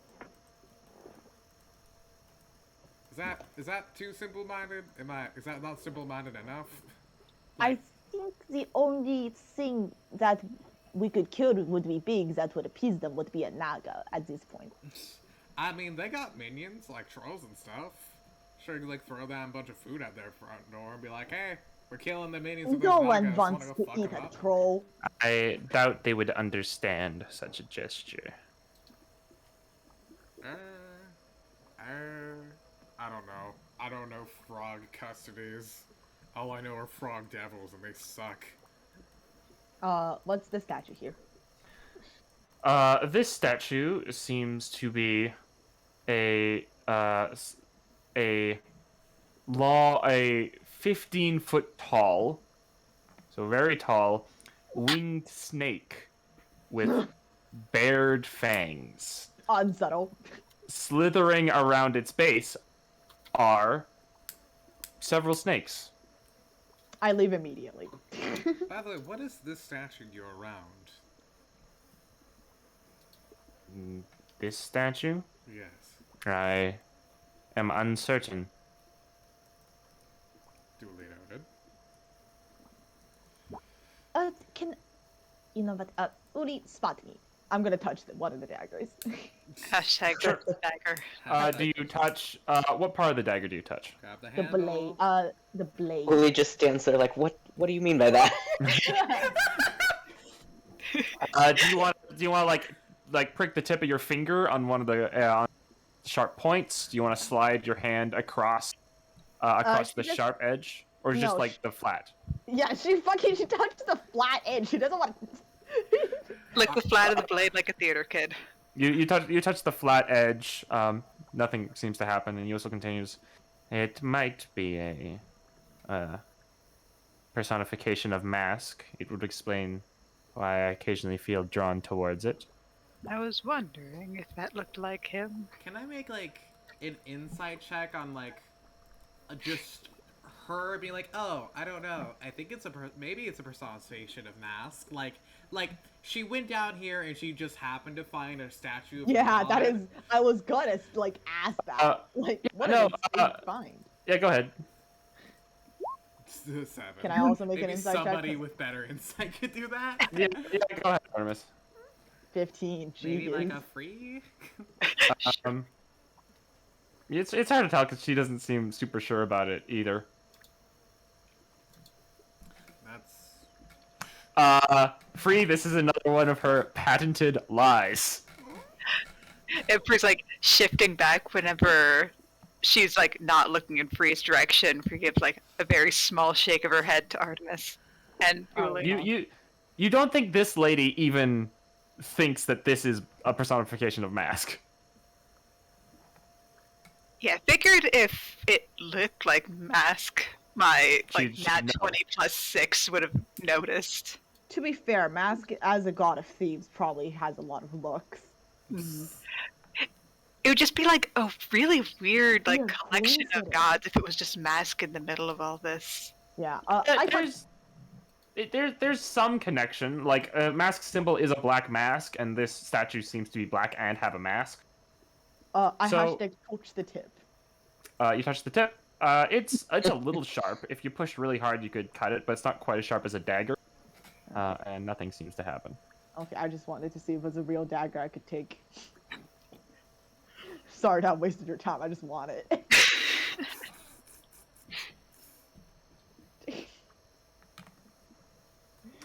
Is that too simple-minded? Is that not simple-minded enough? I think the only thing that we could kill would be big that would appease them would be a naga at this point. I mean, they got minions, like trolls and stuff. Sure, you could, like, throw down a bunch of food at their front door and be like, hey, we're killing the minions of those No one Nagas. wants Wanna to go fuck eat them a up? troll. I doubt they would understand such a gesture. I don't know. I don't know frog custodies. All I know are frog devils, and they suck. What's the statue here? This statue seems to be a 15-foot tall, so very tall, winged snake with bared fangs. Unsubtle. Slithering around its base are several snakes. I leave immediately. By the way, what is this statue you're around? This statue? Yes. I am uncertain. Duly noted. Can you know what? Ulli, spot me. I'm gonna touch one of the daggers. Hashtag Sure. dagger. Do you touch? What part of the dagger do you touch? Grab the the handle. blade? The blade. Uli just stands there like, what? What do you mean by that? Do you want like prick the tip of your finger on one of the sharp points? Do you want to slide your hand across the just- sharp edge, or just No, like the flat? Yeah, she touched the flat edge. She doesn't want. Like the flat of the blade, like a theater kid. You touch the flat edge. Nothing seems to happen, and Yossel continues. It might be a personification of Mask. It would explain why I occasionally feel drawn towards it. I was wondering if that looked like him. Can I make, like, an insight check on, like, just her being like, oh, I don't know. I think it's maybe it's a personification of Mask. Like she went down here and she just happened to find a statue of Yeah, God. that is. I was gonna ask that. What no, did they find? Yeah, go ahead. 7. Can I also make Maybe an insight check? somebody with better insight could do that. Yeah, go ahead, Artemis. 15. Maybe like jeez. a free. It's hard to tell because she doesn't seem super sure about it either. That's Free. This is another one of her patented lies. Emperor's like shifting back whenever she's like not looking in Free's direction. Free gives like a very small shake of her head to Artemis. And Uli. You don't think this lady even thinks that this is a personification of Mask? Yeah, figured if it looked like Mask, my like She'd nat know. 20 plus 6 would have noticed. To be fair, Mask as a god of thieves probably has a lot of looks. It would just be like a really weird like Weird collection of coincidence. gods if it was just Mask in the middle of all this. Yeah. There's some connection. Like a mask symbol is a black mask, and this statue seems to be black and have a mask. I So- hashtag touch the tip. You touch the tip. It's a little sharp. If you pushed really hard, you could cut it, but it's not quite as sharp as a dagger. And nothing seems to happen. Okay, I just wanted to see if it was a real dagger I could take. Sorry to have wasted your time. I just want it.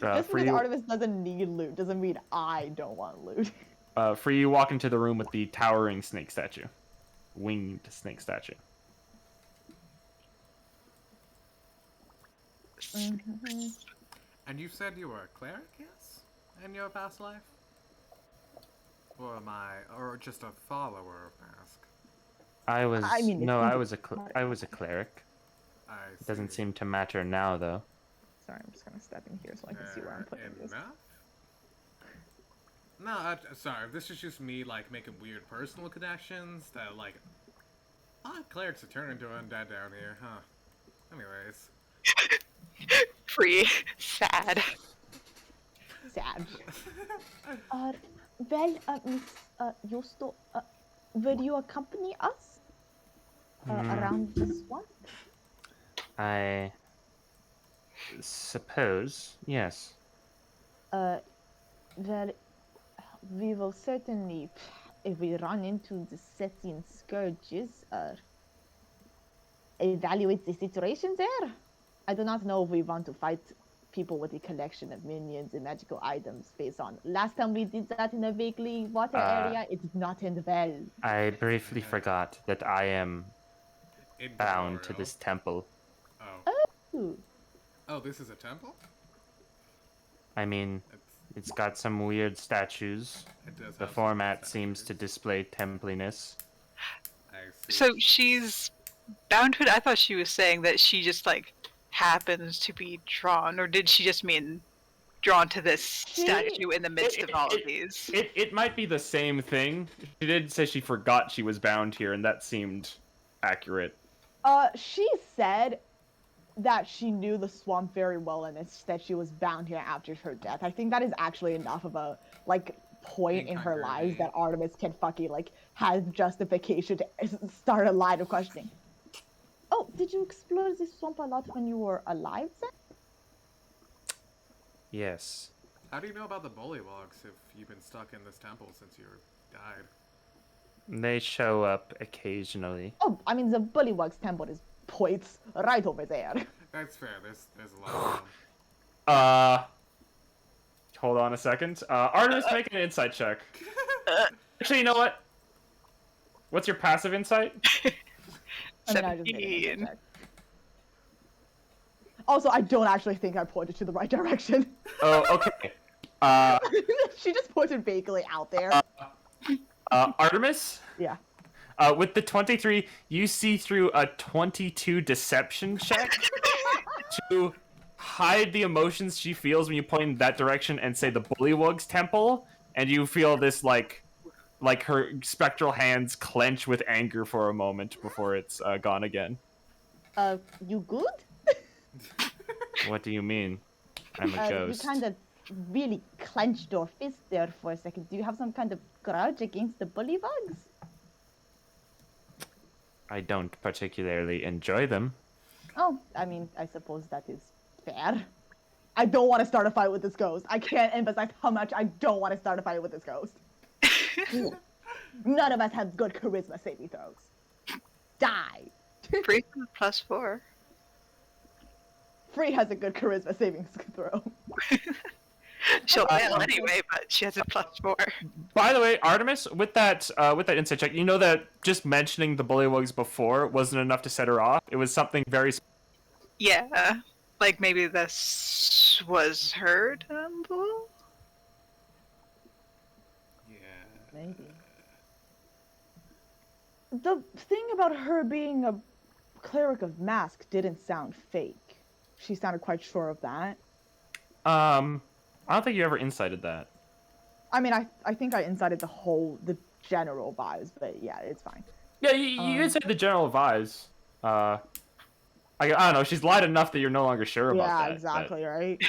Just Free, because Artemis doesn't need loot doesn't mean I don't want loot. Free, you walk into the room with the towering snake statue, winged snake statue. And you said you were a cleric, yes? In your past life? Or or just a follower of Mask? I was I mean, no, it's I was a cleric. I It doesn't see. seem to matter now, though. Sorry, I'm just gonna step in here so I can see where I'm putting this. Enough? No, sorry. This is just me like making weird personal connections that like, clerics are turning into undead down here, huh? Anyways, Free, sad. Sad. Well, Miss Justo, will you accompany us Hmm. around the swamp? I suppose, yes. Well, we will certainly, if we run into the Sethian scourges, evaluate the situation there. I do not know if we want to fight people with a collection of minions and magical items based on. Last time we did that in a vaguely water area, it did not end well. I briefly forgot that I am bound to Incorporeal. this temple. Oh. Ooh. Oh, this is a temple? I mean, it's got some weird statues. It does The have some format statues. seems to display templiness. I see. So she's bound to it. I thought she was saying that she just like happens to be drawn, or did she just mean drawn to this statue in the midst of all of these? It might be the same thing. She did say she forgot she was bound here, and that seemed accurate. She said that she knew the swamp very well and it's that she was bound here after her death. I think that is actually enough of a point in her lives that Artemis can fucking have justification to start a line of questioning. Oh, did you explore this swamp a lot when you were alive then? Yes. How do you know about the bullywugs if you've been stuck in this temple since you died? They show up occasionally. Oh, I mean the Bullywug's temple is points right over there. That's fair. There's a lot of them. Hold on a second. Artemis, make an insight check. Actually, you know what? What's your passive insight? I mean, I just made an insight 17. check. Also, I don't actually think I pointed to the right direction. Oh, okay. She just pointed vaguely out there. Artemis? Yeah. With the 23, you see through a 22 deception check to hide the emotions she feels when you point in that direction and say the Bullywug's temple, and you feel this like her spectral hands clench with anger for a moment before it's gone again. You good? What do you mean? I'm a ghost. You kind of really clenched your fist there for a second. Do you have some kind of grudge against the Bullywugs? I don't particularly enjoy them. Oh, I mean, I suppose that is fair. I don't want to start a fight with this ghost. I can't emphasize how much I don't want to start a fight with this ghost. None of us have good charisma saving throws. Die. Free +4. Free has a good charisma saving throw. She'll fail anyway, but she has a +4. By the way, Artemis, with that insight check, you know that just mentioning the Bullywugs before wasn't enough to set her off. It was something very. Yeah, like maybe this was her temple? Yeah. Maybe. The thing about her being a cleric of mask didn't sound fake. She sounded quite sure of that. I don't think you ever incited that. I mean, I think I incited the general vibes, but yeah, it's fine. Yeah, you incited the general vibes. I don't know. She's lied enough that you're no longer sure about that. Yeah, exactly, right?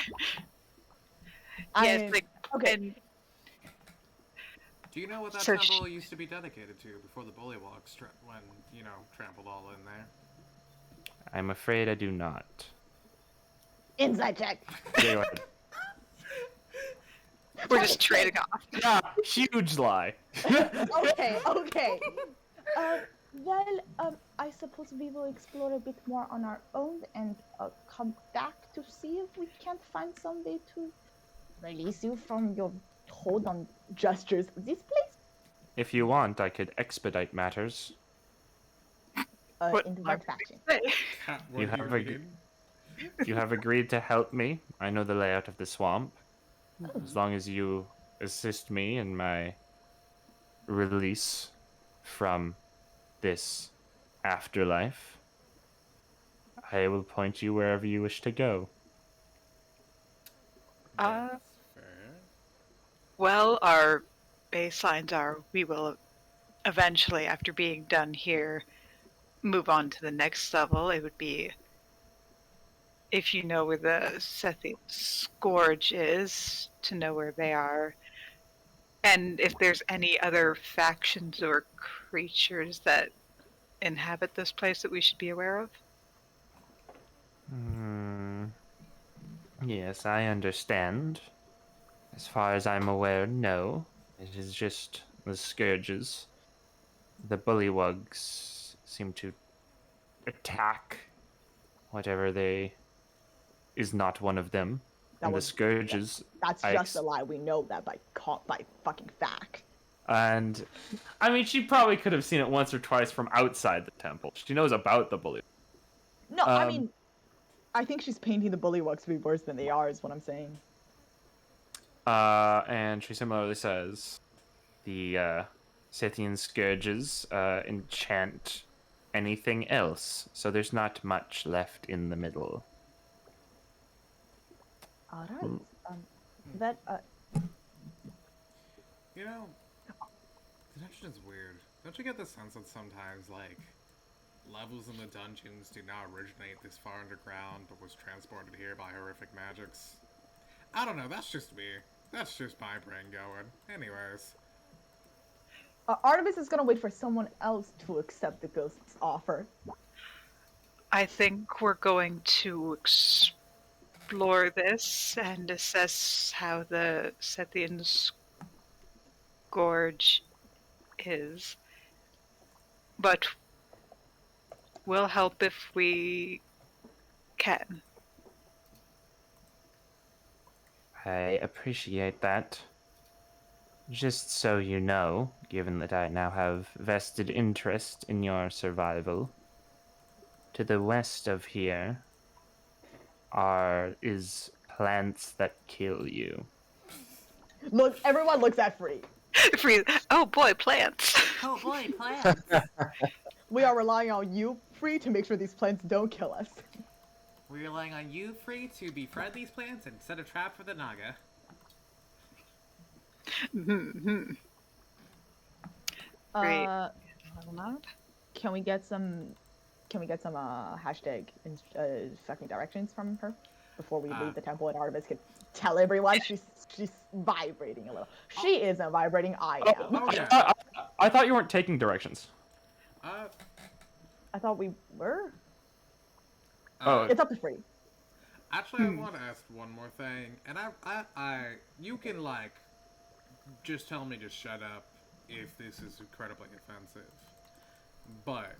Yeah, it's like, okay. and Do you know what that So temple used to be dedicated to before the bullywugs trampled all in there? I'm afraid I do not. Insight check. Okay, go ahead. we're just trading off. Yeah, huge lie. Okay. I suppose we will explore a bit more on our own and come back to see if we can't find some way to release you from your hold on Gestures. this place. If you want, I could expedite matters. What In the am right fashion. What You do have mean? You have agreed to help me. I know the layout of the swamp. As long as you assist me in my release from this afterlife, I will point you wherever you wish to go. That's fair. Well, our baselines are we will eventually, after being done here, move on to the next level. It would be if you know where the Sethian Scourge is, to know where they are. And if there's any other factions or creatures that inhabit this place that we should be aware of. Yes, I understand. As far as I'm aware, no. It is just the scourges. The bullywugs seem to attack whatever they is not one of them. That And the was scourges, that's I just a lie. We know that by fucking fact. and I mean, she probably could have seen it once or twice from outside the temple. She knows about the bully. No, I Um, mean, I think she's painting the bullywugs to be worse than they are. Is what I'm saying. and she similarly says the Scythian scourges enchant anything else, so there's not much left in the middle. All right. That You know, detention is weird. Don't you get the sense that sometimes, like, levels in the dungeons do not originate this far underground, but was transported here by horrific magics? I don't know, that's just me. That's just my brain going. Anyways. Artemis is gonna wait for someone else to accept the ghost's offer. I think we're going to explore this and assess how the Sethian Scourge is. But we'll help if we can. I appreciate that. Just so you know, given that I now have vested interest in your survival, to the west of here is plants that kill you. Look, everyone looks at Free. Freeze. Oh boy, plants. Oh boy, plants! We are relying on you, Free, to make sure these plants don't kill us. We're relying on you, Free, to befriend these plants and set a trap for the Naga. Great. Can we get some hashtag fucking directions from her before we leave the temple, and Artemis can tell everyone she's vibrating a little. She isn't vibrating. I am. Oh, yeah. I thought you weren't taking directions. I thought we were. Oh. It's up to Free. Actually, I want to ask one more thing, and you can, like, just tell me to shut up if this is incredibly offensive. But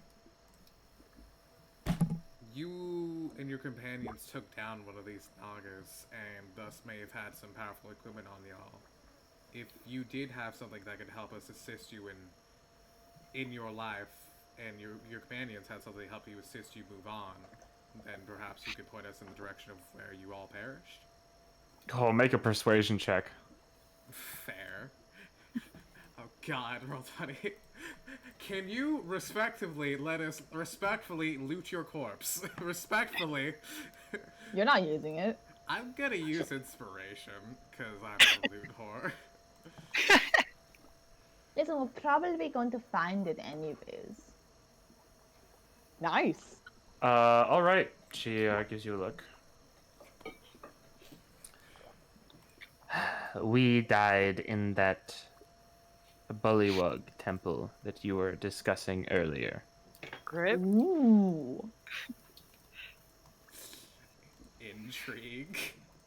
you and your companions took down one of these Nagas, and thus may have had some powerful equipment on y'all. If you did have something that could help us assist you in your life, and your companions had something to help you assist you move on, then perhaps you could point us in the direction of where you all perished. Oh, make a persuasion check. Fair. Oh god, Roll20. Can you respectively let us respectfully loot your corpse? Respectfully. You're not using it. I'm gonna use inspiration, because I'm a loot whore. Listen, we're probably going to find it anyways. Nice. All right. She gives you a look. We died in that bullywug temple that you were discussing earlier. Grip. Ooh. Intrigue.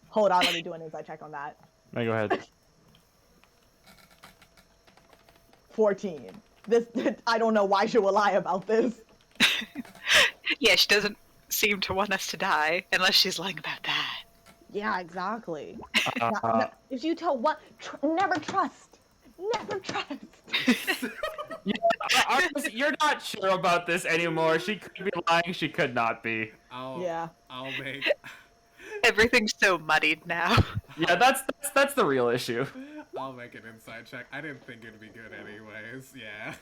Hold on, let me do an insight check on that. Now go ahead. 14. This I don't know why she will lie about this. Yeah, she doesn't seem to want us to die unless she's lying about that. Yeah, exactly. If you tell what, never trust. Never trust. You're not sure about this anymore. She could be lying. She could not be. Yeah. I'll make... Everything's so muddied now. Yeah, that's the real issue. I'll make an inside check. I didn't think it'd be good anyways. Yeah.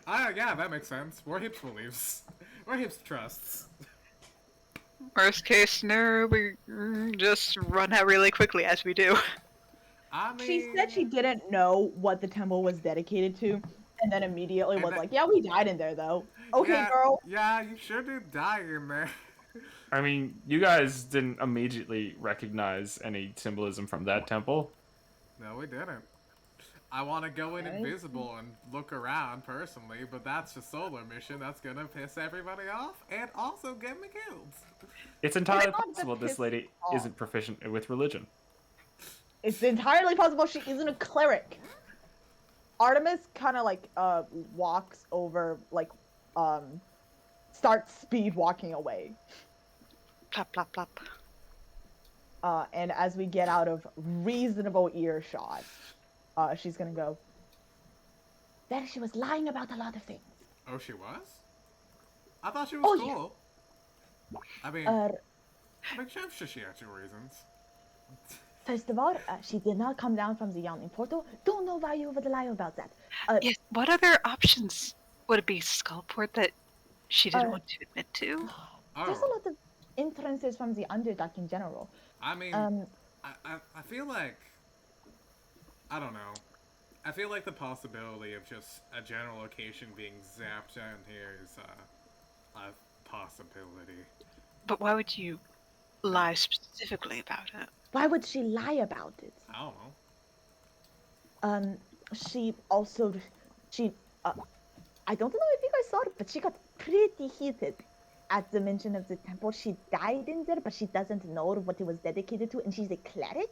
Yeah, that makes sense. We're hips beliefs. We're hips trusts. Worst case scenario, we just run out really quickly as we do. I mean... She said she didn't know what the temple was dedicated to, and then immediately was like, yeah, we died in there though. Okay, yeah, girl. Yeah, you sure did die in there. I mean, you guys didn't immediately recognize any symbolism from that temple. No, we didn't. I want to go in Okay. invisible and look around personally, but that's a solo mission that's gonna piss everybody off and also get me killed. It's entirely not the possible this piss lady off. isn't proficient with religion. It's entirely possible she isn't a cleric. Artemis kind of like walks over, like starts speed walking away. Plop, plop, plop. And as we get out of reasonable earshot, she's gonna go. Well, she was lying about a lot of things. Oh, she was? I thought she was Oh, yeah. cool. I mean, Uh, I'm sure she had two reasons. First of all, she did not come down from the yawning portal. Don't know why you would lie about that. Yes, what other options would it be? Skullport that she didn't Uh, want to admit to? There's a lot of entrances from the Underdark in general. I mean, Um, I feel like, I don't know. I feel like the possibility of just a general location being zapped down here is a possibility. But why would you lie specifically about it? Why would she lie about it? I don't know. She also, I don't know if you guys saw it, but she got pretty heated at the mention of the temple. She died in there, but she doesn't know what it was dedicated to, and she's a cleric?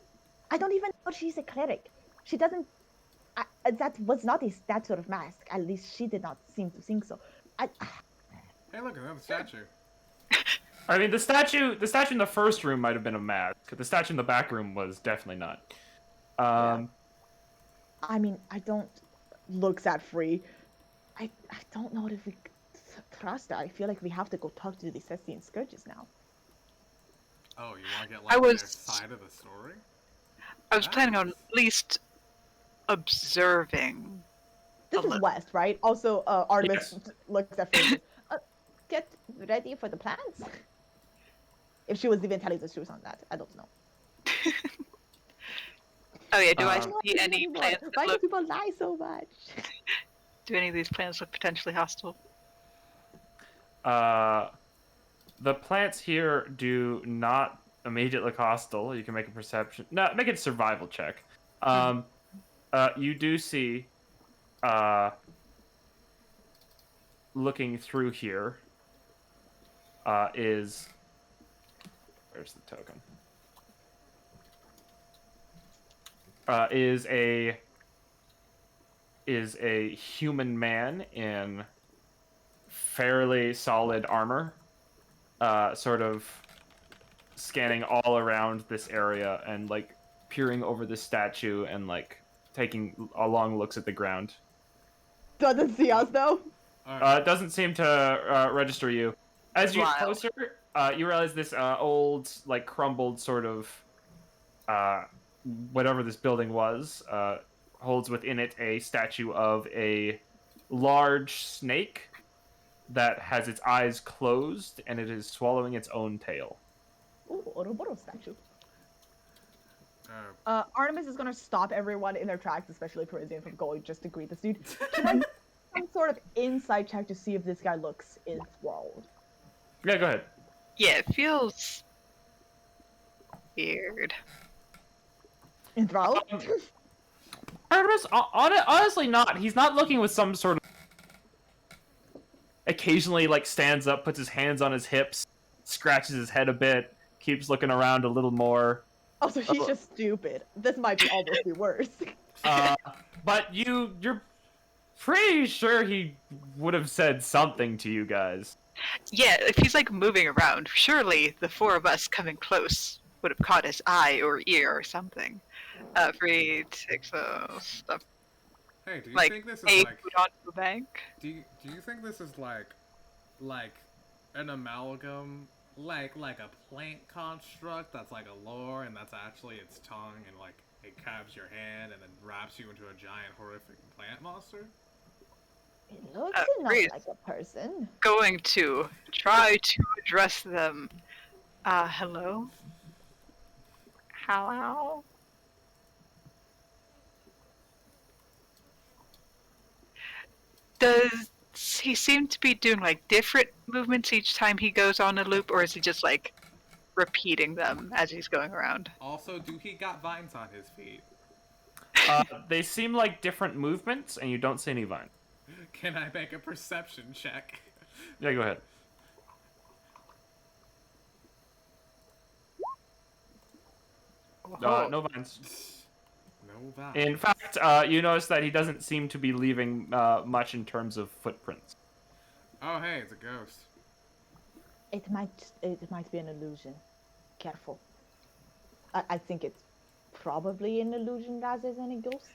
I don't even know she's a cleric. She doesn't, that was not a statue of mask. At least she did not seem to think so. Hey, look, another statue. I mean, the statue in the first room might have been a mask. The statue in the back room was definitely not. I mean, I don't. Looks at Free. I don't know if we trust her. I feel like we have to go talk to the Cestian Scourges now. Oh, you want to get I like their was- side of the story? I was planning on Nice. at least observing. This A is li- West, right? Also, Artemis Yes. looks at Free. Get ready for the plans. If she was even telling the truth on that, I don't know. Oh yeah, do I Um, see any plans Why that do look? people lie so much? Do any of these plans look potentially hostile? The plants here do not immediately look hostile. You can make a perception. No, make a survival check. You do see, looking through here, is where's the token? Is a human man in fairly solid armor, sort of scanning all around this area and like peering over the statue and like taking long looks at the ground. Doesn't see us though. Alright. It doesn't seem to register you. As you get Wild. closer, you realize this old, like crumbled sort of whatever this building was holds within it a statue of a large snake that has its eyes closed and it is swallowing its own tail. Ooh, Ouroboros statue. Uh, Artemis is gonna stop everyone in their tracks, especially Parisian, from going just to greet this dude. Can I do some sort of insight check to see if this guy looks enthralled? Yeah, go ahead. Yeah, it feels weird. Enthralled? Artemis, honestly not. He's not looking with some sort of... Occasionally, like, stands up, puts his hands on his hips, scratches his head a bit, keeps looking around a little more. Also, he's just stupid. This might be almost be worse. But you're pretty sure he would have said something to you guys. Yeah, if he's like moving around, surely the four of us coming close would have caught his eye or ear or something. Free takes stuff hey, do you like think this a is like? put onto the bank. Do you think this is like an amalgam, like a plant construct that's like a lore and that's actually its tongue and like it grabs your hand and then wraps you into a giant horrific plant monster? It looks enough Reese. like a person. Going to try to address them. Hello? Hello? Does he seem to be doing like different movements each time he goes on a loop, or is he just like repeating them as he's going around? Also, do he got vines on his feet? They seem like different movements, and you don't see any vine. Can I make a perception check? Yeah, go ahead. No vines. No vibe. In fact, you notice that he doesn't seem to be leaving much in terms of footprints. Oh, hey, it's a ghost. It might be an illusion. Careful. I think it's probably an illusion rather than a ghost.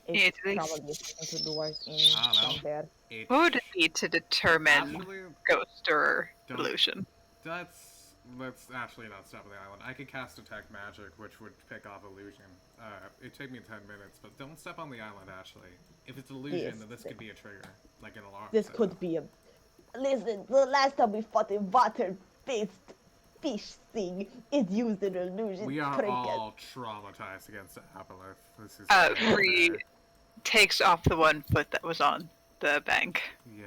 It's Yeah, probably something to doors in I don't know. somewhere. It What would it be to determine actually, ghost or Don't- illusion? let's actually not step on the island. I could cast detect magic, which would pick off illusion. It'd take me 10 minutes, but don't step on the island, Ashley. If it's illusion, Yes. then this could be a trigger, like an alarm. This setup. could be a. Listen, the last time we fought a water-based fish thing, it used an illusion We are trick. all traumatized against Aboleth. This is Free takes off the one foot that was on the bank. Yeah.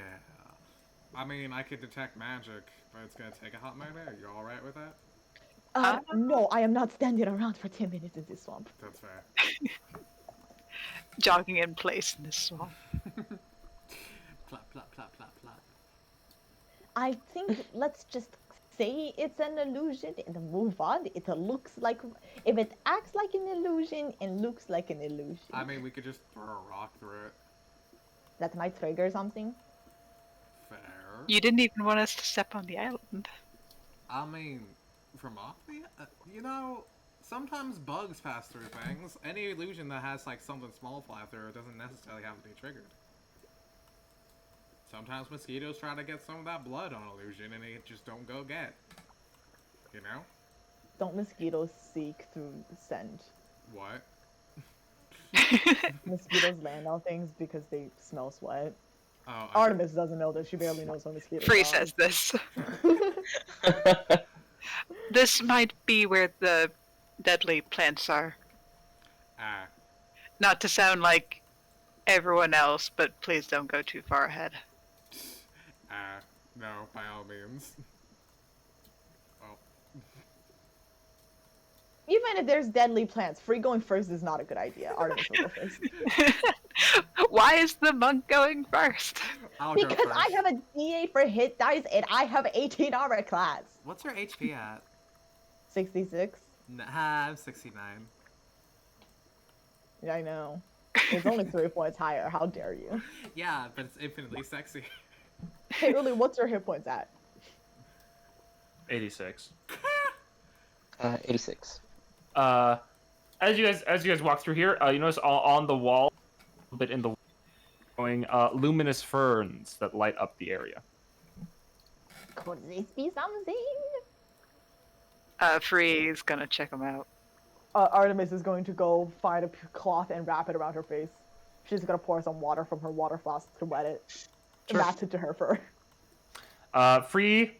I mean, I could detect magic, but it's gonna take a hot minute. Are you alright with that? No, I am not standing around for 10 minutes in this swamp. That's fair. Jogging in place in this swamp. Plop, plop, plop, plop, plop. I think let's just say it's an illusion and move on. It looks like, if it acts like an illusion and looks like an illusion, I mean, we could just throw a rock through it. that might trigger something. Fair. You didn't even want us to step on the island. I mean, from off the... you know, sometimes bugs pass through things. Any illusion that has, like, something small fly through it doesn't necessarily have to be triggered. Sometimes mosquitoes try to get some of that blood on illusion and they just don't go get. You know? Don't mosquitoes seek through scent? What? Mosquitoes land on things because they smell sweat. Oh, I Artemis doesn't know this. She barely knows what mosquitoes Free are. says this. This might be where the deadly plants are. Ah, Not to sound like everyone else, but please don't go too far ahead. no, by all means. Well, Even if there's deadly plants, free going first is not a good idea. Artemis will go first. Why is the monk going first? I'll go Because first. I have a D8 for hit dice and I have 18 armor class. What's your HP at? 66. Nah, I'm 69. Yeah, I know. It's only 3 points higher. How dare you? Yeah, but it's infinitely sexy. Hey, Ulli, what's your hit points at? 86. 86. As you guys walk through here, you notice on the wall, a bit in the going luminous ferns that light up the area. Could this be something? Free is gonna check them out. Artemis is going to go find a cloth and wrap it around her face. She's gonna pour some water from her water flask to wet it. Sure. Match it to her fur. Free.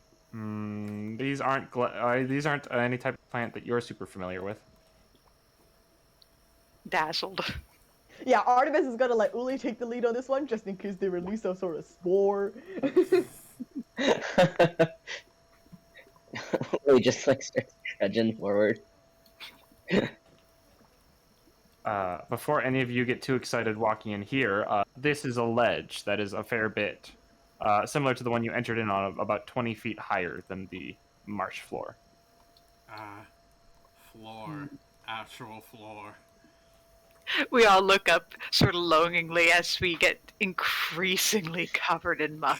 These aren't any type of plant that you're super familiar with. Dazzled. Yeah, Artemis is gonna let Ulli take the lead on this one, just in case they release some sort of spore. We just like starts trudging forward. Before any of you get too excited walking in here, this is a ledge that is a fair bit similar to the one you entered in on, about 20 feet higher than the marsh floor. Floor. Actual floor. We all look up sort of longingly as we get increasingly covered in muck.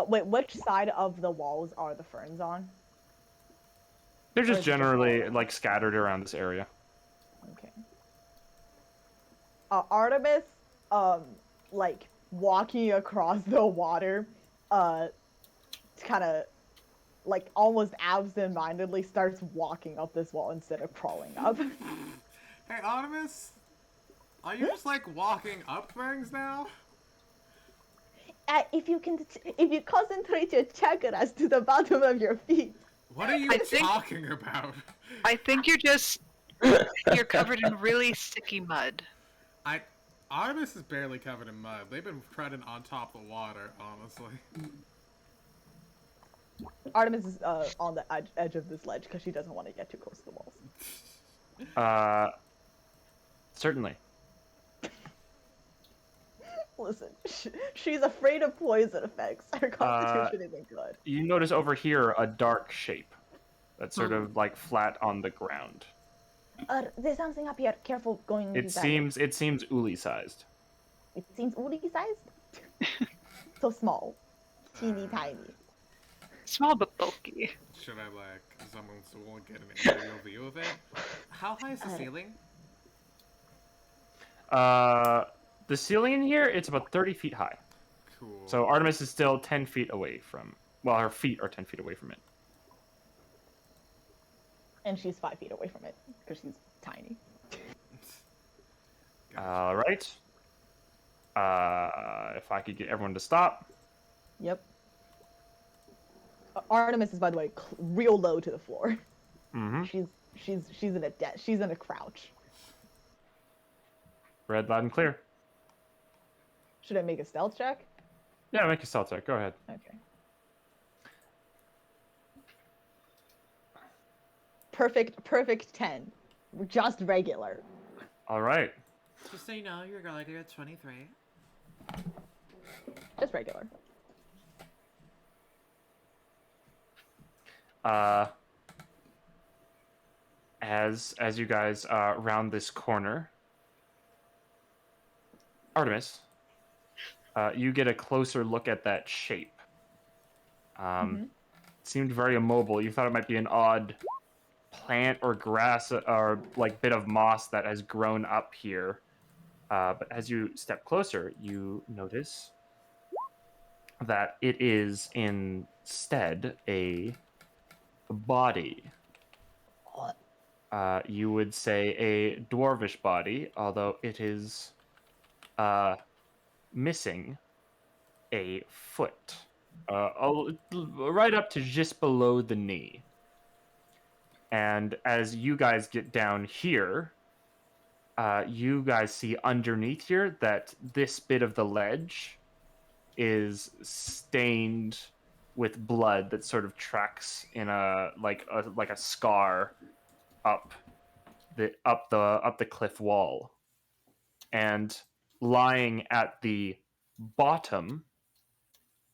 Wait, which side of the walls are the ferns on? They're Or just is it generally like scattered around this area. Okay. Artemis, like walking across the water, kind of like almost absent-mindedly starts walking up this wall instead of crawling up. Hey, Artemis? Are you just like walking up things now? If you concentrate your chakras to the bottom of your feet. What are you I think- talking about? I think you're covered in really sticky mud. Artemis is barely covered in mud. They've been treading on top of the water, honestly. Artemis is on the edge of this ledge because she doesn't want to get too close to the walls. Certainly. Listen, she's afraid of poison effects. Her constitution isn't good. You notice over here a dark shape that's sort of like flat on the ground. There's something up here. Careful going into It that. seems Ulli sized. It seems Ulli sized. So small. Teeny tiny. Small but bulky. Should I like summon Zuul and get an aerial view of it? How high is the ceiling? The ceiling in here, it's about 30 feet high. Cool. So Artemis is still 10 feet away from... Well, her feet are 10 feet away from it. And she's 5 feet away from it, because she's tiny. All right. If I could get everyone to stop. Yep. Artemis is, by the way, real low to the floor. Mm-hmm. She's in a crouch. Red, loud, and clear. Should I make a stealth check? Yeah, make a stealth check. Go ahead. Okay. Perfect 10. Just regular. All right. Just so you know, you're going to get 23. Just regular. As you guys round this corner, Artemis, you get a closer look at that shape. It seemed very immobile. You thought it might be an odd plant or grass or like bit of moss that has grown up here. But as you step closer, you notice that it is instead a body. You would say a dwarvish body, although it is missing a foot, right up to just below the knee. And as you guys get down here, you guys see underneath here that this bit of the ledge is stained with blood that sort of tracks in a scar up the cliff wall. And lying at the bottom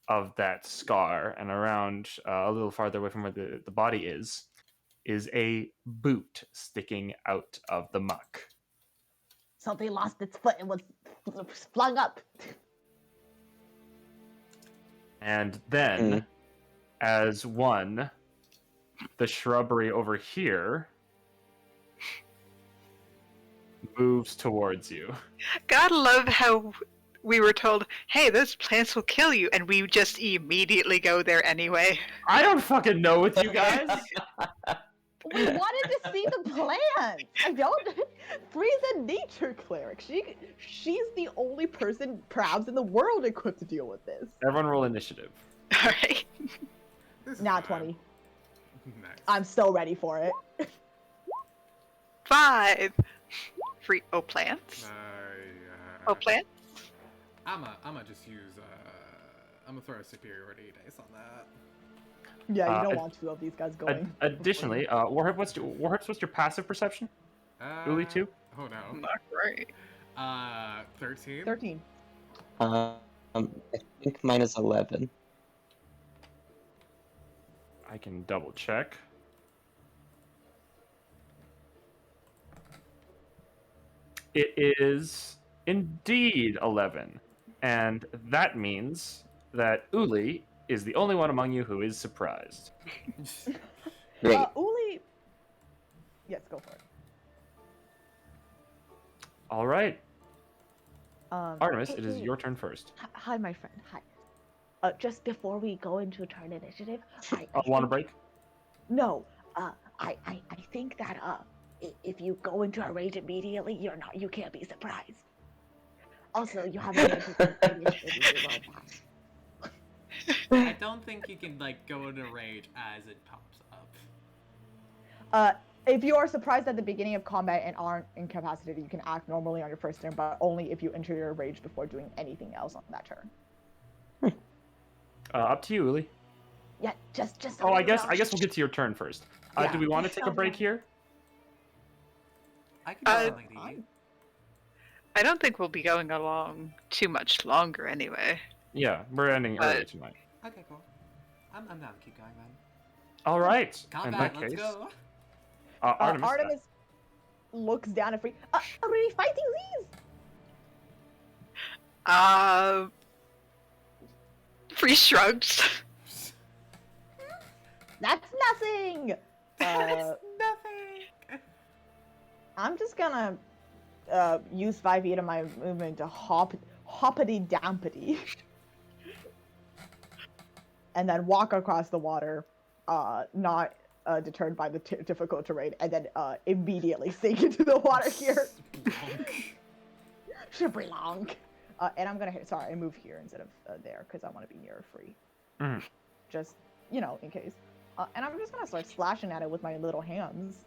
of that scar and around a little farther away from where the body is a boot sticking out of the muck. Something lost its foot and was flung up. And then, as one, the shrubbery over here moves towards you. Gotta love how we were told, hey, those plants will kill you, and we just immediately go there anyway. I don't fucking know with you guys. We wanted to see the plants. I don't. Free's a nature cleric. She's the only person, perhaps, in the world equipped to deal with this. Everyone roll initiative. Alright. Nah, 20. Nice. I'm so ready for it. 5. Free plants. Plants. I'ma just use I'm gonna throw a superiority dice on that. Yeah, you don't want two of these guys going. Additionally, Warhip, what's your passive perception? Ulli too? Oh no. Not right. 13. 13. I think mine is 11. I can double check. It is indeed 11, and that means that Ulli is the only one among you who is surprised. Great. Ulli. Yes, go for it. All right, Artemis, Hey, it is hey. your turn first. Hi, my friend. Hi. Just before we go into turn initiative, I Want a think- break? No. I think that if you go into a rage immediately, you can't be surprised. Also, you have a initiative. I don't think you can like go into rage as it pops up. If you are surprised at the beginning of combat and aren't incapacitated, you can act normally on your first turn, but only if you enter your rage before doing anything else on that turn. Up to you, Ulli. Yeah, just. So Oh, I you guess know. we'll get to your turn first. Yeah. Do we want to take a break here? I can go, lady. Fine. I don't think we'll be going along too much longer anyway. Yeah, we're ending early tonight. Okay, cool. I'm down to keep going then. All right. In Combat, that let's case, go. Artemis. Artemis looks down at Free. Are we fighting these? Free shrugs. That's nothing. Nothing. I'm just gonna use 5 feet of my movement to hoppity dampity, and then walk across the water, not deterred by the difficult terrain, and then immediately sink into the water here. Long. And I'm gonna hit. Sorry, I move here instead of there because I want to be near Free. Mhm. Just in case. And I'm just gonna start slashing at it with my little hands.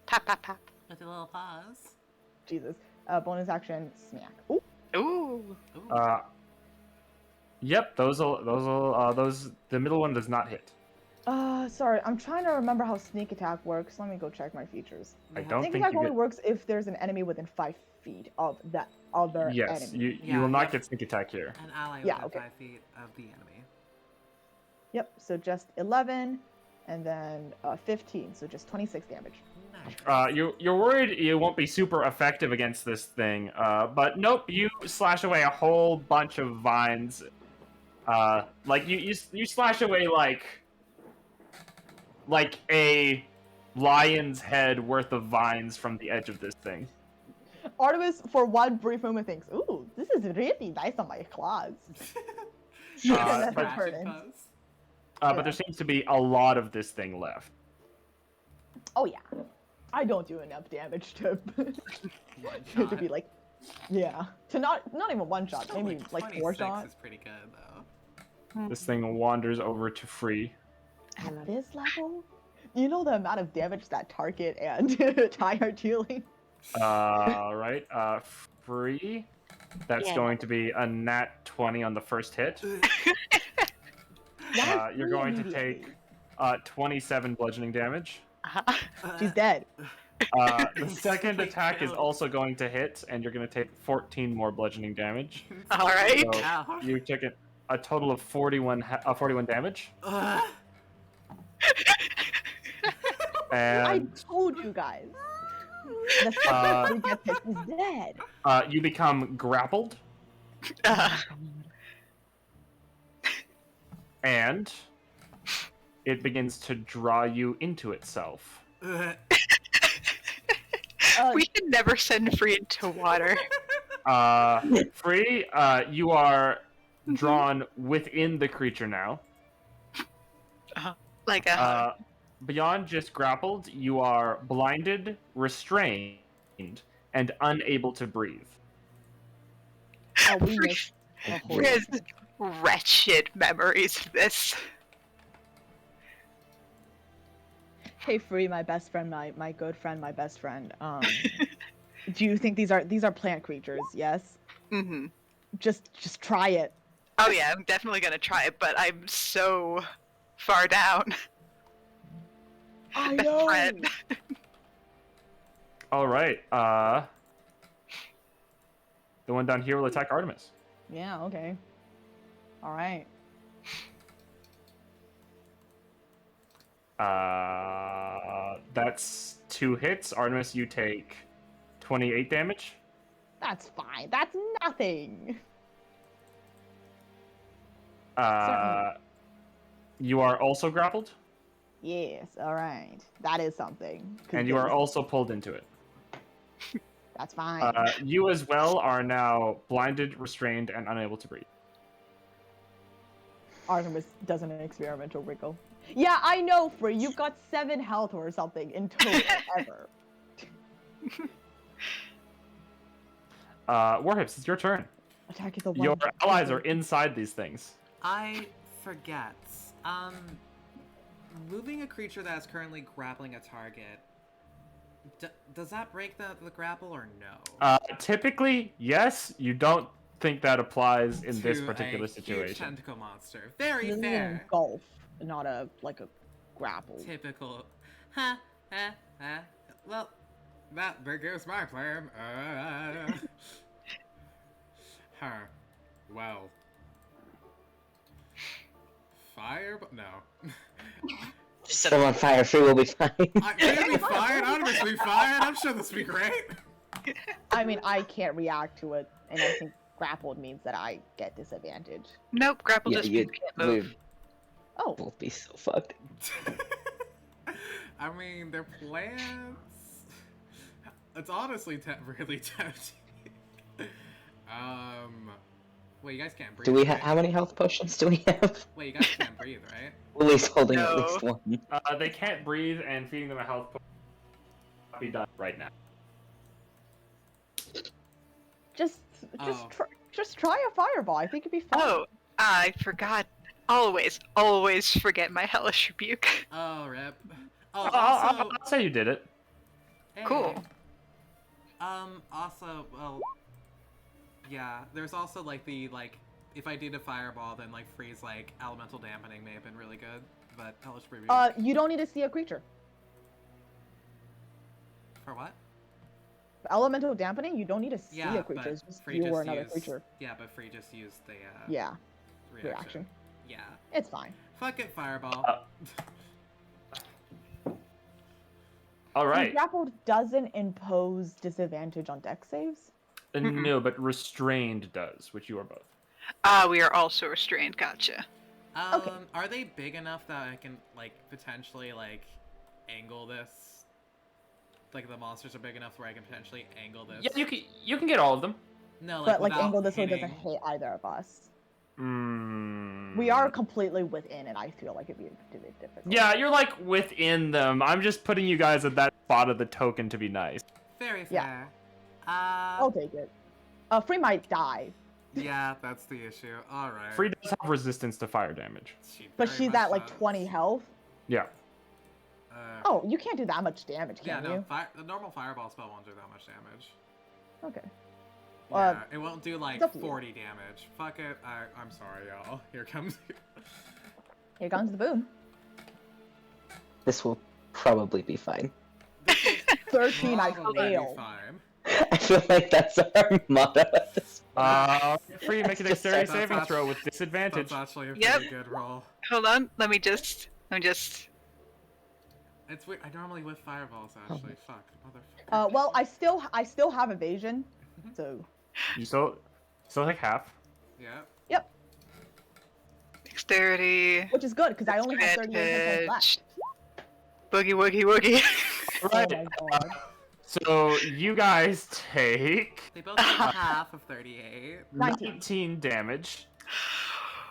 Pap, pap, pap. With a little pause. Jesus. Bonus action, smack. Ooh. Ooh. Ooh. Yep, the middle one does not hit. Sorry, I'm trying to remember how sneak attack works. Let me go check my features. I don't Sneak think attack you only get. works if there's an enemy within 5 feet of that other Yes, enemy. you Yeah, will not yep. get sneak attack here. An ally Yeah, within okay. 5 feet of the enemy. Yep, so just 11, and then 15, so just 26 damage. Nice. You're worried you won't be super effective against this thing, but nope, you slash away a whole bunch of vines. Like you slash away like a lion's head worth of vines from the edge of this thing. Artemis, for one brief moment, thinks, "Ooh, this is really nice on my claws." But- That's her turn. But there seems to be a lot of this thing left. Oh yeah, I don't do enough damage to to be like, yeah, to not even one shot, Still, maybe like 4 26 shots. is pretty good though. This thing wanders over to Free. At this level, you know the amount of damage that Target and Ty are dealing. Right. Free. That's Yeah. going to be a nat 20 on the first hit. Why You're free going to immediately? take 27 bludgeoning damage. She's dead. The second attack is also going to hit, and you're going to take 14 more bludgeoning damage. All right. So Ow. you take a total of 41 damage. Ugh. I And told you guys. The second he gets hit, he's dead. you become grappled, and it begins to draw you into itself. Ugh. We should never send Free into water. Free, you are drawn within the creature now. Like a Beyond just grappled, you are blinded, restrained, and unable to breathe. Oh, we Free- missed a whole Free has wretched memories of this. Hey, Free, my best friend, my good friend, my best friend. Do you think these are plant creatures? Yes. Mm-hmm. Just try it. Oh yeah, I'm definitely gonna try it, but I'm so far down. I Best know. friend. All right. The one down here will attack Artemis. Yeah. Okay. All right. That's 2 hits. Artemis, you take 28 damage. That's fine. That's nothing. You are also grappled, Yes. All right. That is something. 'Cause and you are this- also pulled into it. That's fine. You as well are now blinded, restrained, and unable to breathe. Artemis does an experimental wriggle. Yeah, I know, Free. You've got 7 health or something in total ever. Warhips, it's your turn. Attack is the one. Your allies are inside these things. I forget. Moving a creature that is currently grappling a target. Does that break the grapple or no? Typically, yes. You don't think that applies in this To particular a Huge situation. tentacle monster. Very This is a fair. golf, not a grapple. Typical. Well, there goes my plan. Huh. Well. Fire? No. Just set him on fire. Free will be fine. Free will be fine. Artemis will be fine. I'm sure this will be great. I mean, I can't react to it, and I think grappled means that I get disadvantage. Nope, grapple Yeah, just means you can't move. we'd Oh, both be so fucked. I mean, they're plants. It's honestly really tempting. Wait, you guys can't breathe. Do we right? how many health potions do we have? Wait, you guys can't breathe, right? Willie's holding at No. least one. They can't breathe, and feeding them a health potion cannot be done right now. just Oh. just try a fireball. I think it'd be fun. Oh, I forgot. Always forget my hellish rebuke. Oh, rip. Oh, I'll also. say you did it. Hey. Cool. Also, well. Yeah, there's also, like, if I did a fireball, then, like, freeze, like, elemental dampening may have been really good, but hellish rebuke. You don't need to see a creature. For what? Elemental dampening, you don't need to see Yeah, a creature. but It's just free you just or another use- creature. Yeah, but Free just used the, Yeah, reaction. Yeah. it's fine. Fuck it, fireball. All And right. grappled doesn't impose disadvantage on dex saves. No, but restrained does, which you are both. We are also restrained. Gotcha. Okay. Are they big enough that I can, like, potentially, like, angle this? Like, the monsters are big enough where I can potentially angle this? Yeah, you can get all of them. No, like, But like without angle this way hitting... doesn't hit either of us. Mm. We are completely within, and I feel like it'd be a bit difficult. Yeah, you're like within them. I'm just putting you guys at that spot of the token to be nice. Very Yeah. fair. I'll take it. Free might die, Yeah, that's the issue. Alright. Free does have resistance to fire damage. but very she's much at like does. 20 health. Yeah. Oh, you can't do that much damage, Yeah, can no, you? the normal fireball spell won't do that much damage. Okay. Yeah, it won't do like it's up to you. 40 damage. Fuck it. I'm sorry, y'all. Here comes. Here comes the boom. This will probably be fine. 13, I Probably be failed. fine. I feel like that's our motto at this Free, make a Just dexterity start- saving throw with disadvantage. That's actually a Yep. pretty good roll. Hold on. Let me just. It's weird. I normally whip fireballs. Actually, fuck, motherfucker. Well, I still have evasion, so You still like half. Yeah. Dexterity. which is good because I only have 38 hit points left. Boogie woogie woogie. Right. Oh my god. So you guys take They both take half of 38. 19 damage,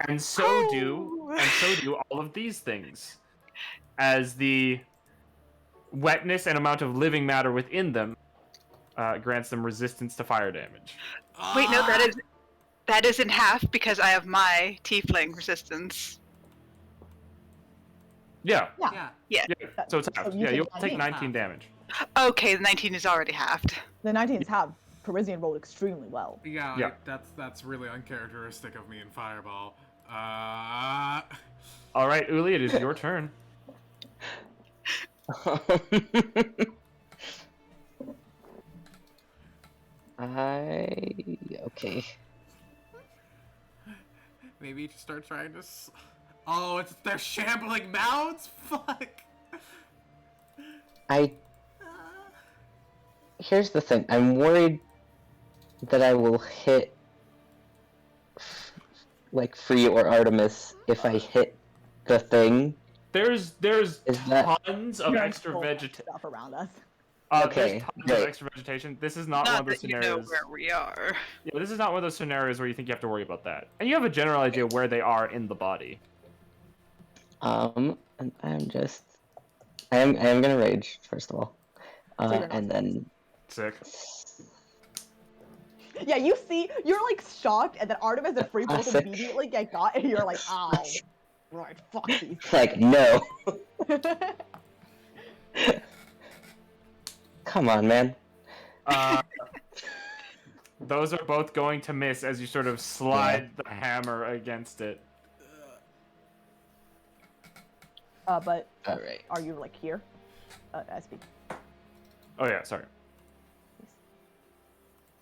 and so do all of these things, as the wetness and amount of living matter within them grants them resistance to fire damage. Wait, no, that isn't half because I have my tiefling resistance. Yeah. Yeah. Yeah. Yeah. So it's half. So you Yeah, take you'll take 19. 19 damage. Okay, the 19 is already halved. The 19s have Parisian rolled extremely well. Yeah. Yeah. That's really uncharacteristic of me in fireball. All right, Ulli, it is your turn. Okay. Maybe you should start trying to. Oh, they're shambling mounds. Fuck. Here's the thing. I'm worried that I will hit like Free or Artemis if I hit the thing. There's Is that- tons of There's extra so much vegetation. stuff around us. Okay, There's tons great. of extra vegetation. This is not one Not of those that you know scenarios. where we are. Yeah, this is not one of those scenarios where you think you have to worry about that, and you have a general idea where they are in the body. And I am gonna rage first of all, So you're not- and then Sick. Yeah, you see, you're like shocked, and then Artemis and Free both Classic. immediately get got, and you're like, ow. Right, fuck these. like no. Come on, man. Those are both going to miss as you sort of slide the hammer against it. But All right. are you like here? SP. Oh yeah, sorry.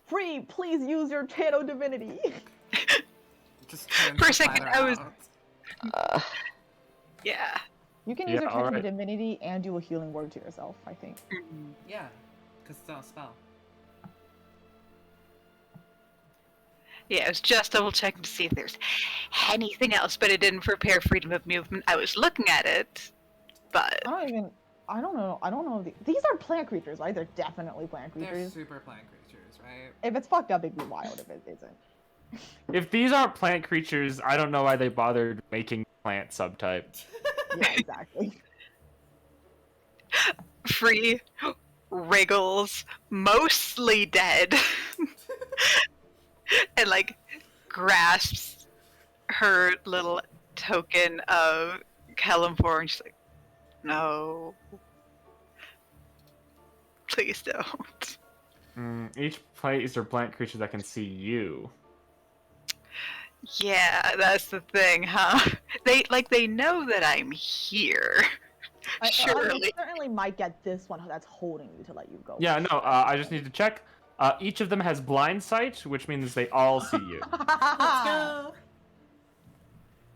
Free, please use your channel divinity. Just turns For a the second, platter I was- out. Yeah. You can Yeah, use your channel alright. divinity and do a healing word to yourself, I think. Yeah, because it's not a spell. Yeah, I was just double checking to see if there's anything else, but it didn't prepare freedom of movement. I was looking at it, but I don't know. These are plant creatures, right? They're definitely plant They're creatures. super plant creatures, right? If it's fucked up, it'd be wild if it isn't. If these aren't plant creatures, I don't know why they bothered making plant subtype. Yeah, exactly. Free wriggles, mostly dead, and like grasps her little token of Kalimfor, and she's like, "No, please don't." Each place or plant creature that can see you. Yeah, that's the thing, huh? They know that I'm here. I Surely. certainly might get this one that's holding you to let you go. Yeah, no, I just need to check. Each of them has blind sight, which means they all see you. Let's go!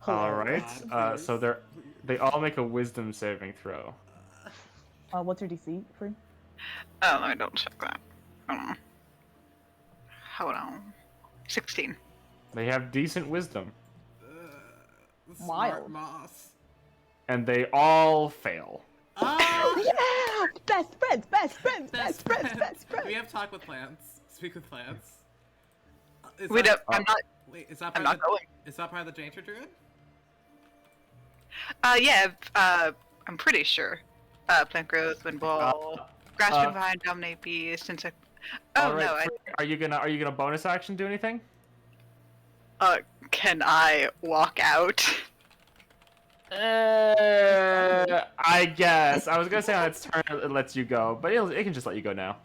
All right. God, So please, they all make a wisdom saving throw. What's your DC, Free? Oh, I don't check that. Hold on. 16. They have decent wisdom, Smart Wild. moss. and they all fail. Ah! Yeah! Best friends, best friends, best friends, best We friends. have talk with plants. Speak with plants. Is Wait, that, I'm not. wait, is that I'm part not of the, going. is that part of the Danger Druid? Yeah. I'm pretty sure. Plant growth, wind ball, grasping vine, dominate beast, insect. Oh All right, no! are you gonna bonus action do anything? Can I walk out? I guess. I was gonna say on its turn it lets you go, but it can just let you go now.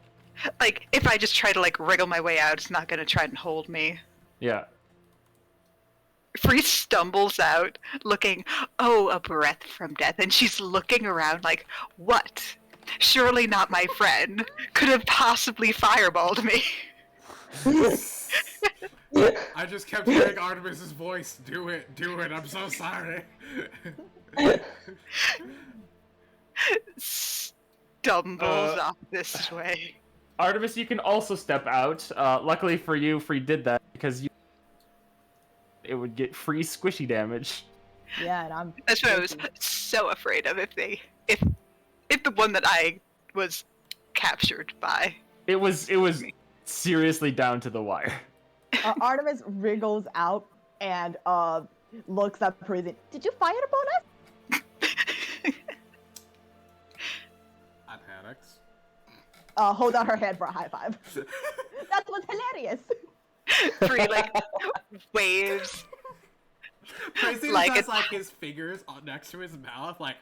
Like, if I just try to like wriggle my way out, it's not gonna try and hold me. Yeah. Free stumbles out, looking, oh, a breath from death, and she's looking around like, what? Surely not my friend. Could have possibly fireballed me. I just kept hearing Artemis's voice. Do it, I'm so sorry. Stumbles off this way. Artemis, you can also step out. Luckily for you, Free did that because it would get free squishy damage. Yeah, and I'm. That's what I was so afraid of. If the one that I was captured by. It was seriously down to the wire. Artemis wriggles out and looks up Parisian. Did you fire upon us? I panicked. Hold out her hand for a high five. That was hilarious. Free like waves. Crazy Like has it's- like his fingers next to his mouth, like.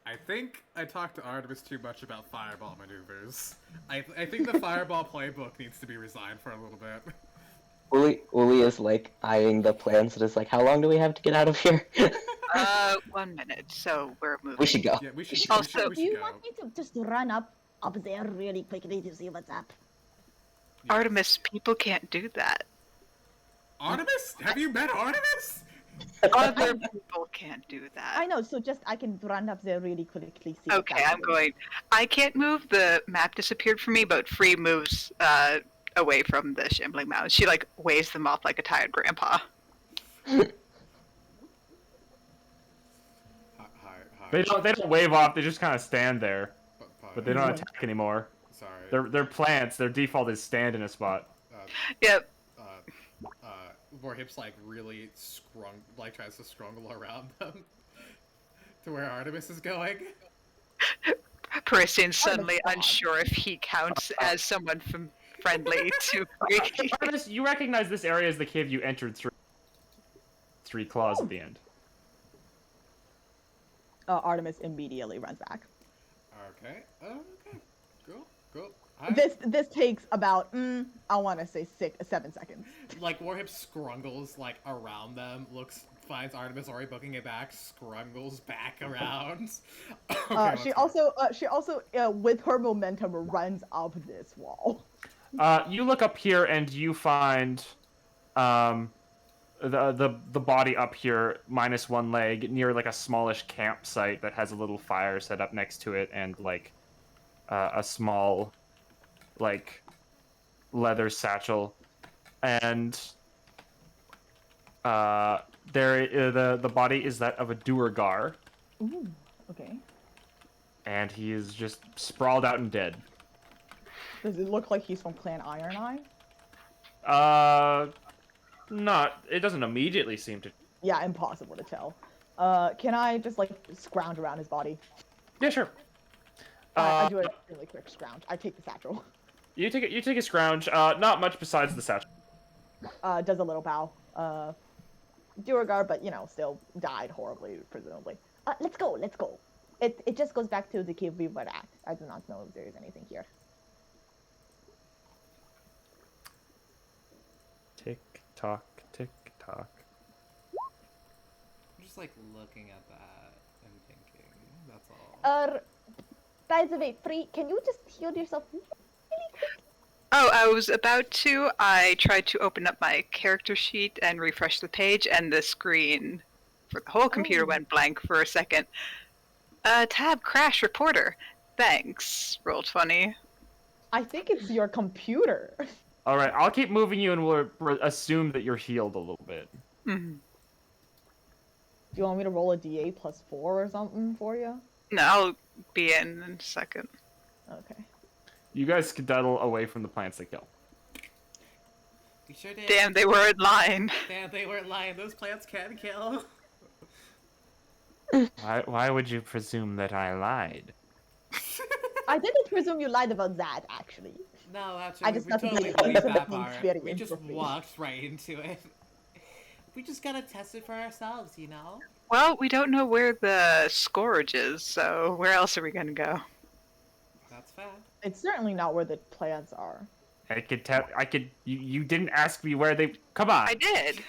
I think I talked to Artemis too much about fireball maneuvers. I think the fireball playbook needs to be resigned for a little bit. Uli is like eyeing the plans and is like, how long do we have to get out of here? 1 minute, so we're moving. We should go. Yeah, we should. Also- we Do should you go. want me to just run up there really quickly to see what's up? Artemis, people can't do that. Artemis? Have you met Artemis? Other people can't do that. I know, so just I can run up there really quickly. See what's Okay, I'm happening. going. I can't move. The map disappeared for me, but Free moves away from the shambling mounds. She like waves them off like a tired grandpa. Hi. They don't wave off. They just kind of stand there, but they don't attack anymore. Sorry. They're plants. Their default is stand in a spot. Yep. Warhip's like really tries to scrungle around them to where Artemis is going. Perisian suddenly God. unsure if he counts as someone from friendly to Free. Artemis, you recognize this area as the cave you entered through. 3 claws at the end. Artemis immediately runs back. Okay. Okay. Cool. This takes about I want to say 7 seconds. Like Warhip scrungles like around them, finds Artemis already booking it back, scrungles back around. Okay, She let's go. also with her momentum runs up this wall. You look up here and you find the body up here minus one leg near like a smallish campsite that has a little fire set up next to it and like a small like leather satchel, and the body is that of a Duergar, Ooh, okay. and he is just sprawled out and dead. Does it look like he's from Clan Iron Eye? Not. It doesn't immediately seem to. Yeah, impossible to tell. Can I just like scrounge around his body? Yeah, sure. I do a really quick scrounge. I take the satchel. You take it. You take a scrounge. Not much besides the satchel. Does a little bow. Duergar, but you know, still died horribly, presumably. Let's go. Let's go. It just goes back to the cave we were at. I do not know if there is anything here. Tick tock, tick tock. I'm just like looking at that and thinking. That's all. By the way, Free, can you just heal yourself really quick? Oh, I was about to. I tried to open up my character sheet and refresh the page, and the screen for the whole computer Oh. went blank for a second. Tab crash reporter. Thanks. Rolled funny. I think it's your computer. All right, I'll keep moving you, and we'll assume that you're healed a little bit. Mm-hmm. Do you want me to roll a d8 +4 or something for you? No, I'll be in a second. Okay. You guys skedaddle away from the plants they kill. We sure did. Damn, they were in line. Damn, they weren't lying. Those plants can kill. Why would you presume that I lied? I didn't presume you lied about that, actually. No, actually, I just we got to totally be believe honest that about the part. experience We just with me. walked right into it. We just gotta test it for ourselves, you know? Well, we don't know where the scourge is, so where else are we gonna go? That's fair. It's certainly not where the plants are. I could tell. I could. You didn't ask me where they. Come on. I did.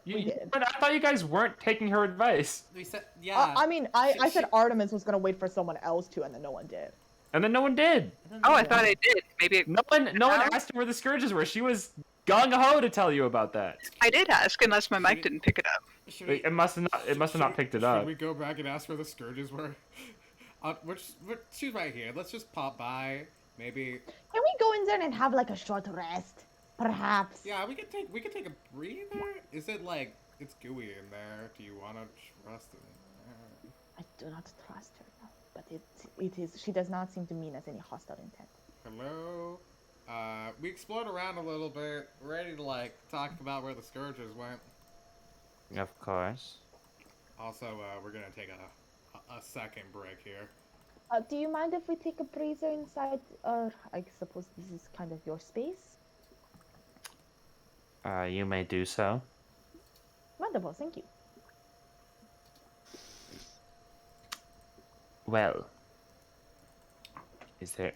You, did. But I thought you guys weren't taking her advice. We said, yeah. I mean, I said Artemis was gonna wait for someone else to, and then no one did. And then no one did. Oh, I thought I did. Maybe No one asked her where the scourges were. She was gung ho to tell you about that. I did ask, unless my mic didn't pick it up. Should we, It must have not. It must have not picked it up. Should we go back and ask where the scourges were? She's right here. Let's just pop by. Maybe. Can we go in there and have like a short rest? Perhaps. Yeah, we could take a breather. Is it like it's gooey in there? Do you want to trust it? I do not trust her, no. But it is. She does not seem to mean as any hostile intent. Hello. We explored around a little bit. Ready to like talk about where the scourges went. Of course. Also, we're gonna take a second break here. Do you mind if we take a breather inside? I suppose this is kind of your space. You may do so. Wonderful, thank you. Well. Is there?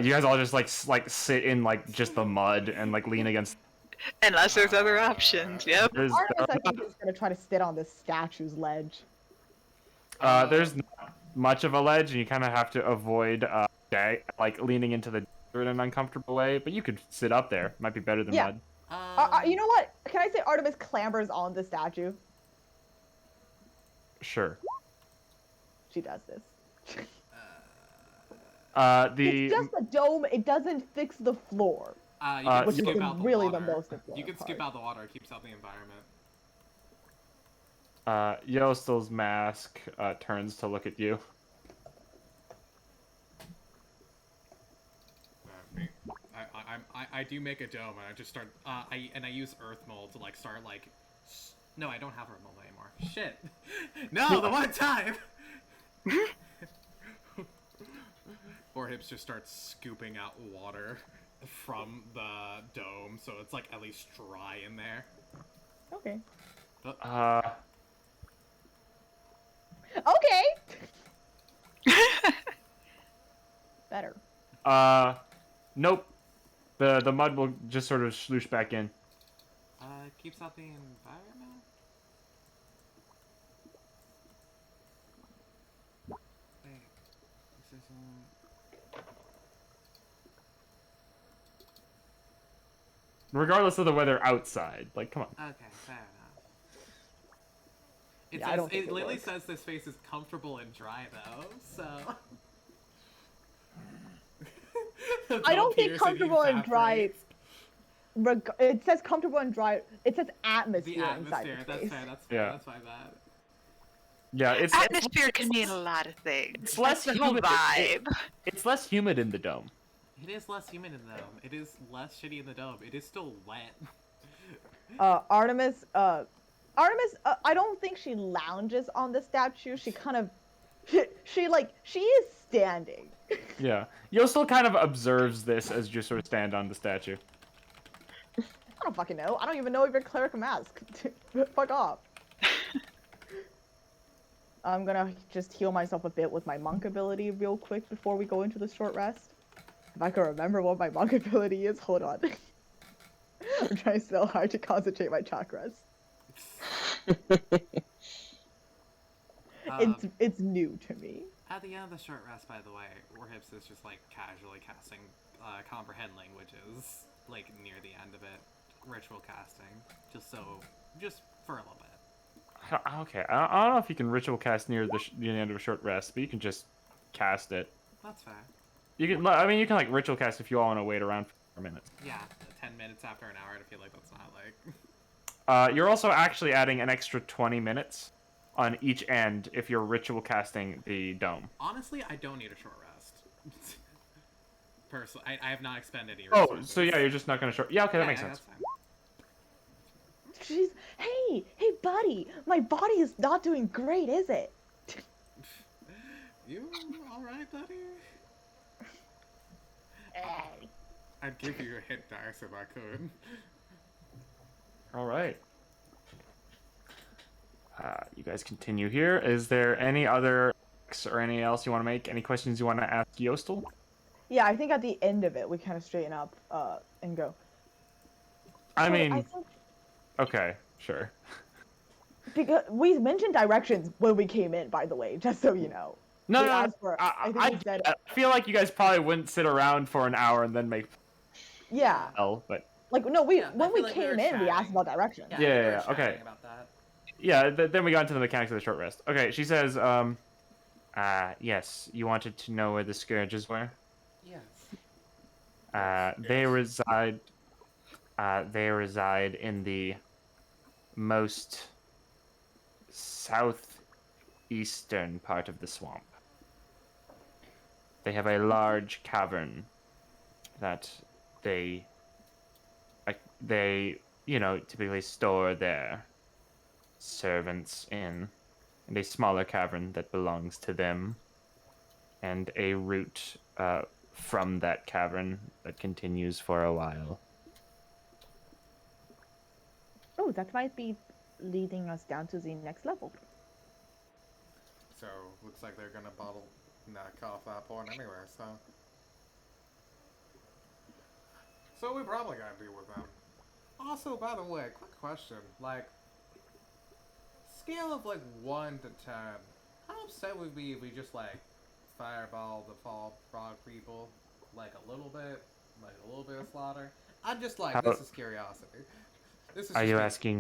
You guys all just like sit in like just the mud and like lean against. Unless there's other options. Yep. There's Artemis, I think, is gonna try to sit on this statue's ledge. there's not much of a ledge, and you kind of have to avoid like leaning into the in an uncomfortable way. But you could sit up there. Might be better than Yeah. mud. You know what? Can I say Artemis clambers on the statue? Sure. She does this. The It's just a dome. It doesn't fix the floor. You can Which is skip out the really water. the most important You can skip part. out the water. It keeps out the environment. Yostel's mask turns to look at you. I do make a dome, and I just start. I use earth mold to like start like. No, I don't have earth mold anymore. Shit. No, the one time. Hips just starts scooping out water from the dome, so it's like at least dry in there. Okay. Okay. Better. Nope. The mud will just sort of sloosh back in. Keeps out the environment. Wait, this isn't. regardless of the weather outside. Like, come on. Okay, fair enough. It Yeah, I says, don't think it it literally works. says this space is comfortable and dry though, so. I don't think comfortable and dry. It says comfortable and dry. It says The atmosphere inside atmosphere. the That's space. fair. That's fair. Yeah. That's my bad. Yeah, it's Atmosphere can mean a lot of things. It's less That's the whole humid. vibe. It's less humid in the dome. It is less humid in the dome. It is less shitty in the dome. It is still wet. Artemis. I don't think she lounges on the statue. She kind of, she is standing. Yeah, Yosel kind of observes this as you sort of stand on the statue. I don't fucking know. I don't even know if you're cleric mask. Fuck off. I'm gonna just heal myself a bit with my monk ability real quick before we go into the short rest. If I can remember what my monk ability is, hold on. I'm trying so hard to concentrate my chakras. It's new to me. At the end of the short rest, by the way, Warhips is just like casually casting comprehend languages, like near the end of it, ritual casting, just for a little bit. Okay, I don't know if you can ritual cast near the end of a short rest, but you can just cast it. That's fair. You can, I mean, you can like ritual cast if you all want to wait around for 4 minutes. Yeah, 10 minutes after an hour, I feel like that's not like. You're also actually adding an extra 20 minutes on each end if you're ritual casting the dome. Honestly, I don't need a short rest. Personally, I have not expended any Oh, resources. so yeah, you're just not gonna short. Yeah, okay, that makes Yeah, sense. that's fine. She's, hey, buddy, my body is not doing great, is it? You alright, buddy? I'd give you a hit dice if I could. All right. You guys continue here. Is there any other or any else you want to make? Any questions you want to ask Yostel? Yeah, I think at the end of it, we kind of straighten up and go. I So mean, I think okay, sure. because we mentioned directions when we came in, by the way, just so you know. No, We no, asked for, I think we said, I feel like you guys probably wouldn't sit around for an hour and then make yeah. hell, but Like, no, Yeah, I when we feel like we came were in, we asked chatting. about directions. Yeah, Yeah, we yeah, were yeah, okay. chatting about that. yeah, then we got into the mechanics of the short rest. Okay, she says, yes, you wanted to know where the scourges were? Yes. They reside in the most southeastern part of the swamp. They have a large cavern that they typically store their servants in, and a smaller cavern that belongs to them, and a route from that cavern that continues for a while. Oh, that might be leading us down to the next level. So, looks like they're gonna knock off that point anyway, so. So we probably gotta deal with them. Also, by the way, quick question. Like, scale of like 1 to 10, how upset would we if we just like fireball the fall frog people? Like a little bit of slaughter? I'm just like, this is curiosity. This is Are you just me.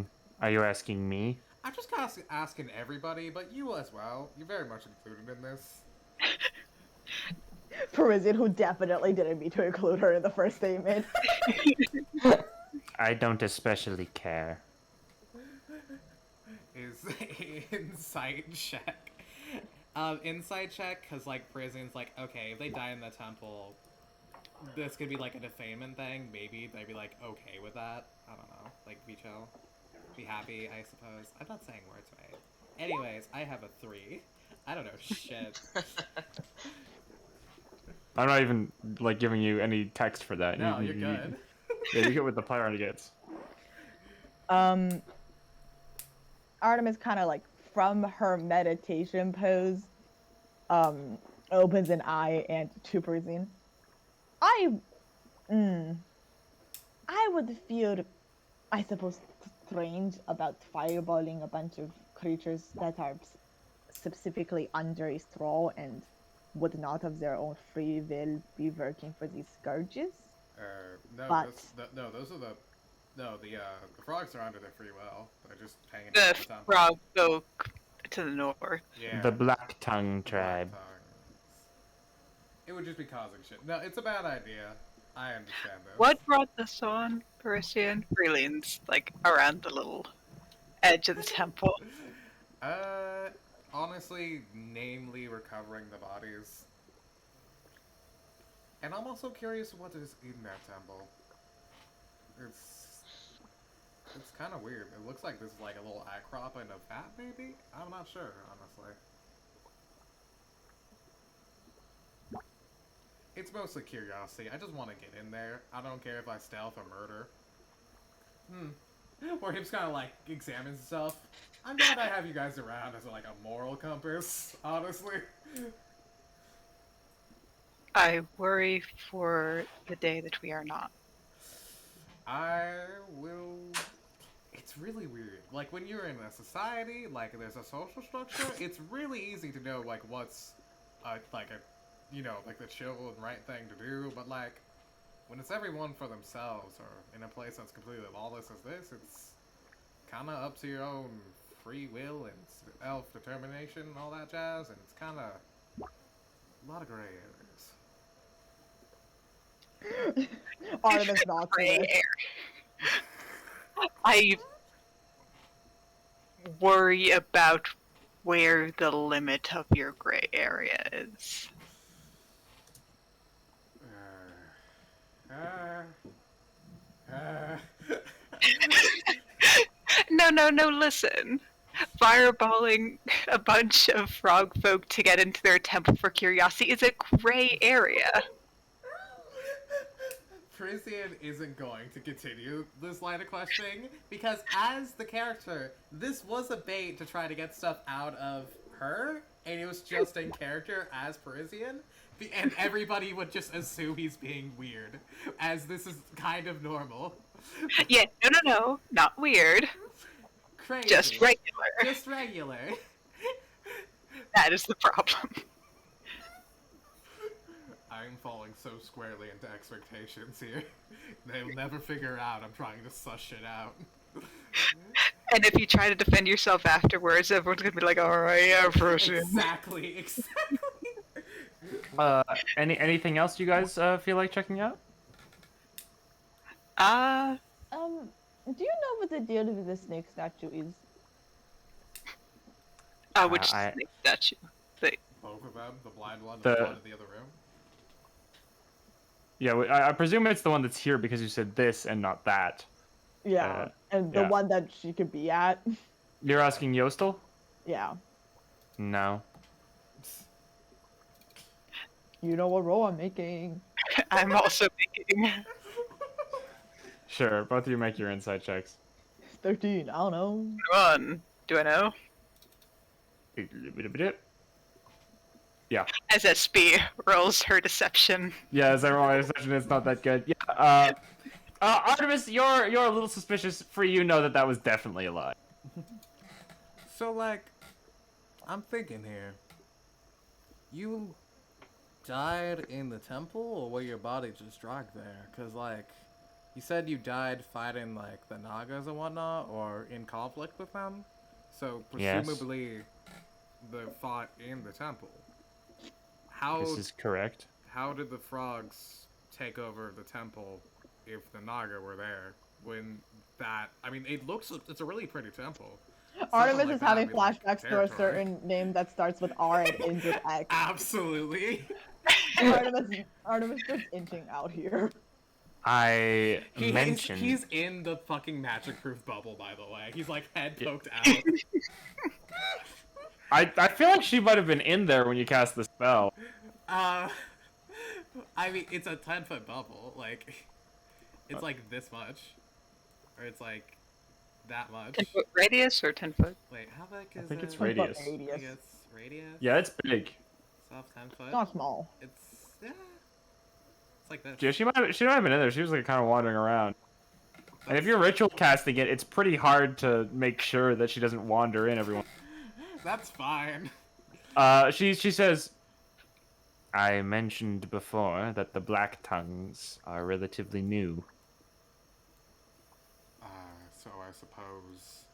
asking me? I'm just kind of asking everybody, but you as well. You're very much included in this. Parisian, who definitely didn't mean to include her in the first statement. I don't especially care. Is insight check. Insight check, because, like, Parisian's like, okay, if they die in the temple, this could be, like, a defamation thing. Maybe they'd be, like, okay with that. I don't know. Like, be chill. Be happy, I suppose. I'm not saying words right. Anyways, I have a 3. I don't know shit. I'm not even like giving you any text for that. No, you're good. Yeah, you get what the player already gets. Artemis kind of like from her meditation pose, opens an eye and to Parisian. I would feel, I suppose, strange about fireballing a bunch of creatures that are specifically under a straw and would not of their own free will be working for these scourges. No, But- those are the No, the frogs are under there pretty well. They're just hanging out The at the temple. frog folk to the north. Yeah. The Black Tongue the Black tribe. Tongues. It would just be causing shit. No, it's a bad idea. I understand this. What brought this on, Perisian? Freelings, like, around the little edge of the temple. Honestly, namely recovering the bodies. And I'm also curious what is in that temple. It's kind of weird. It looks like this is like a little outcropping of that, maybe? I'm not sure, honestly. It's mostly curiosity. I just want to get in there. I don't care if I stealth or murder. Or he just kind of like examines himself. I'm glad I have you guys around as like a moral compass, honestly. I worry for the day that we are not. I will. It's really weird. Like when you're in a society, like there's a social structure. It's really easy to know like what's, like a, you know, like the chill and right thing to do. But like when it's everyone for themselves or in a place that's completely lawless as this, it's kind of up to your own free will and self-determination and all that jazz. And it's kind of a lot of gray areas. Artemis nods to Gray this. area. I worry about where the limit of your gray area is. No, listen. Fireballing a bunch of frog folk to get into their temple for curiosity is a gray area. Perisian isn't going to continue this line of questioning because as the character, this was a bait to try to get stuff out of her, and it was just in character as Perisian, and everybody would just assume he's being weird, as this is kind of normal. Yeah, no, not weird. Crazy. Just regular. Just regular. That is the problem. I'm falling so squarely into expectations here. They'll never figure out I'm trying to suss shit out. And if you try to defend yourself afterwards, everyone's gonna be like, alright, yeah, Persian. Exactly. Anything else you guys feel like checking out? Do you know what the deal with the snake statue is? Which snake statue? Both of them, the blind one, The- the one in the other room. Yeah, I presume it's the one that's here because you said this and not that. Yeah, and the yeah. one that she could be at. You're asking Yostel? Yeah. No. You know what roll I'm making. I'm also thinking. Sure, both of you make your insight checks. 13, I don't know. One. Do I know? Yeah. As SB rolls her deception. Yeah, as I roll my deception, it's not that good. Yeah. Artemis, you're a little suspicious. For you know that was definitely a lie. So, like, I'm thinking here. You died in the temple, or were your body just dragged there? Because, like, you said you died fighting, like, the Nagas and whatnot, or in conflict with them. So, Yes. presumably, they fought in the temple. This is correct. How did the frogs take over the temple if the Naga were there? When that, I mean, it's a really pretty temple. Artemis Something like is that having would be, like, flashbacks to a territory. certain name that starts with R and ends with X. Absolutely. Artemis just inching out here. I mentioned. He's in the fucking magic-proof bubble, by the way. He's like head poked out. I feel like she might have been in there when you cast the spell. I mean, it's a 10-foot bubble. Like, it's like this much, or it's like that much. 10-foot radius or 10-foot? Wait, how big is it? I think it's 10-foot radius. I radius. think it's radius. Yeah, it's big. It's off 10 foot. Not small. It's it's like this. Yeah, she might have been in there. She was like kind of wandering around. And if you're ritual casting it, it's pretty hard to make sure that she doesn't wander in everyone. That's fine. She says, I mentioned before that the Black Tongues are relatively new. So I suppose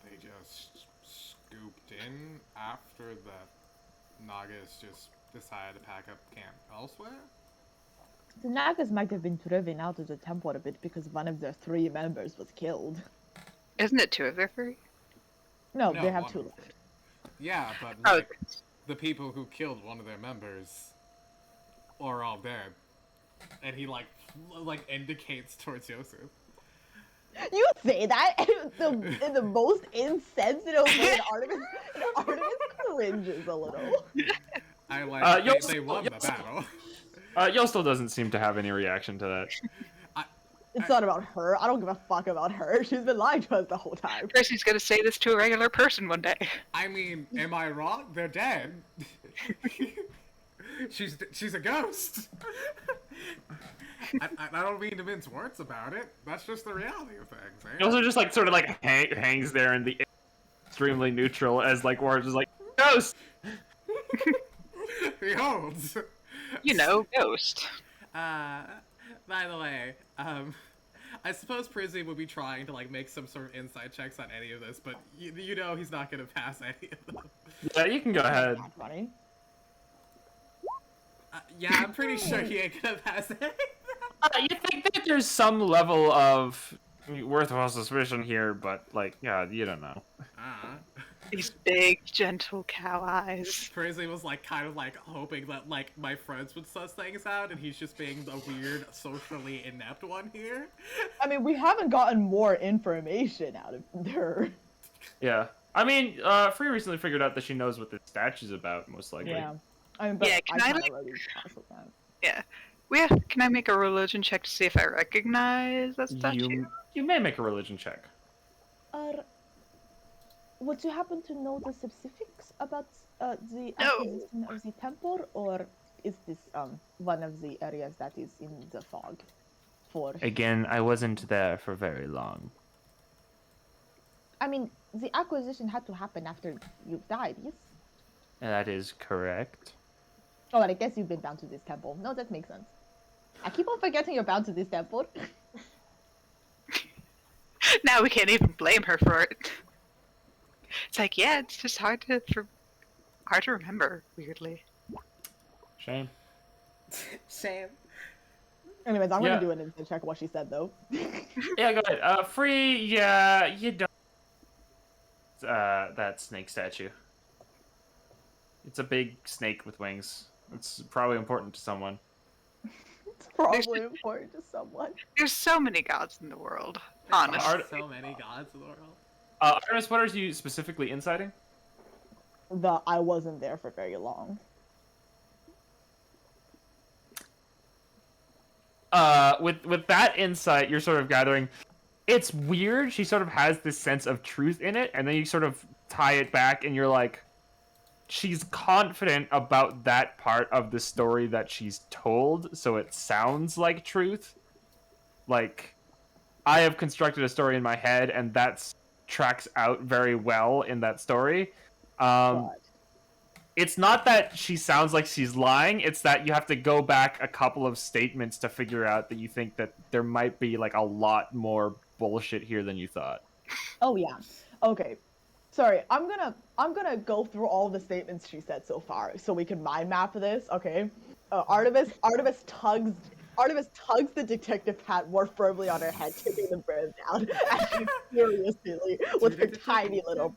they just scooped in after the Nagas just decided to pack up camp elsewhere? The Nagas might have been driven out of the temple a bit because one of their 3 members was killed. Isn't it 2 of their 3? No, No, they have one 2 of left. Yeah, but Oh, like the people who killed one of their members are all dead, and he like indicates towards Yosef. You say that in the most insensitive way, and Artemis cringes a little. I like Yosef- they won the battle. Yosel doesn't seem to have any reaction to that. It's not about her. I don't give a fuck about her. She's been lying to us the whole time. Percy's gonna say this to a regular person one day. I mean, am I wrong? They're dead. she's a ghost. I don't mean to mince words about it. That's just the reality of things. Eh? He also just like sort of like hangs there in the extremely neutral as like Warren is like ghost. Behold. You know, ghost. By the way, I suppose Prizzy would be trying to like make some sort of inside checks on any of this, but you know he's not gonna pass any of them. Yeah, you can go ahead. Not funny. Yeah, I'm pretty sure he ain't gonna pass any. You think that there's some level of worthwhile suspicion here, but like, yeah, you don't know. These big, gentle cow eyes. Prizzy was like kind of like hoping that like my friends would suss things out, and he's just being the weird, socially inept one here. I mean, we haven't gotten more information out of her. Yeah, I mean, Free recently figured out that she knows what this statue's about, most likely. Yeah. I mean, but Yeah, can I, kinda like- really also that. Yeah. Can I make a religion check to see if I recognize that statue? You may make a religion check. Would you happen to know the specifics about the No. acquisition of the temple, or is this one of the areas that is in the fog? For Again, I wasn't there for very long. I mean, the acquisition had to happen after you died, yes? That is correct. Oh, and I guess you've been bound to this temple. No, that makes sense. I keep on forgetting you're bound to this temple. Now we can't even blame her for it. It's like, yeah, it's just hard to remember, weirdly. Shame. Shame. Anyways, I'm Yeah. gonna do an instant check what she said though. Yeah, go ahead. Free, yeah, you don't. That snake statue. It's a big snake with wings. It's probably important to someone. It's probably important to someone. There's so many gods in the world, honestly. So many gods in the world. Artemis, what are you specifically inciting? I wasn't there for very long. With that insight, you're sort of gathering. It's weird. She sort of has this sense of truth in it, and then you sort of tie it back, and you're like, she's confident about that part of the story that she's told, so it sounds like truth. Like, I have constructed a story in my head, and that tracks out very well in that story. But It's not that she sounds like she's lying, it's that you have to go back a couple of statements to figure out that you think that there might be like a lot more bullshit here than you thought. oh yeah. Okay. Sorry, I'm gonna go through all the statements she said so far so we can mind map this, okay? Artemis tugs the detective hat more firmly on her head, tipping the bird down as she furiously with her tiny little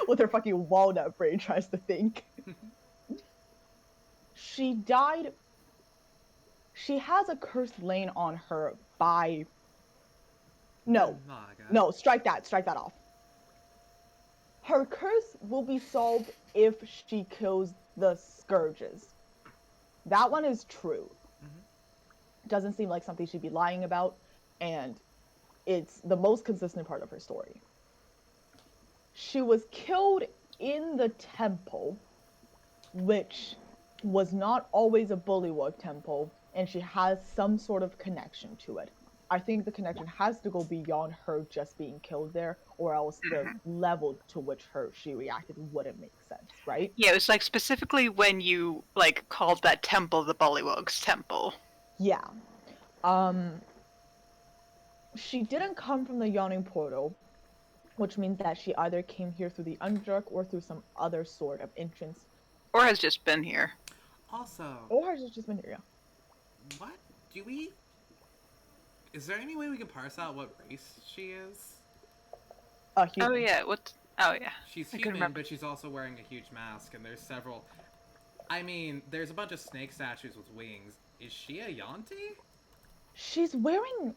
with her fucking walnut brain tries to think. She died. She has a curse laying on her by. No, no, strike that off. Her curse will be solved if she kills the scourges. That one is true. Doesn't seem like something she'd be lying about, and it's the most consistent part of her story. She was killed in the temple, which was not always a bullywug temple, and she has some sort of connection to it. I think the connection has to go beyond her just being killed there, or else the level to which she reacted wouldn't make sense, right? Yeah, it was like specifically when you like called that temple the Bullywug's temple. Yeah. she didn't come from the yawning portal, which means that she either came here through the Underdark or through some other sort of entrance, Or has just been here. Also, or has just been here. what do we? Is there any way we can parse out what race she is? Human. Oh yeah, what? Oh yeah. She's I couldn't human, remember. but she's also wearing a huge mask, and there's several. I mean, there's a bunch of snake statues with wings. Is she a Yanti? She's wearing.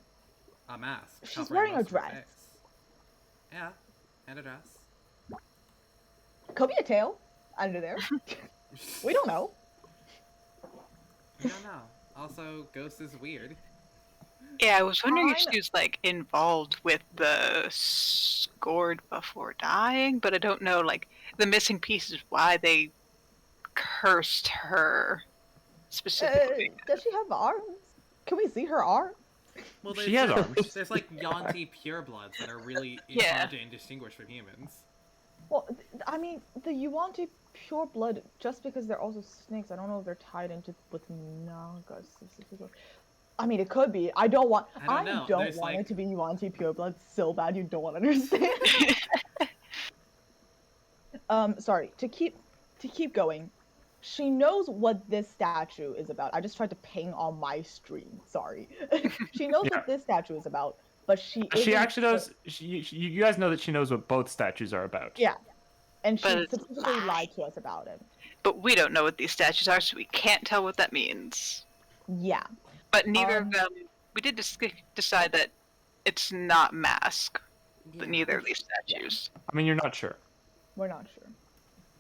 A mask. She's covering wearing a most of her dress. face. Yeah, and a dress. Could be a tail under there. We don't know. We don't know. Also, Ghost is weird. Yeah, I was wondering if I'm- she was like involved with the scored before dying, but I don't know. Like the missing piece is why they cursed her specifically. Does she have arms? Can we see her arm? Well, She has there's- arms. There's like Yanti purebloods that are really Yeah. hard to distinguish from humans. Well, I mean, the Yuan-Ti pure blood, just because they're also snakes, I don't know if they're tied into with Nagas specifically. I mean, it could be. I don't want. I don't know. There's, want like- it to be Yuan-Ti pure blood so bad you don't understand. Sorry. To keep going. She knows what this statue is about. I just tried to ping on my stream. Sorry. She knows Yeah. what this statue is about, but she She isn't- actually knows. You guys know that she knows what both statues are about. Yeah. And she But it's specifically lie. lied to us about it. But we don't know what these statues are, so we can't tell what that means. Yeah. But neither Um, of them. We did decide that it's not mask. Yeah. Neither of these statues. I mean, you're not sure. We're not sure.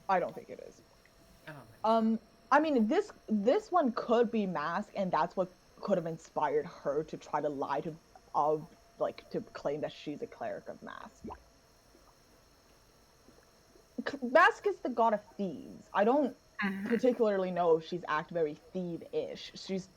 I don't think it is. I don't think I mean, this one could be mask, and that's what could have inspired her to try to lie to to claim that she's a cleric of mask. Mask is the god of thieves. I don't particularly know if she's act very thieve-ish. She's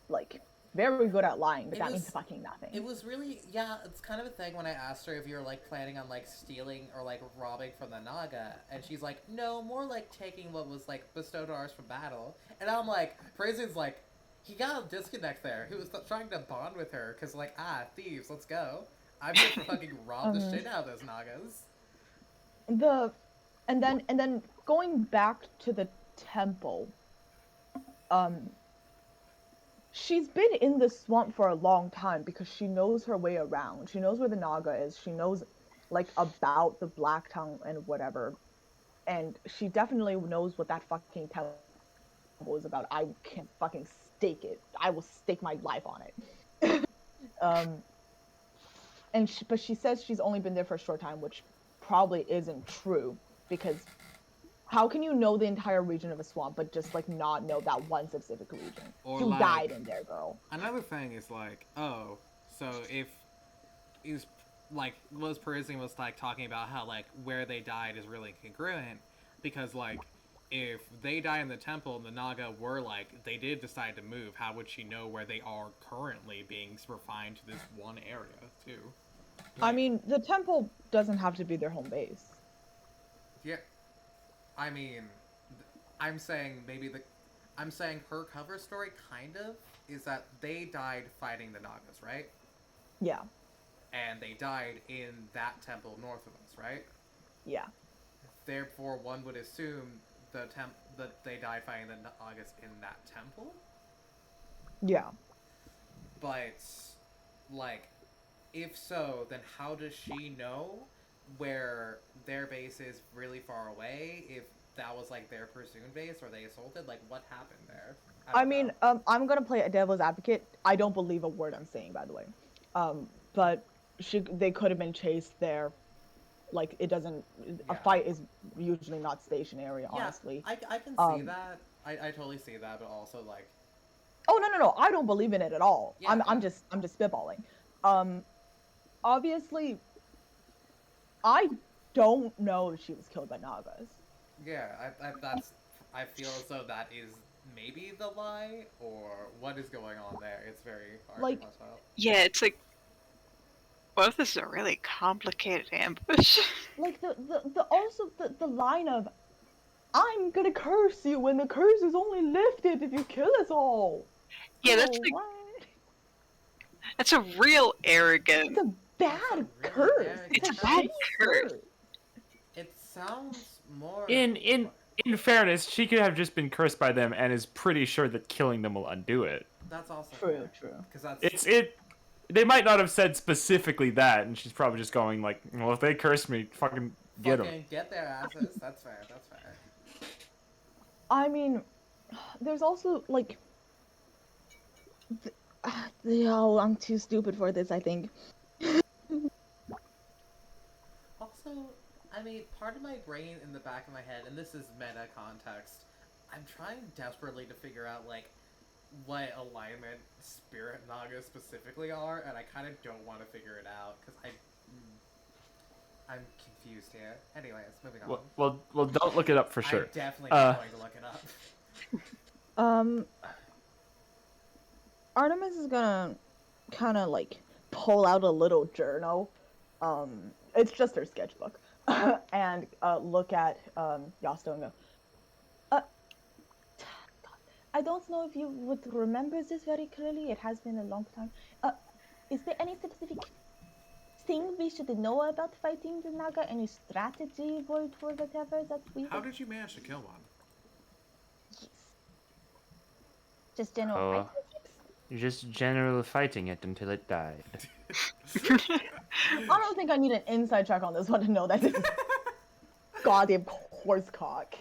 like very good at lying, but It that means was- fucking nothing. It was really, yeah, it's kind of a thing when I asked her if you were, like, planning on, like, stealing or, like, robbing from the Naga, and she's like, no, more like taking what was, like, bestowed on us from battle. And I'm like, Perisian's like, he got a disconnect there. He was trying to bond with her, because, like, thieves, let's go. I'm here to fucking rob the shit out of those Nagas. And then going back to the temple, she's been in the swamp for a long time because she knows her way around. She knows where the Naga is. She knows like about the Black Tongue and whatever. And she definitely knows what that fucking temple is about. I can fucking stake it. I will stake my life on it. But she says she's only been there for a short time, which probably isn't true, because how can you know the entire region of a swamp but just like not know that one specific region? Or, You like- died in there, girl. Another thing is like, oh, so if is like was Parisian was like talking about how like where they died is really congruent because like if they die in the temple and the Naga were like they did decide to move, how would she know where they are currently being refined to this one area too? I mean, the temple doesn't have to be their home base. Yeah, I mean, I'm saying I'm saying her cover story kind of is that they died fighting the Nagas, right? Yeah, And they died in that temple north of us, right? yeah. Therefore, one would assume that they died fighting the Nagas in that temple. Yeah. But, like, if so, then how does she know where their base is really far away? If that was like their presumed base, or they assaulted, like what happened there? I don't mean, know. I'm gonna play a devil's advocate. I don't believe a word I'm saying, by the way. But they could have been chased there. Like, it doesn't. A Yeah. fight is usually not stationary, honestly. I can see that. I totally see that, but also like Oh no! I don't believe in it at all. Yeah, I'm yeah. just spitballing. Obviously, I don't know if she was killed by Nagas. yeah, I feel as though that is maybe the lie or what is going on there. It's very hard Like- to flesh out. Yeah, it's like. What if this is a really complicated ambush? Like the line of, "I'm gonna curse you when the curse is only lifted if you kill us all." Yeah, that's Oh, like. what? That's a real arrogant. It's a bad That's a really curse. arrogant It's a It's a bad shitty curse. It sounds more. In fairness, she could have just been cursed by them and is pretty sure that killing them will undo it. That's also True, true. Because that's They might not have said specifically that, and she's probably just going like, well, if they curse me, fucking get them. fucking get their asses. That's fair. That's fair. I mean, there's also like. Oh, I'm too stupid for this, I think. Also, I mean, part of my brain in the back of my head, and this is meta context, I'm trying desperately to figure out, like, what alignment Spirit Naga specifically are, and I kind of don't want to figure it out, because I'm confused here. Anyways, moving on. Well, don't look it up for sure. I'm definitely not going to look it up. Artemis is gonna kind of like pull out a little journal. It's just her sketchbook, and look at Yasto and go. I don't know if you would remember this very clearly. It has been a long time. Is there any specific thing we should know about fighting the Naga? Any strategy for whatever that we? How did you manage to kill one? Yes. Just general Oh. fighting tips. You're just general fighting it until it died. I don't think I need an inside check on this one to know that this is goddamn horsecock.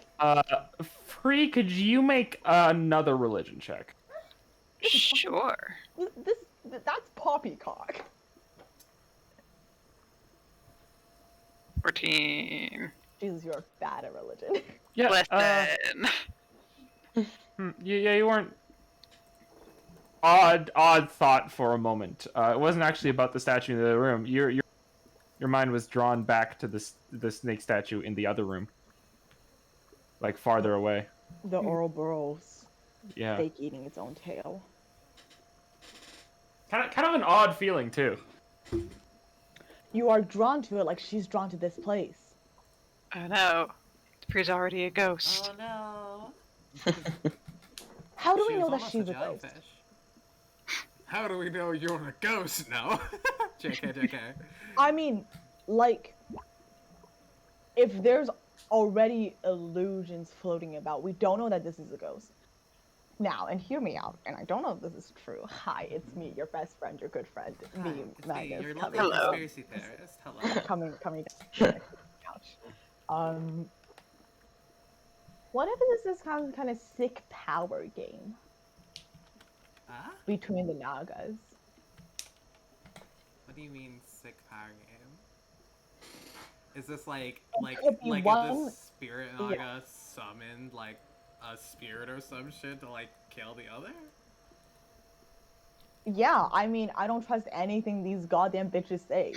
Free, could you make another religion check? Sure. That's poppycock. 14. Jesus, you're bad at religion. Yeah. Listen. Yeah, you weren't. Odd thought for a moment. It wasn't actually about the statue in the other room. Your mind was drawn back to the snake statue in the other room, like farther away. The Ouroboros. Yeah. Fake eating its own tail. Kind of an odd feeling too. You are drawn to it like she's drawn to this place. Oh no. Pri's already a ghost. Oh no. How do She we know was that almost she's a ghost? jellyfish. How do we know you're a ghost now? JK. I mean, like, if there's already illusions floating about, we don't know that this is a ghost. Now, and hear me out, and I don't know if this is true. Hi, it's me, your best friend, your good friend, Hi, me, it's me, Magnus, your coming, lovely Hello. conspiracy theorist. Hello. coming down to the couch. What if this is some kind of sick power game Huh? between the Nagas? What do you mean sick power game? Is this like could be if one- this spirit naga summoned like a spirit or some shit to like kill the other? Yeah, I mean, I don't trust anything these goddamn bitches say.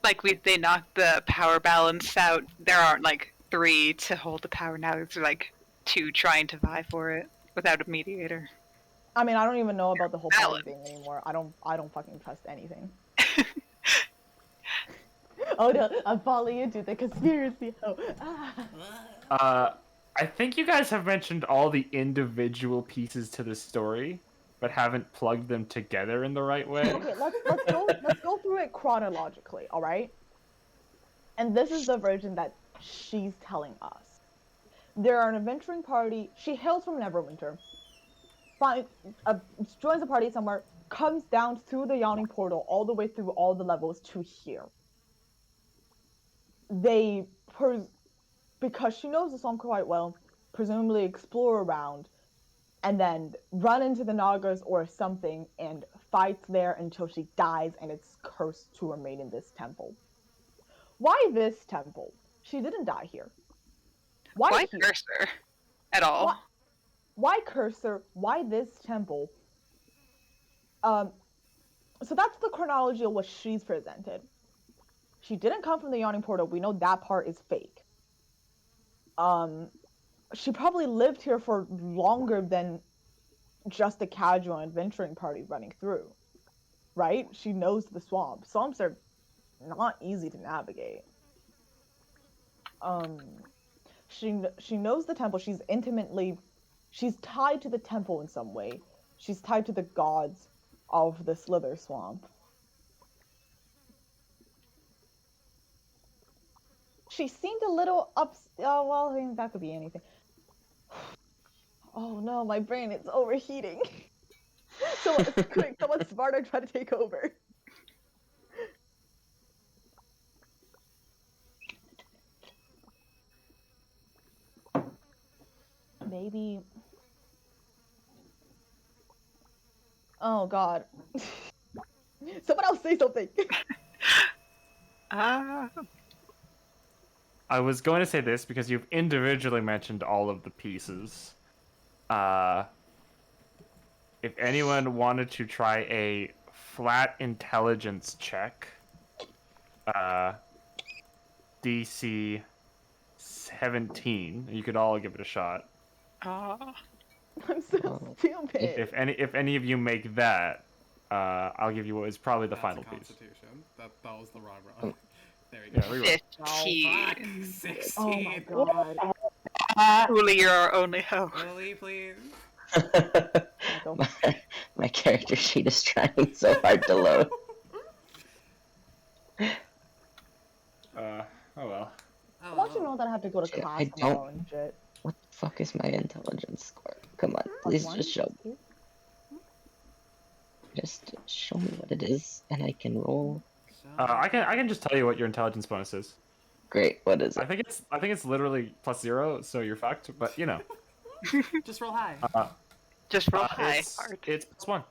Like they knocked the power balance out. There aren't like 3 to hold the power now. There's like 2 trying to vie for it without a mediator. I mean, I don't even know about the whole power Balance. thing anymore. I don't fucking trust anything. Oh no, I'm falling into the conspiracy. Oh, I think you guys have mentioned all the individual pieces to the story, but haven't plugged them together in the right way. Okay, let's go through it chronologically, all right? And this is the version that she's telling us. There are an adventuring party. She hails from Neverwinter. Joins a party somewhere, comes down through the Yawning Portal all the way through all the levels to here. Because she knows the song quite well, presumably explore around, and then run into the Nagas or something and fights there until she dies and it's cursed to remain in this temple. Why this temple? She didn't die here. Why here? curse her at all? Why curse her? Why this temple? So that's the chronology of what she's presented. She didn't come from the Yawning Portal. We know that part is fake. She probably lived here for longer than just a casual adventuring party running through, right? She knows the swamp. Swamps are not easy to navigate. She knows the temple. She's tied to the temple in some way. She's tied to the gods. of the Slither Swamp. She seemed a little oh, well, I mean, that could be anything. Oh no, my brain is overheating. So quick, someone smarter try to take over. Maybe. Oh god. Someone else say something. Ah. I was going to say this because you've individually mentioned all of the pieces. If anyone wanted to try a flat intelligence check, DC 17, you could all give it a shot. Ah. I'm so stupid. If any of you make that, I'll give you what is probably the That's final a piece. Constitution. That was the wrong roll. There we Yeah, go. reroll. 15. 16. Oh my god. Truly, you're our only hope. Ulli, please. my character sheet is trying so hard to load. Oh well. I want you to know that I have to go to Shit, class I tomorrow don't- and shit. What the fuck is my intelligence score? Come on, please +1? just show me. Just show me what it is, and I can roll. I can just tell you what your intelligence bonus is. Great, what is I it? think it's literally +0, so you're fucked. But you know, Just roll high. Just roll high. it's Hard. +1.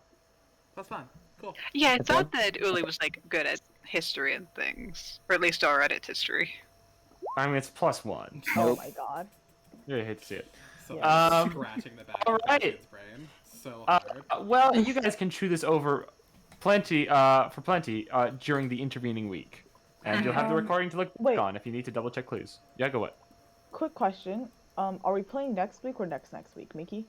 +1. Cool. Yeah, I That's thought that Uli was like good at history and things, or at least our Reddit history. I mean, it's +1. Oh Nope. my god. You really hate to see it. So Yeah. scratching the back all of right. Persian's brain. So hard. Well, you guys can chew this over plenty during the intervening week, and you'll have the recording to look back wait. on if you need to double check clues. Yeah, go what? Quick question. Are we playing next week or next week, Mickey?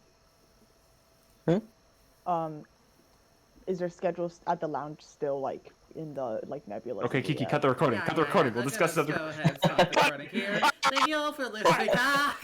Is there schedules at the lounge still like in the like nebula? Okay, Kiki, cut the recording. Yeah, cut the recording. We'll I'm discuss gonna it. go ahead and stop the recording here. Thank you all for listening. Ah!